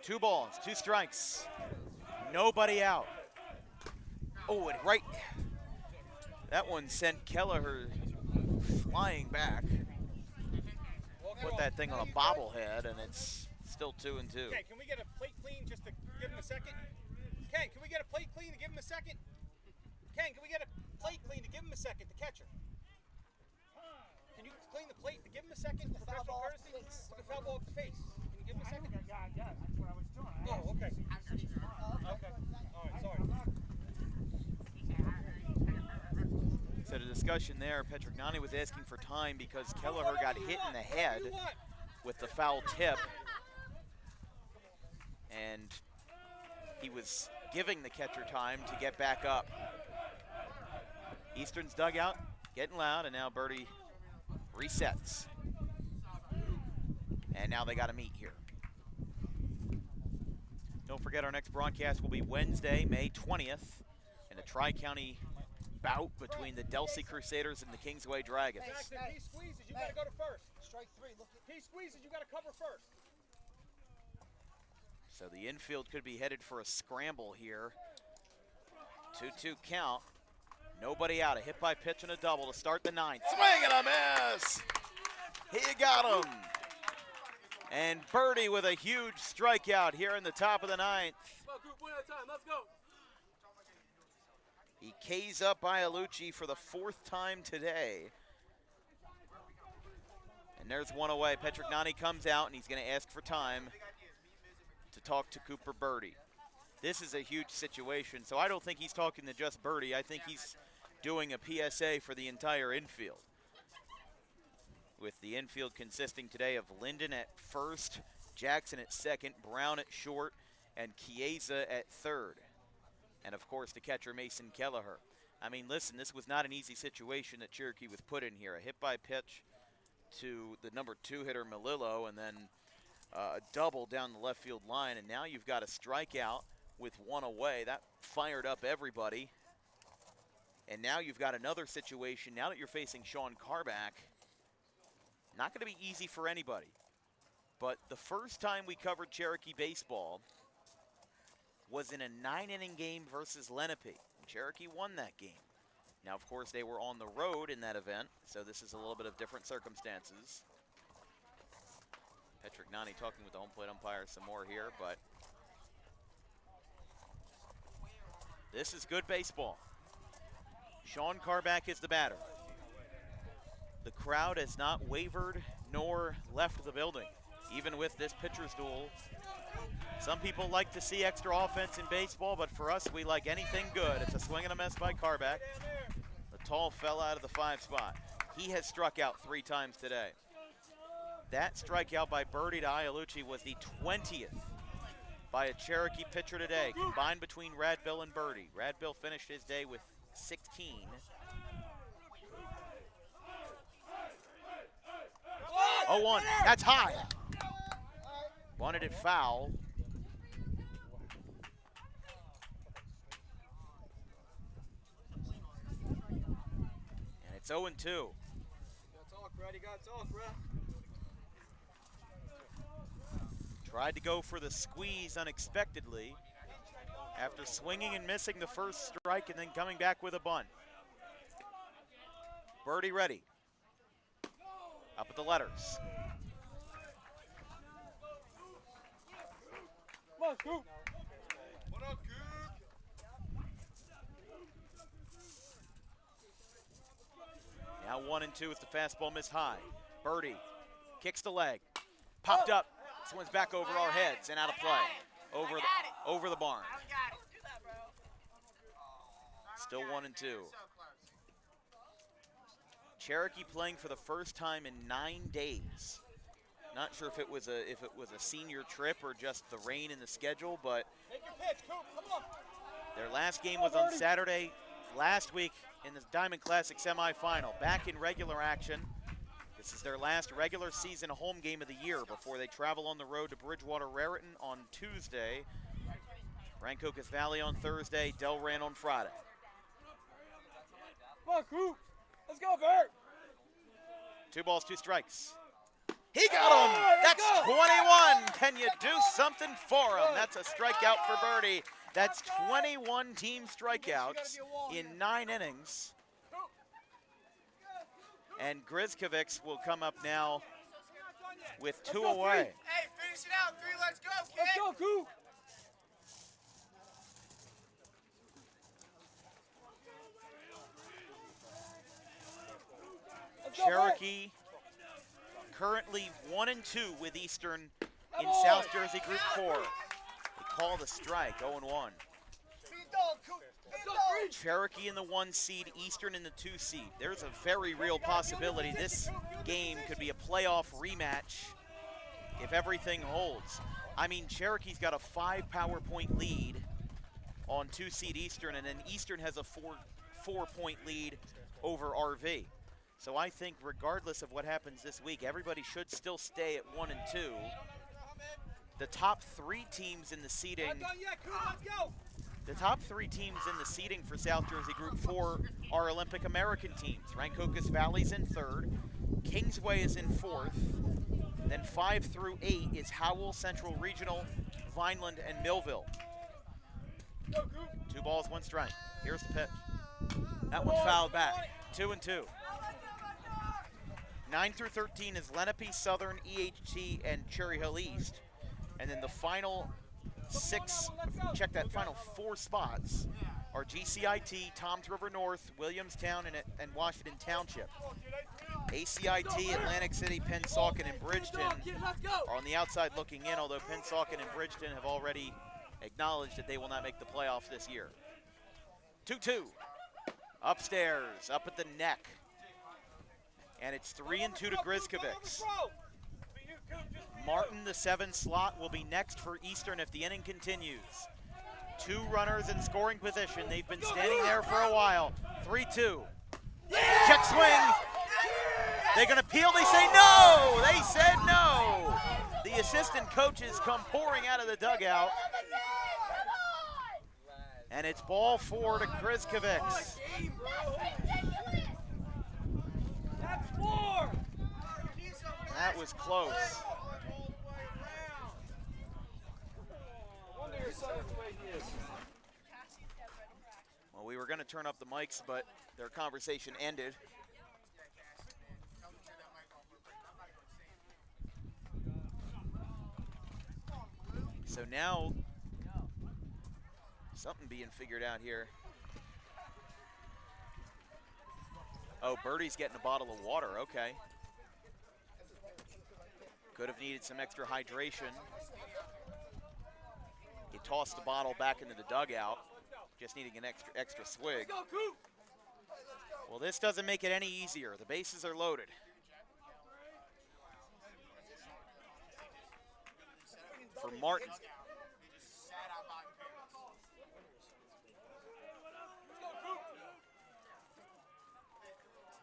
2 balls, 2 strikes. Nobody out. Oh, and right. That one sent Kelleher flying back. Put that thing on a bobblehead, and it's still 2-2. Okay, can we get a plate clean just to give him a second? Ken, can we get a plate clean to give him a second? Ken, can we get a plate clean to give him a second, the catcher? Can you clean the plate to give him a second? Professional courtesy? Took a foul ball off the face. Can you give him a second? Yeah, that's what I was doing. Oh, okay. Okay. All right, sorry. So the discussion there, Petrignani was asking for time because Kelleher got hit in the head with the foul tip. And he was giving the catcher time to get back up. Eastern's dugout getting loud, and now Birdie resets. And now they got to meet here. Don't forget our next broadcast will be Wednesday, May 20th, in a Tri-County bout between the Delsey Crusaders and the Kingsway Dragons. Jackson, he squeezes, you got to go to first. Strike 3, look. He squeezes, you got to cover first. So the infield could be headed for a scramble here. 2-2 count. Nobody out. A hit by pitch and a double to start the 9th. Swing and a miss. He got him. And Birdie with a huge strikeout here in the top of the 9th. Let's go. He K's up Iolucci for the 4th time today. And there's one away. Petrignani comes out, and he's going to ask for time to talk to Cooper Birdie. This is a huge situation, so I don't think he's talking to just Birdie. I think he's doing a PSA for the entire infield. With the infield consisting today of Linden at first, Jackson at second, Brown at short, and Chiesa at third. And of course the catcher Mason Kelleher. I mean, listen, this was not an easy situation that Cherokee was put in here. A hit by pitch to the number 2 hitter Melillo, and then a double down the left field line, and now you've got a strikeout with 1 away. That fired up everybody. And now you've got another situation. Now that you're facing Sean Carback, not going to be easy for anybody. But the first time we covered Cherokee baseball was in a 9-inning game versus Lenape. Cherokee won that game. Now, of course, they were on the road in that event, so this is a little bit of different circumstances. Petrignani talking with the home plate umpire some more here, but this is good baseball. Sean Carback is the batter. The crowd has not wavered nor left the building, even with this pitcher's duel. Some people like to see extra offense in baseball, but for us, we like anything good. It's a swing and a miss by Carback. The tall fell out of the 5 spot. He has struck out 3 times today. That strikeout by Birdie to Iolucci was the 20th by a Cherokee pitcher today, combined between Radbill and Birdie. Radbill finished his day with 16. Oh, 1. That's high. Wanted it foul. And it's 0-2. You gotta talk, Brad. You gotta talk, Brad. Tried to go for the squeeze unexpectedly after swinging and missing the first strike and then coming back with a bunt. Birdie ready. Up at the letters. Come on, Coop. What up, Coop? Now 1-2 with the fastball miss high. Birdie kicks the leg. Popped up. This one's back over our heads and out of play. Over the barn. Still 1-2. Cherokee playing for the first time in 9 days. Not sure if it was a senior trip or just the rain in the schedule, but Make your pitch, Coop. Come on. their last game was on Saturday last week in the Diamond Classic semifinal. Back in regular action. This is their last regular season home game of the year before they travel on the road to Bridgewater Raritan on Tuesday. Rancocas Valley on Thursday, Delran on Friday. Come on, Coop. Let's go, Bert. 2 balls, 2 strikes. He got him! That That's 21. Can you do something for him? That's a strikeout for Birdie. That's 21 team strikeouts in 9 innings. And Grizkovics will come up now with 2 away. Hey, finish it out. 3, let's go, kid. Let's go, Coop. Cherokee currently 1-2 with Eastern in South Jersey Group 4. They call the strike, 0-1. Cherokee in the 1 seed, Eastern in the 2 seed. There's a very real possibility this game could be a playoff rematch if everything holds. I mean, Cherokee's got a 5 power point lead on 2 seed Eastern, and then Eastern has a 4 point lead over RV. So I think regardless of what happens this week, everybody should still stay at 1 and 2. The top 3 teams in the seeding. The top 3 teams in the seeding for South Jersey Group 4 are Olympic American teams. Rancocas Valley's in 3rd, Kingsway is in 4th, then 5 through 8 is Howell, Central Regional, Vineland, and Millville. 2 balls, 1 strike. Here's the pitch. That one fouled back. 2-2. 9 through 13 is Lenape, Southern, EHT, and Cherry Hill East. And then the final 6, check that, final 4 spots are GCIT, Toms River North, Williamstown, and Washington Township. ACIT, Atlantic City, Pennsauken, and Bridgeton are on the outside looking in, although Pennsauken and Bridgeton have already acknowledged that they will not make the playoffs this year. 2-2. Upstairs, up at the neck. And it's 3-2 to Grizkovics. Martin, the 7 slot, will be next for Eastern if the inning continues. 2 runners in scoring position. They've been standing there for a while. 3-2. Check swing. They're going to peel. They say no. They said no. The assistant coaches come pouring out of the dugout. And it's ball 4 to Grizkovics. That was close. Well, we were going to turn up the mics, but their conversation ended. So now, something being figured out here. Oh, Birdie's getting a bottle of water, okay. Could have needed some extra hydration. He tossed the bottle back into the dugout, just needing an extra swig. Well, this doesn't make it any easier. The bases are loaded. For Martin.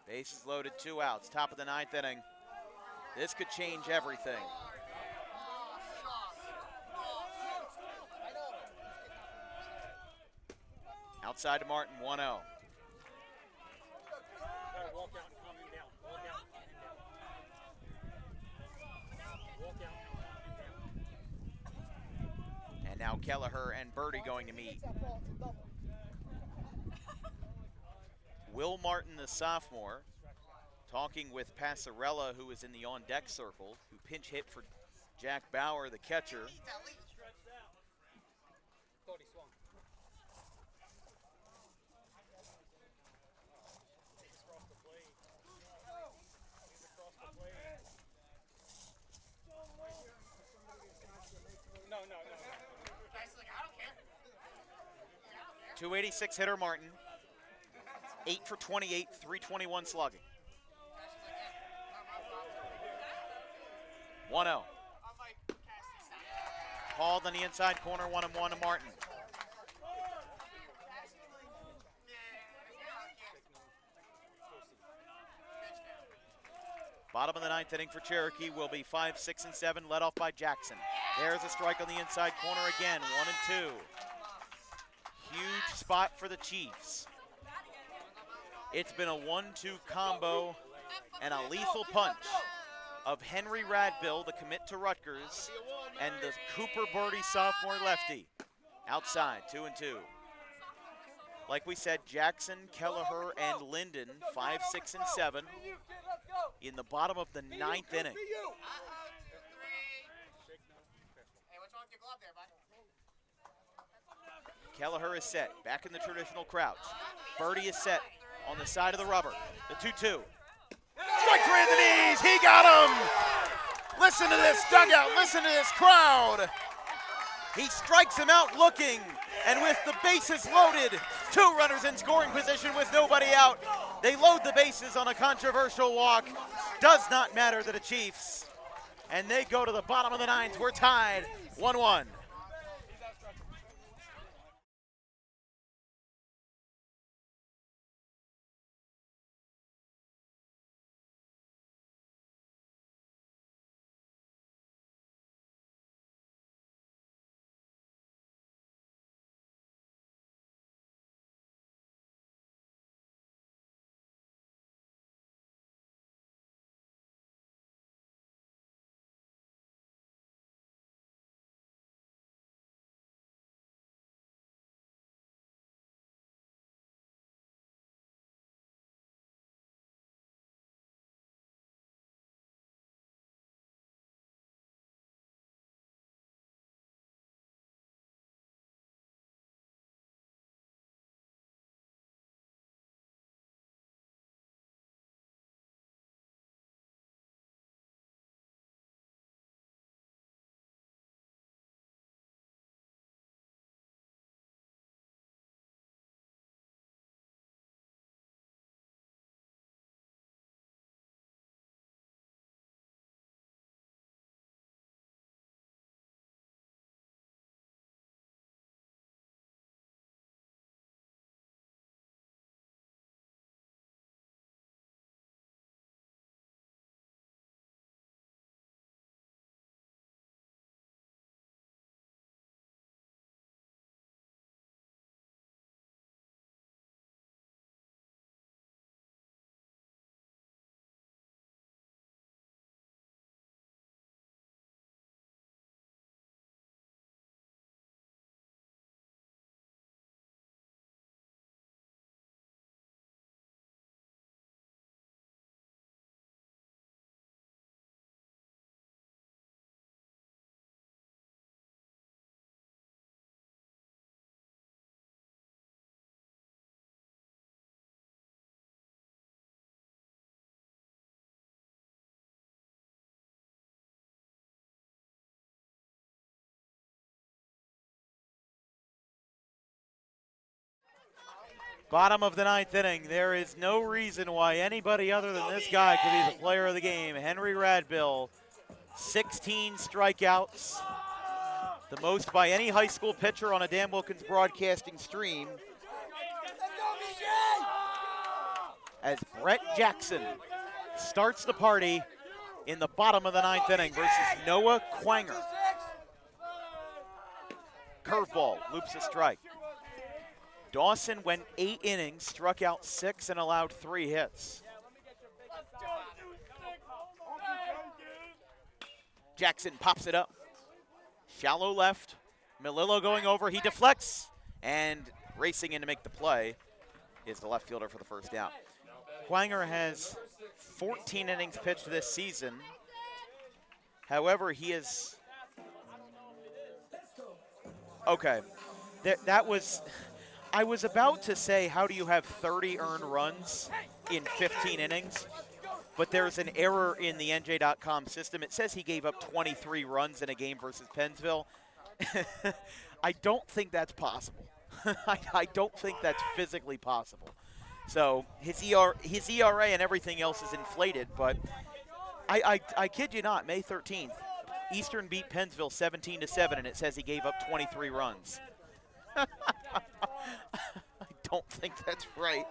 Bases loaded, 2 outs, top of the 9th inning. This could change everything. Outside to Martin, 1-0. And now Kelleher and Birdie going to meet. Will Martin, the sophomore, talking with Passarella, who is in the on-deck circle, who pinch hit for Jack Bauer, the catcher. No. 286 hitter Martin. 8 for 28, 321 slugging. 1-0. Called on the inside corner, 1-1 to Martin. Bottom of the 9th inning for Cherokee will be 5, 6, and 7, led off by Jackson. There's a strike on the inside corner again, 1-2. Huge spot for the Chiefs. It's been a 1-2 combo and a lethal punch. of Henry Radbill, the commit to Rutgers, and the Cooper Birdie sophomore lefty. Outside, 2-2. Like we said, Jackson, Kelleher, and Linden, 5, 6, and 7 in the bottom of the 9th inning. Kelleher is set, back in the traditional crouch. Birdie is set on the side of the rubber. The 2-2. Strike three at the knees, he got him! Listen to this dugout, listen to this crowd. He strikes him out looking, and with the bases loaded, 2 runners in scoring position with nobody out. They load the bases on a controversial walk. Does not matter to the Chiefs. And they go to the bottom of the 9th. We're tied, 1-1. Bottom of the 9th inning. There is no reason why anybody other than this guy could be the player of the game. Henry Radbill, 16 strikeouts, the most by any high school pitcher on a Dan Wilkins Broadcasting stream. As Brett Jackson starts the party in the bottom of the 9th inning versus Noah Quanger. Curveball, loops a strike. Dawson went 8 innings, struck out 6, and allowed 3 hits. Jackson pops it up. Shallow left. Melillo going over. He deflects, and racing in to make the play is the left fielder for the first out. Quanger has 14 innings pitched this season. However, he is... Okay. That was... I was about to say, how do you have 30 earned runs in 15 innings? But there's an error in the NJ.com system. It says he gave up 23 runs in a game versus Pennsville. I don't think that's possible. I don't think that's physically possible. So his ERA and everything else is inflated, but I kid you not, May 13th, Eastern beat Pennsville 17-7, and it says he gave up 23 runs. I don't think that's right.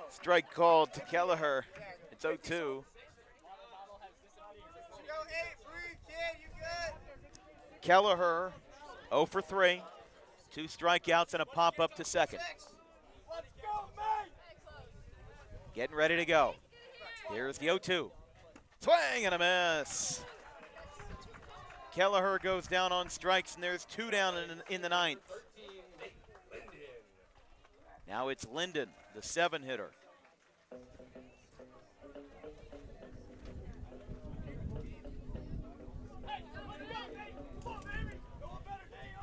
Strike called to Kelleher. It's 0-2. Kelleher 0 for 3. 2 strikeouts and a pop up to second. Getting ready to go. Here's the 0-2. Swing and a miss. Kelleher goes down on strikes, and there's 2 down in the 9th. Now it's Linden, the 7-hitter.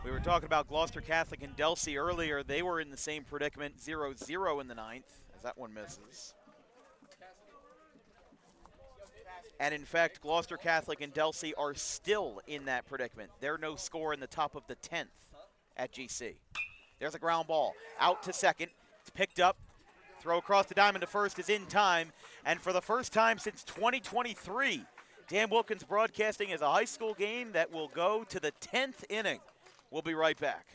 We were talking about Gloucester Catholic and Delsey earlier. They were in the same predicament, 0-0 in the 9th, as that one misses. And in fact, Gloucester Catholic and Delsey are still in that predicament. They're no score in the top of the 10th at GC. There's a ground ball out to second. It's picked up. Throw across the diamond to first is in time. And for the first time since 2023, Dan Wilkins Broadcasting is a high school game that will go to the 10th inning. We'll be right back.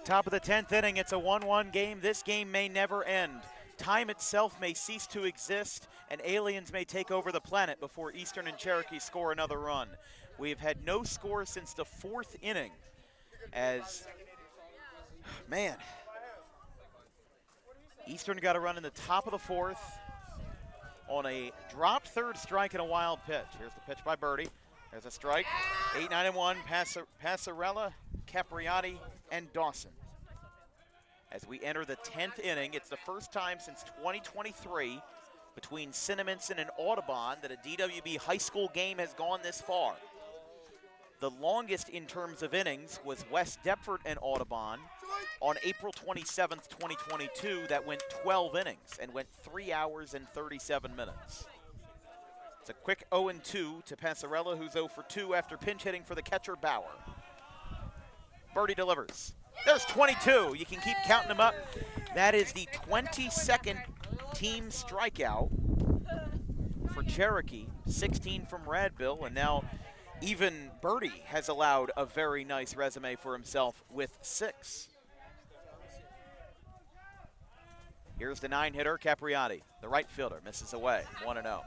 Top of the 10th inning, it's a 1-1 game. This game may never end. Time itself may cease to exist, and aliens may take over the planet before Eastern and Cherokee score another run. We've had no score since the 4th inning as, man, Eastern got a run in the top of the 4th on a dropped 3rd strike and a wild pitch. Here's the pitch by Birdie. There's a strike. 8-9-1, Passarella, Capriati, and Dawson. As we enter the 10th inning, it's the first time since 2023 between Cinnaminson and Audubon that a DWB high school game has gone this far. The longest in terms of innings was West Deptford and Audubon on April 27th, 2022. That went 12 innings and went 3 hours and 37 minutes. It's a quick 0-2 to Passarella, who's 0 for 2 after pinch hitting for the catcher Bauer. Birdie delivers. There's 22. You can keep counting them up. That is the 22nd team strikeout for Cherokee. 16 from Radbill, and now even Birdie has allowed a very nice resume for himself with 6. Here's the 9-hitter, Capriati. The right fielder misses away, 1-0.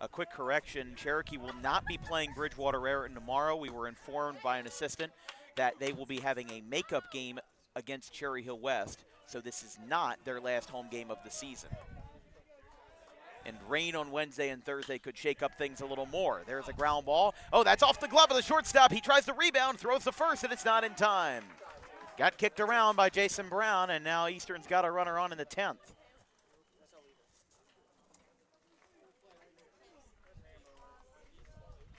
A quick correction, Cherokee will not be playing Bridgewater Raritan tomorrow. We were informed by an assistant that they will be having a makeup game against Cherry Hill West, so this is not their last home game of the season. And rain on Wednesday and Thursday could shake up things a little more. There's a ground ball. Oh, that's off the glove of the shortstop. He tries to rebound, throws the first, and it's not in time. Got kicked around by Jason Brown, and now Eastern's got a runner on in the 10th.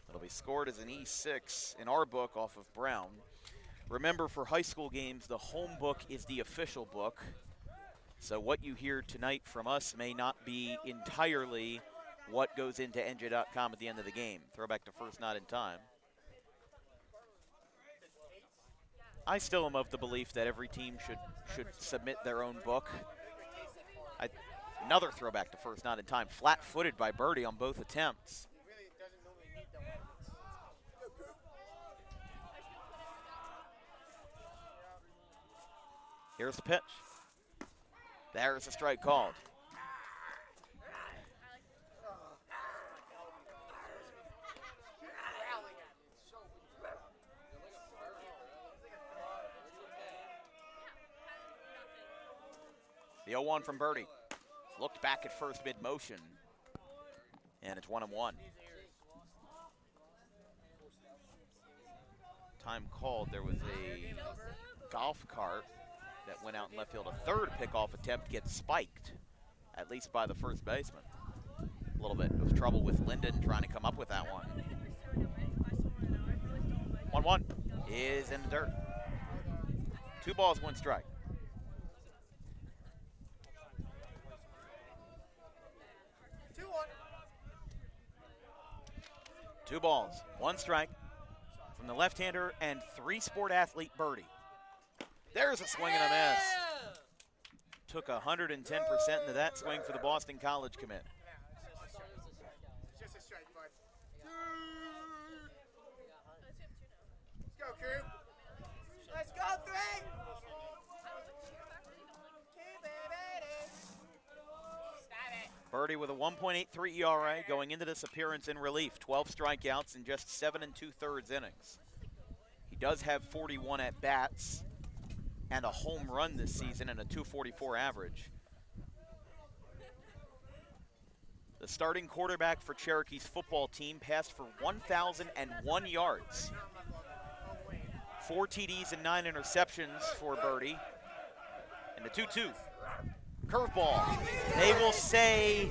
It'll be scored as an E6 in our book off of Brown. Remember, for high school games, the home book is the official book. So what you hear tonight from us may not be entirely what goes into NJ.com at the end of the game. Throwback to first, not in time. I still am of the belief that every team should submit their own book. Another throwback to first, not in time. Flat-footed by Birdie on both attempts. Here's the pitch. There's a strike called. The 0-1 from Birdie. Looked back at first mid-motion, and it's 1-1. Time called. There was a golf cart that went out in left field. A third pickoff attempt gets spiked, at least by the first baseman. A little bit of trouble with Linden trying to come up with that one. 1-1 is in the dirt. 2 balls, 1 strike. Two balls, 1 strike from the left-hander and 3-sport athlete Birdie. There's a swing and a miss. Took 110% into that swing for the Boston College commit. Just a strike, bud. Let's go, Coop. Let's go, 3. Birdie with a 1.83 ERA going into this appearance in relief. 12 strikeouts in just 7 2/3 innings. He does have 41 at-bats and a home run this season and a .244 average. The starting quarterback for Cherokee's football team passed for 1,001 yards. 4 TDs and 9 interceptions for Birdie. And the 2-2. Curveball. They will say,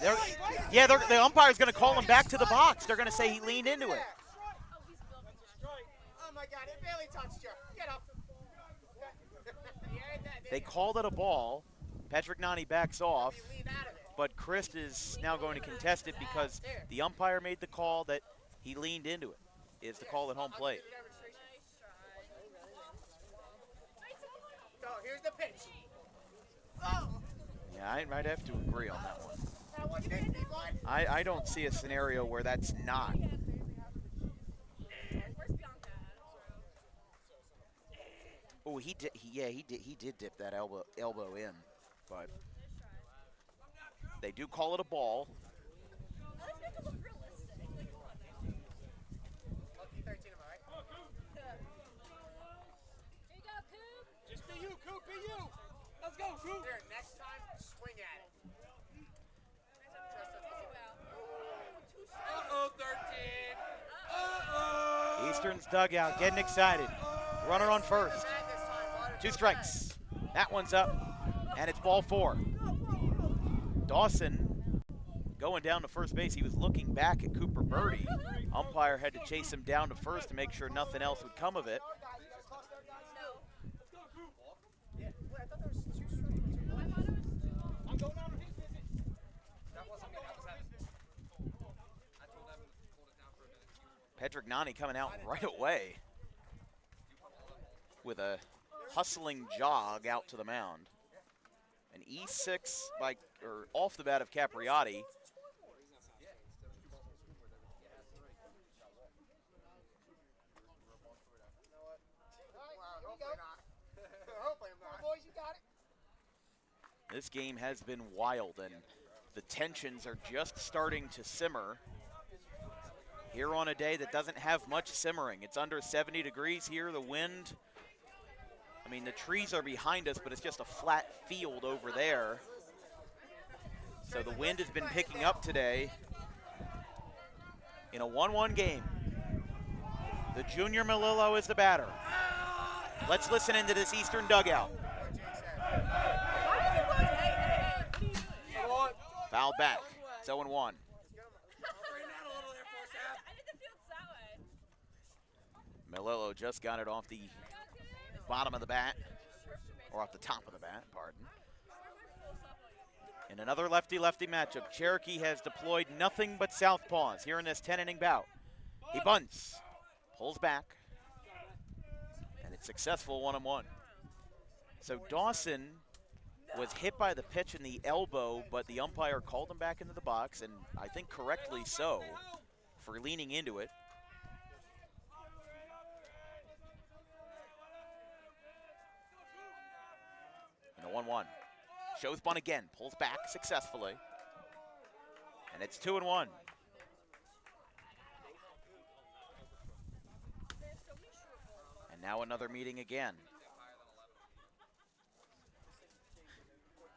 the umpire's going to call him back to the box. They're going to say he leaned into it. Oh my God, it barely touched you. Get up. They called it a ball. Patrick Nani backs off, but Christ is now going to contest it because the umpire made the call that he leaned into it, is the call at home plate. So here's the pitch. Yeah, I might have to agree on that one. I don't see a scenario where that's not. Oh, he did dip that elbow in, but they do call it a ball. Just be you, Coop, be you. Let's go, Coop. There, next time, swing at it. Uh-oh, 13. Uh-oh. Eastern's dugout getting excited. Runner on first. 2 strikes. That one's up, and it's ball 4. Dawson going down to first base. He was looking back at Cooper Birdie. Umpire had to chase him down to first to make sure nothing else would come of it. Patrick Nani coming out right away with a hustling jog out to the mound. An E6 off the bat of Capriati. This game has been wild, and the tensions are just starting to simmer here on a day that doesn't have much simmering. It's under 70 degrees here. The wind, I mean, the trees are behind us, but it's just a flat field over there. So the wind has been picking up today in a 1-1 game. The junior Melillo is the batter. Let's listen into this Eastern dugout. Foul back. It's 0-1. Melillo just got it off the bottom of the bat, or off the top of the bat, pardon. In another lefty-lefty matchup, Cherokee has deployed nothing but southpaws here in this 10-inning bout. He bunts, pulls back, Successful 1-on-1. So Dawson was hit by the pitch in the elbow, but the umpire called him back into the box, and I think correctly so, for leaning into it. And a 1-1. Shows bunt again, pulls back successfully. And it's 2-1. And now another meeting again.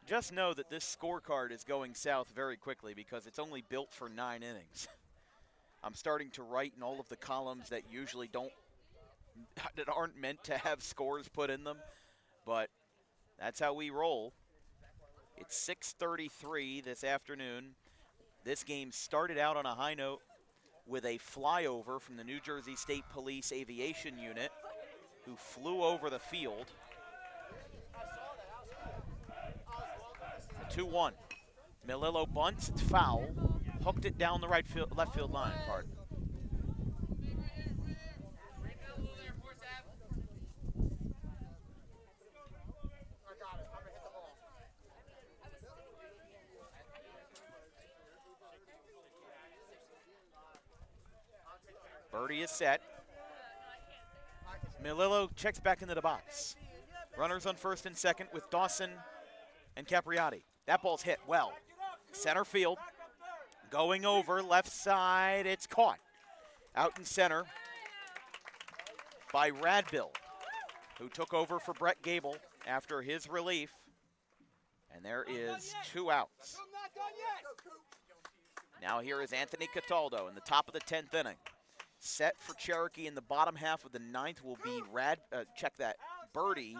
Just know that this scorecard is going south very quickly because it's only built for 9 innings. I'm starting to write in all of the columns that usually that aren't meant to have scores put in them, but that's how we roll. It's 6:33 this afternoon. This game started out on a high note with a flyover from the New Jersey State Police Aviation Unit, who flew over the field. 2-1. Melillo bunts, it's foul. Hooked it down the left field line, pardon. Birdie is set. Melillo checks back into the box. Runners on first and second with Dawson and Capriati. That ball's hit well. Center field. Going over left side. It's caught. Out in center by Radbill, who took over for Brett Gable after his relief. And there is 2 outs. Now here is Anthony Cataldo in the top of the 10th inning. Set for Cherokee in the bottom half of the 9th will be Birdie,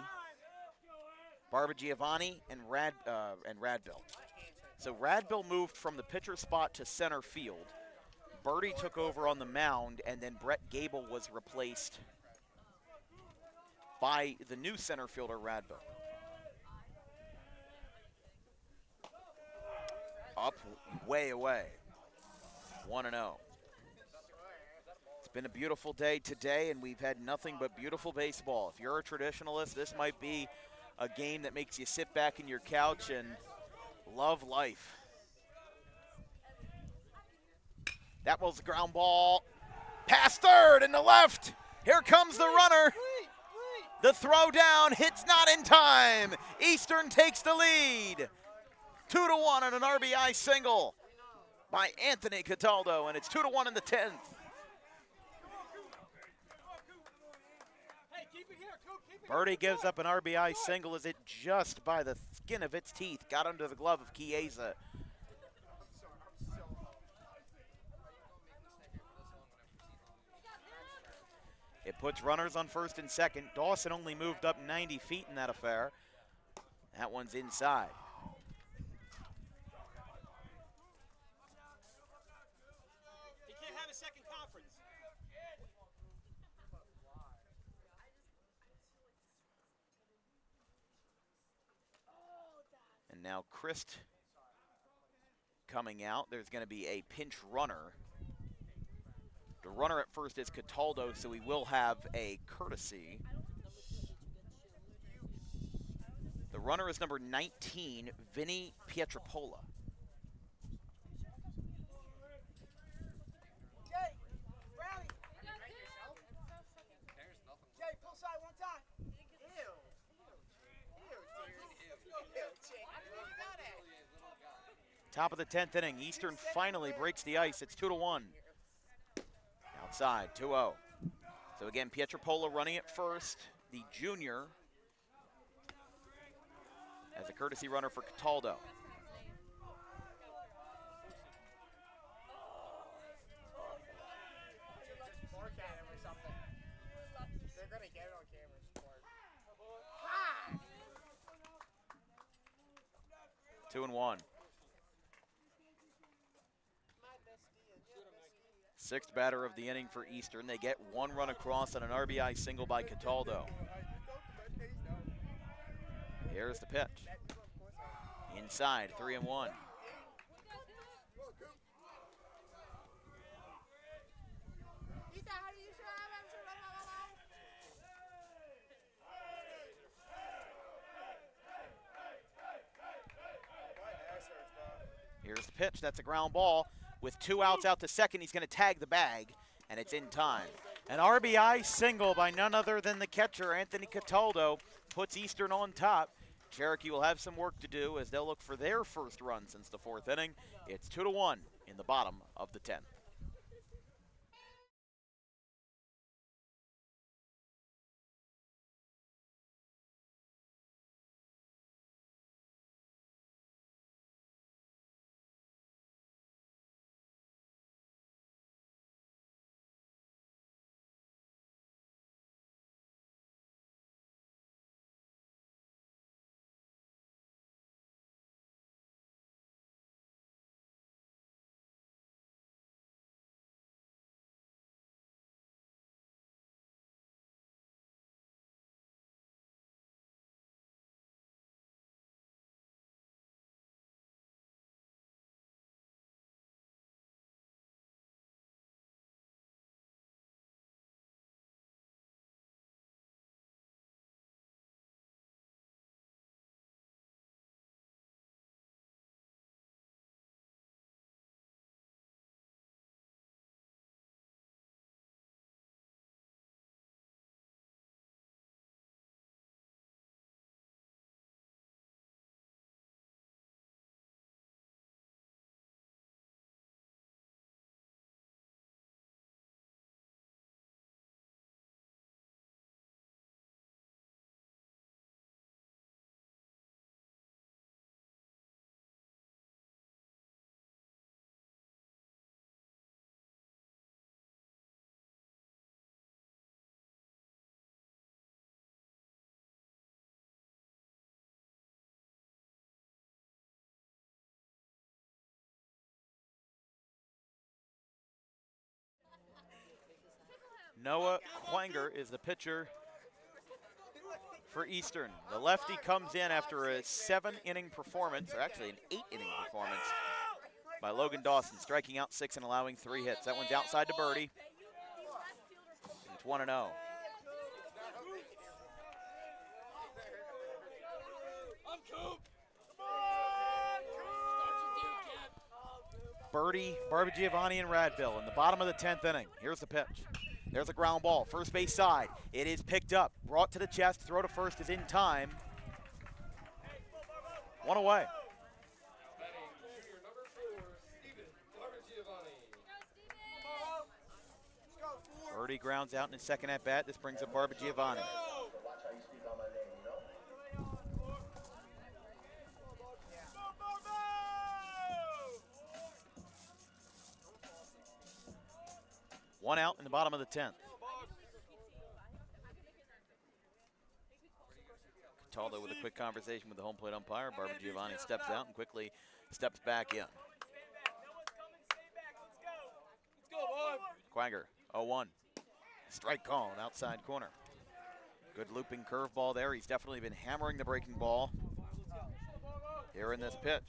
Barbagiovanni, and Radbill. So Radbill moved from the pitcher spot to center field. Birdie took over on the mound, and then Brett Gable was replaced by the new center fielder, Radbill. Up, way away. 1-0. It's been a beautiful day today, and we've had nothing but beautiful baseball. If you're a traditionalist, this might be a game that makes you sit back in your couch and love life. That was a ground ball. Past third and to left. Here comes the runner. The throw down hits not in time. Eastern takes the lead. 2-1 on an RBI single by Anthony Cataldo, and it's 2-1 in the 10th. Birdie gives up an RBI single as it just by the skin of its teeth got under the glove of Chiesa. It puts runners on first and second. Dawson only moved up 90 feet in that affair. That one's inside. He can't have a second conference. And now Christ coming out. There's going to be a pinch runner. The runner at first is Cataldo, so he will have a courtesy. The runner is number 19, Vinny Pietropola. Jay, rally. Jay, pull side one time. Top of the 10th inning, Eastern finally breaks the ice. It's 2-1. Outside, 2-0. So again, Pietropola running it first, the junior, as a courtesy runner for Cataldo. Bark at him or something. They're gonna get it on camera. Ha! 2-1. Sixth batter of the inning for Eastern. They get 1 run across on an RBI single by Cataldo. Here's the pitch. Inside, 3-1. Here's the pitch. That's a ground ball. With 2 outs out to second, he's going to tag the bag, and it's in time. An RBI single by none other than the catcher, Anthony Cataldo, puts Eastern on top. Cherokee will have some work to do as they'll look for their first run since the 4th inning. It's 2-1 in the bottom of the 10th. Noah Quanger is the pitcher for Eastern. The lefty comes in after a 7-inning performance, or actually an 8-inning performance by Logan Dawson, striking out 6 and allowing 3 hits. That one's outside to Birdie. It's 1-0. Birdie, Barbagiovanni, and Radville in the bottom of the 10th inning. Here's the pitch. There's a ground ball, first base side. It is picked up, brought to the chest, throw to first is in time. 1 away. Birdie grounds out in his second at bat. This brings up Barbagiovanni. One out in the bottom of the 10th. Cataldo with a quick conversation with the home plate umpire. Barbagiovanni steps out and quickly steps back in. Quanger, 0-1. Strike call, an outside corner. Good looping curveball there. He's definitely been hammering the breaking ball here in this pitch.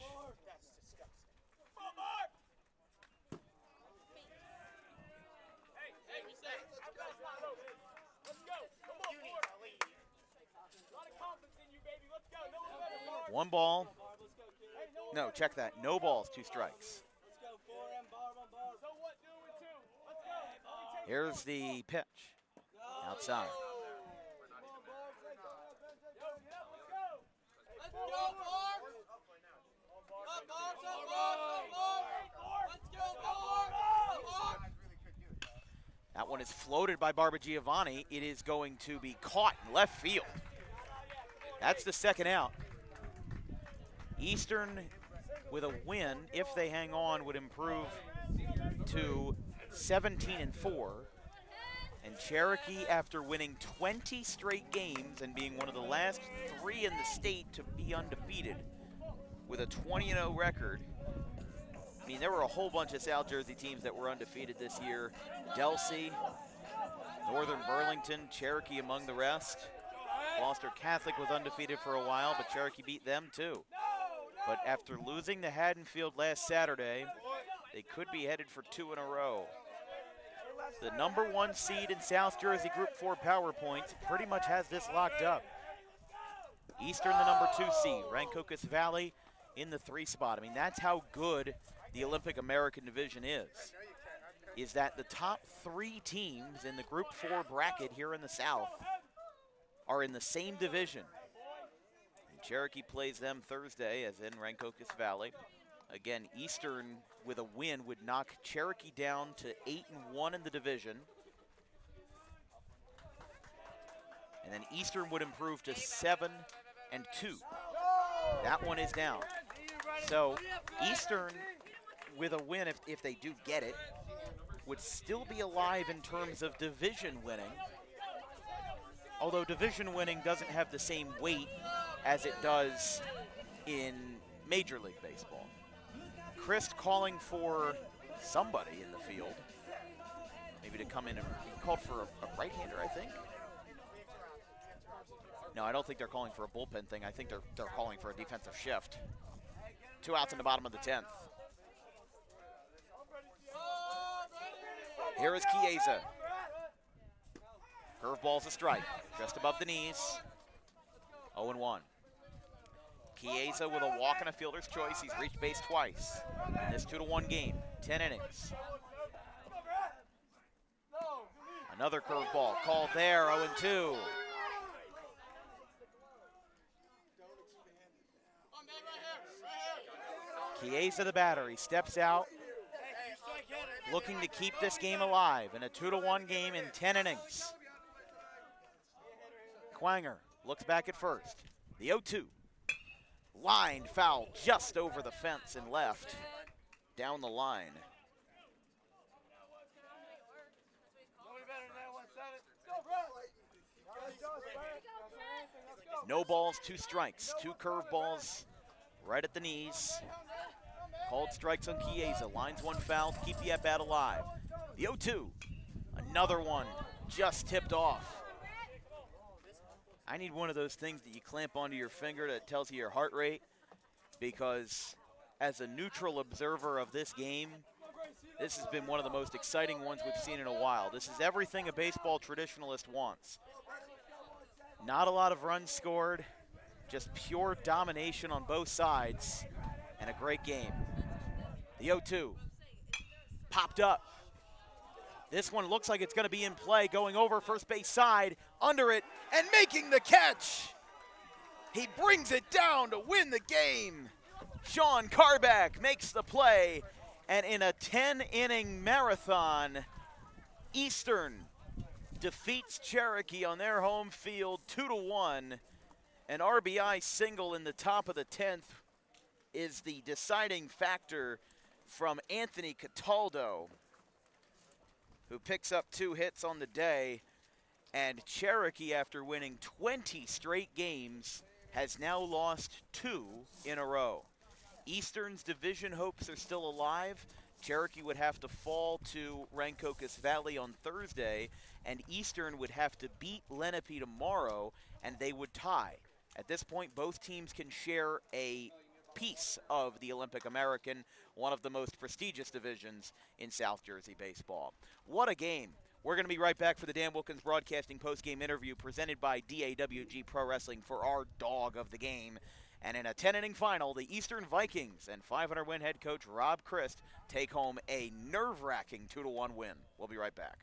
One ball. No, check that. No balls, 2 strikes. Here's the pitch. Outside. That one is floated by Barbagiovanni. It is going to be caught in left field. That's the second out. Eastern, with a win, if they hang on, would improve to 17-4. And Cherokee, after winning 20 straight games and being one of the last 3 in the state to be undefeated, with a 20-0 record. I mean, there were a whole bunch of South Jersey teams that were undefeated this year. Delsey, Northern Burlington, Cherokee among the rest. Gloucester Catholic was undefeated for a while, but Cherokee beat them too. But after losing to Haddonfield last Saturday, they could be headed for 2 in a row. The number 1 seed in South Jersey Group 4 Power Points pretty much has this locked up. Eastern, the number 2 seed. Rancocas Valley in the 3 spot. I mean, that's how good the Olympic American division is that the top 3 teams in the Group 4 bracket here in the South are in the same division. And Cherokee plays them Thursday, as in Rancocas Valley. Again, Eastern with a win would knock Cherokee down to 8-1 in the division. And then Eastern would improve to 7-2. That one is down. So Eastern, with a win, if they do get it, would still be alive in terms of division winning. Although division winning doesn't have the same weight as it does in Major League Baseball. Christ calling for somebody in the field, maybe to come in, and he called for a right-hander, I think. No, I don't think they're calling for a bullpen thing. I think they're calling for a defensive shift. 2 outs in the bottom of the 10th. Here is Chiesa. Curveball's a strike, just above the knees. 0-1. Chiesa with a walk and a fielder's choice. He's reached base twice in this 2-1 game, 10 innings. Another curveball called there, 0-2. Chiesa, the batter, he steps out, looking to keep this game alive in a 2-1 game in 10 innings. Quanger looks back at first. The 0-2. Lined foul just over the fence and left, down the line. No balls, 2 strikes, 2 curveballs right at the knees. Called strikes on Chiesa, lines 1 foul to keep the at-bat alive. The 0-2, another one just tipped off. I need one of those things that you clamp onto your finger that tells you your heart rate, because as a neutral observer of this game, this has been one of the most exciting ones we've seen in a while. This is everything a baseball traditionalist wants. Not a lot of runs scored, just pure domination on both sides, and a great game. The 0-2 popped up. This one looks like it's going to be in play, going over first base side, under it, and making the catch. He brings it down to win the game. Sean Carback makes the play, and in a 10-inning marathon, Eastern defeats Cherokee on their home field 2-1. An RBI single in the top of the 10th is the deciding factor from Anthony Cataldo, who picks up 2 hits on the day. And Cherokee, after winning 20 straight games, has now lost 2 in a row. Eastern's division hopes are still alive. Cherokee would have to fall to Rancocas Valley on Thursday, and Eastern would have to beat Lenape tomorrow, and they would tie. At this point, both teams can share a piece of the Olympic American, one of the most prestigious divisions in South Jersey baseball. What a game. We're going to be right back for the Dan Wilkins Broadcasting post-game interview presented by DAWG Pro Wrestling for our dog of the game. And in a 10-inning final, the Eastern Vikings and 500-win head coach Rob Christ take home a nerve-wracking 2-1 win. We'll be right back.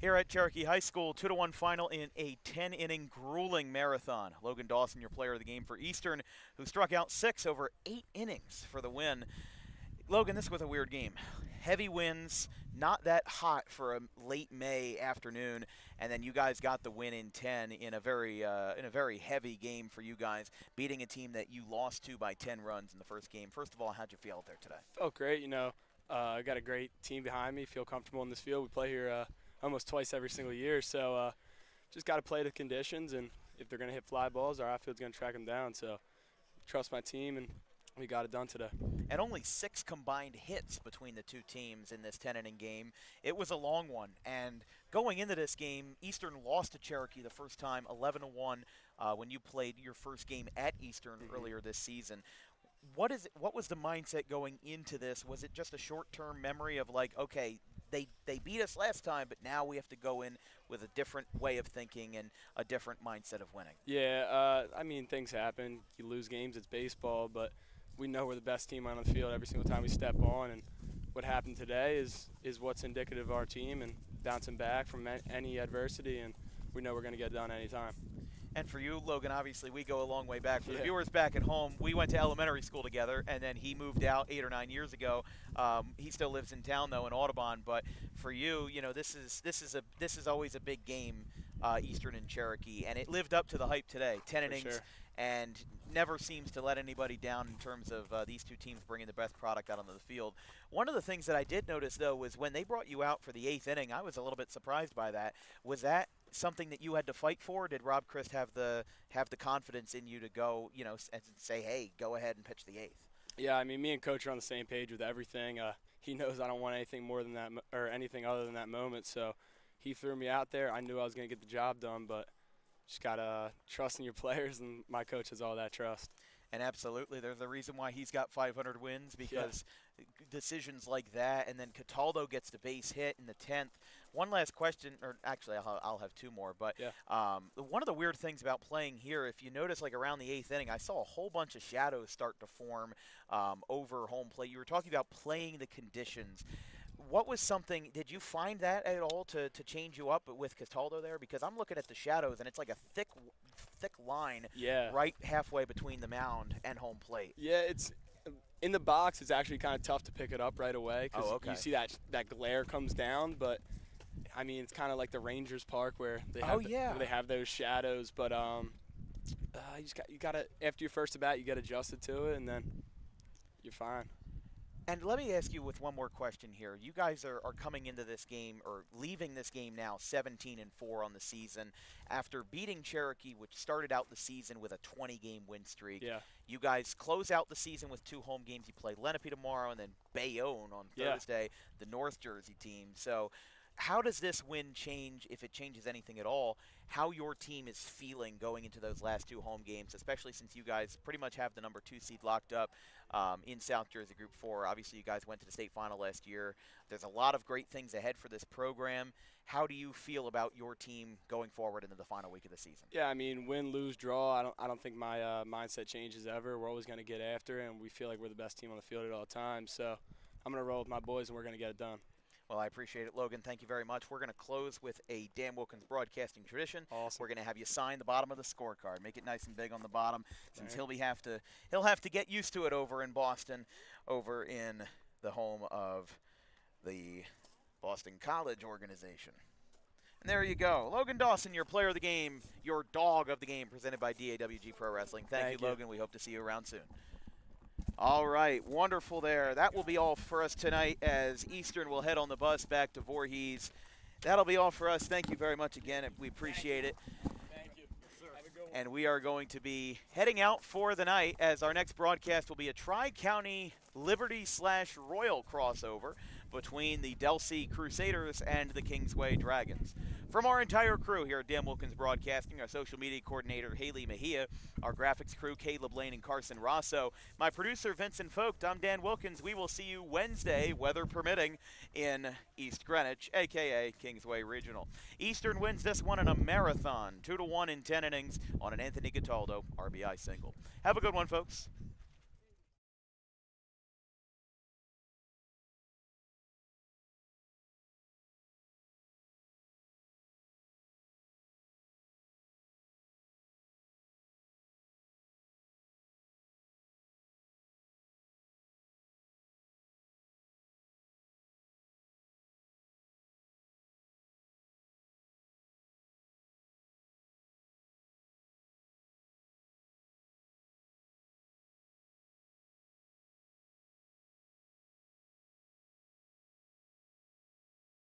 Here at Cherokee High School, 2-1 final in a 10-inning grueling marathon. Logan Dawson, your player of the game for Eastern, who struck out 6 over 8 innings for the win. Logan, this was a weird game. Heavy winds, not that hot for a late May afternoon, and then you guys got the win in 10 in a very heavy game for you guys, beating a team that you lost to by 10 runs in the first game. First of all, how'd you feel out there today? Felt great. I got a great team behind me. Feel comfortable in this field. We play here almost twice every single year, so just got to play the conditions, and if they're going to hit fly balls, our outfield's going to track them down. So trust my team, and we got it done today. And only 6 combined hits between the two teams in this 10-inning game. It was a long one, and going into this game, Eastern lost to Cherokee the first time, 11-1, when you played your first game at Eastern earlier this season. What was the mindset going into this? Was it just a short-term memory of like, okay, they beat us last time, but now we have to go in with a different way of thinking and a different mindset of winning? Yeah, things happen. You lose games, it's baseball, but we know we're the best team on the field every single time we step on, and what happened today is what's indicative of our team and bouncing back from any adversity, and we know we're going to get it done anytime. And for you, Logan, obviously we go a long way back. For the viewers back at home, we went to elementary school together, and then he moved out 8 or 9 years ago. He still lives in town though, in Audubon. But for you, this is always a big game, Eastern and Cherokee, and it lived up to the hype today. 10 innings, sure. And never seems to let anybody down in terms of these two teams bringing the best product out onto the field. One of the things that I did notice though was when they brought you out for the 8th inning, I was a little bit surprised by that. Was that something that you had to fight for? Did Rob Christ have the confidence in you to go, and say, hey, go ahead and pitch the 8th? Yeah, me and Coach are on the same page with everything. He knows I don't want anything more than that or anything other than that moment, so he threw me out there. I knew I was going to get the job done, but just got to trust in your players, and my coach has all that trust. And absolutely, there's a reason why he's got 500 wins, because decisions like that, and then Cataldo gets the base hit in the 10th. One last question, or actually I'll have 2 more, but one of the weird things about playing here, if you notice, like around the 8th inning, I saw a whole bunch of shadows start to form over home plate. You were talking about playing the conditions. What was something, did you find that at all to change you up with Cataldo there? Because I'm looking at the shadows, and it's like a thick line right halfway between the mound and home plate. Yeah, it's in the box. It's actually kind of tough to pick it up right away because you see that glare comes down. But it's kind of like the Rangers Park where they have those shadows. But you got to, after your first at bat, you got to adjust it to it, and then you're fine. And let me ask you with one more question here. You guys are coming into this game, or leaving this game now 17-4 on the season after beating Cherokee, which started out the season with a 20-game win streak. Yeah. You guys close out the season with 2 home games. You play Lenape tomorrow and then Bayonne on Thursday, the North Jersey team. So how does this win change, if it changes anything at all, how your team is feeling going into those last 2 home games, especially since you guys pretty much have the number 2 seed locked up in South Jersey Group 4. Obviously, you guys went to the state final last year. There's a lot of great things ahead for this program. How do you feel about your team going forward into the final week of the season? Yeah, win, lose, draw, I don't think my mindset changes ever. We're always going to get after it, and we feel like we're the best team on the field at all times. So I'm going to roll with my boys, and we're going to get it done. Well, I appreciate it, Logan. Thank you very much. We're going to close with a Dan Wilkins Broadcasting tradition. Awesome. We're going to have you sign the bottom of the scorecard. Make it nice and big on the bottom, since he'll have to get used to it over in Boston, over in the home of the Boston College organization. And there you go. Logan Dawson, your player of the game, your dog of the game, presented by DAWG Pro Wrestling. Thank you, Logan. We hope to see you around soon. All right, wonderful there. That will be all for us tonight as Eastern will head on the bus back to Voorhees. That'll be all for us. Thank you very much again. We appreciate it. Thank you. Yes, sir. Have a good one. And we are going to be heading out for the night, as our next broadcast will be a Tri-County Liberty/Royal crossover between the Delsea Crusaders and the Kingsway Dragons. From our entire crew here at Dan Wilkins Broadcasting, our social media coordinator, Haley Mejia, our graphics crew, Caleb Lane and Carson Rosso, my producer, Vincent Vogt, I'm Dan Wilkins. We will see you Wednesday, weather permitting, in East Greenwich, a.k.a. Kingsway Regional. Eastern wins this one in a marathon, 2-1 in 10 innings on an Anthony Cataldo RBI single. Have a good one, folks.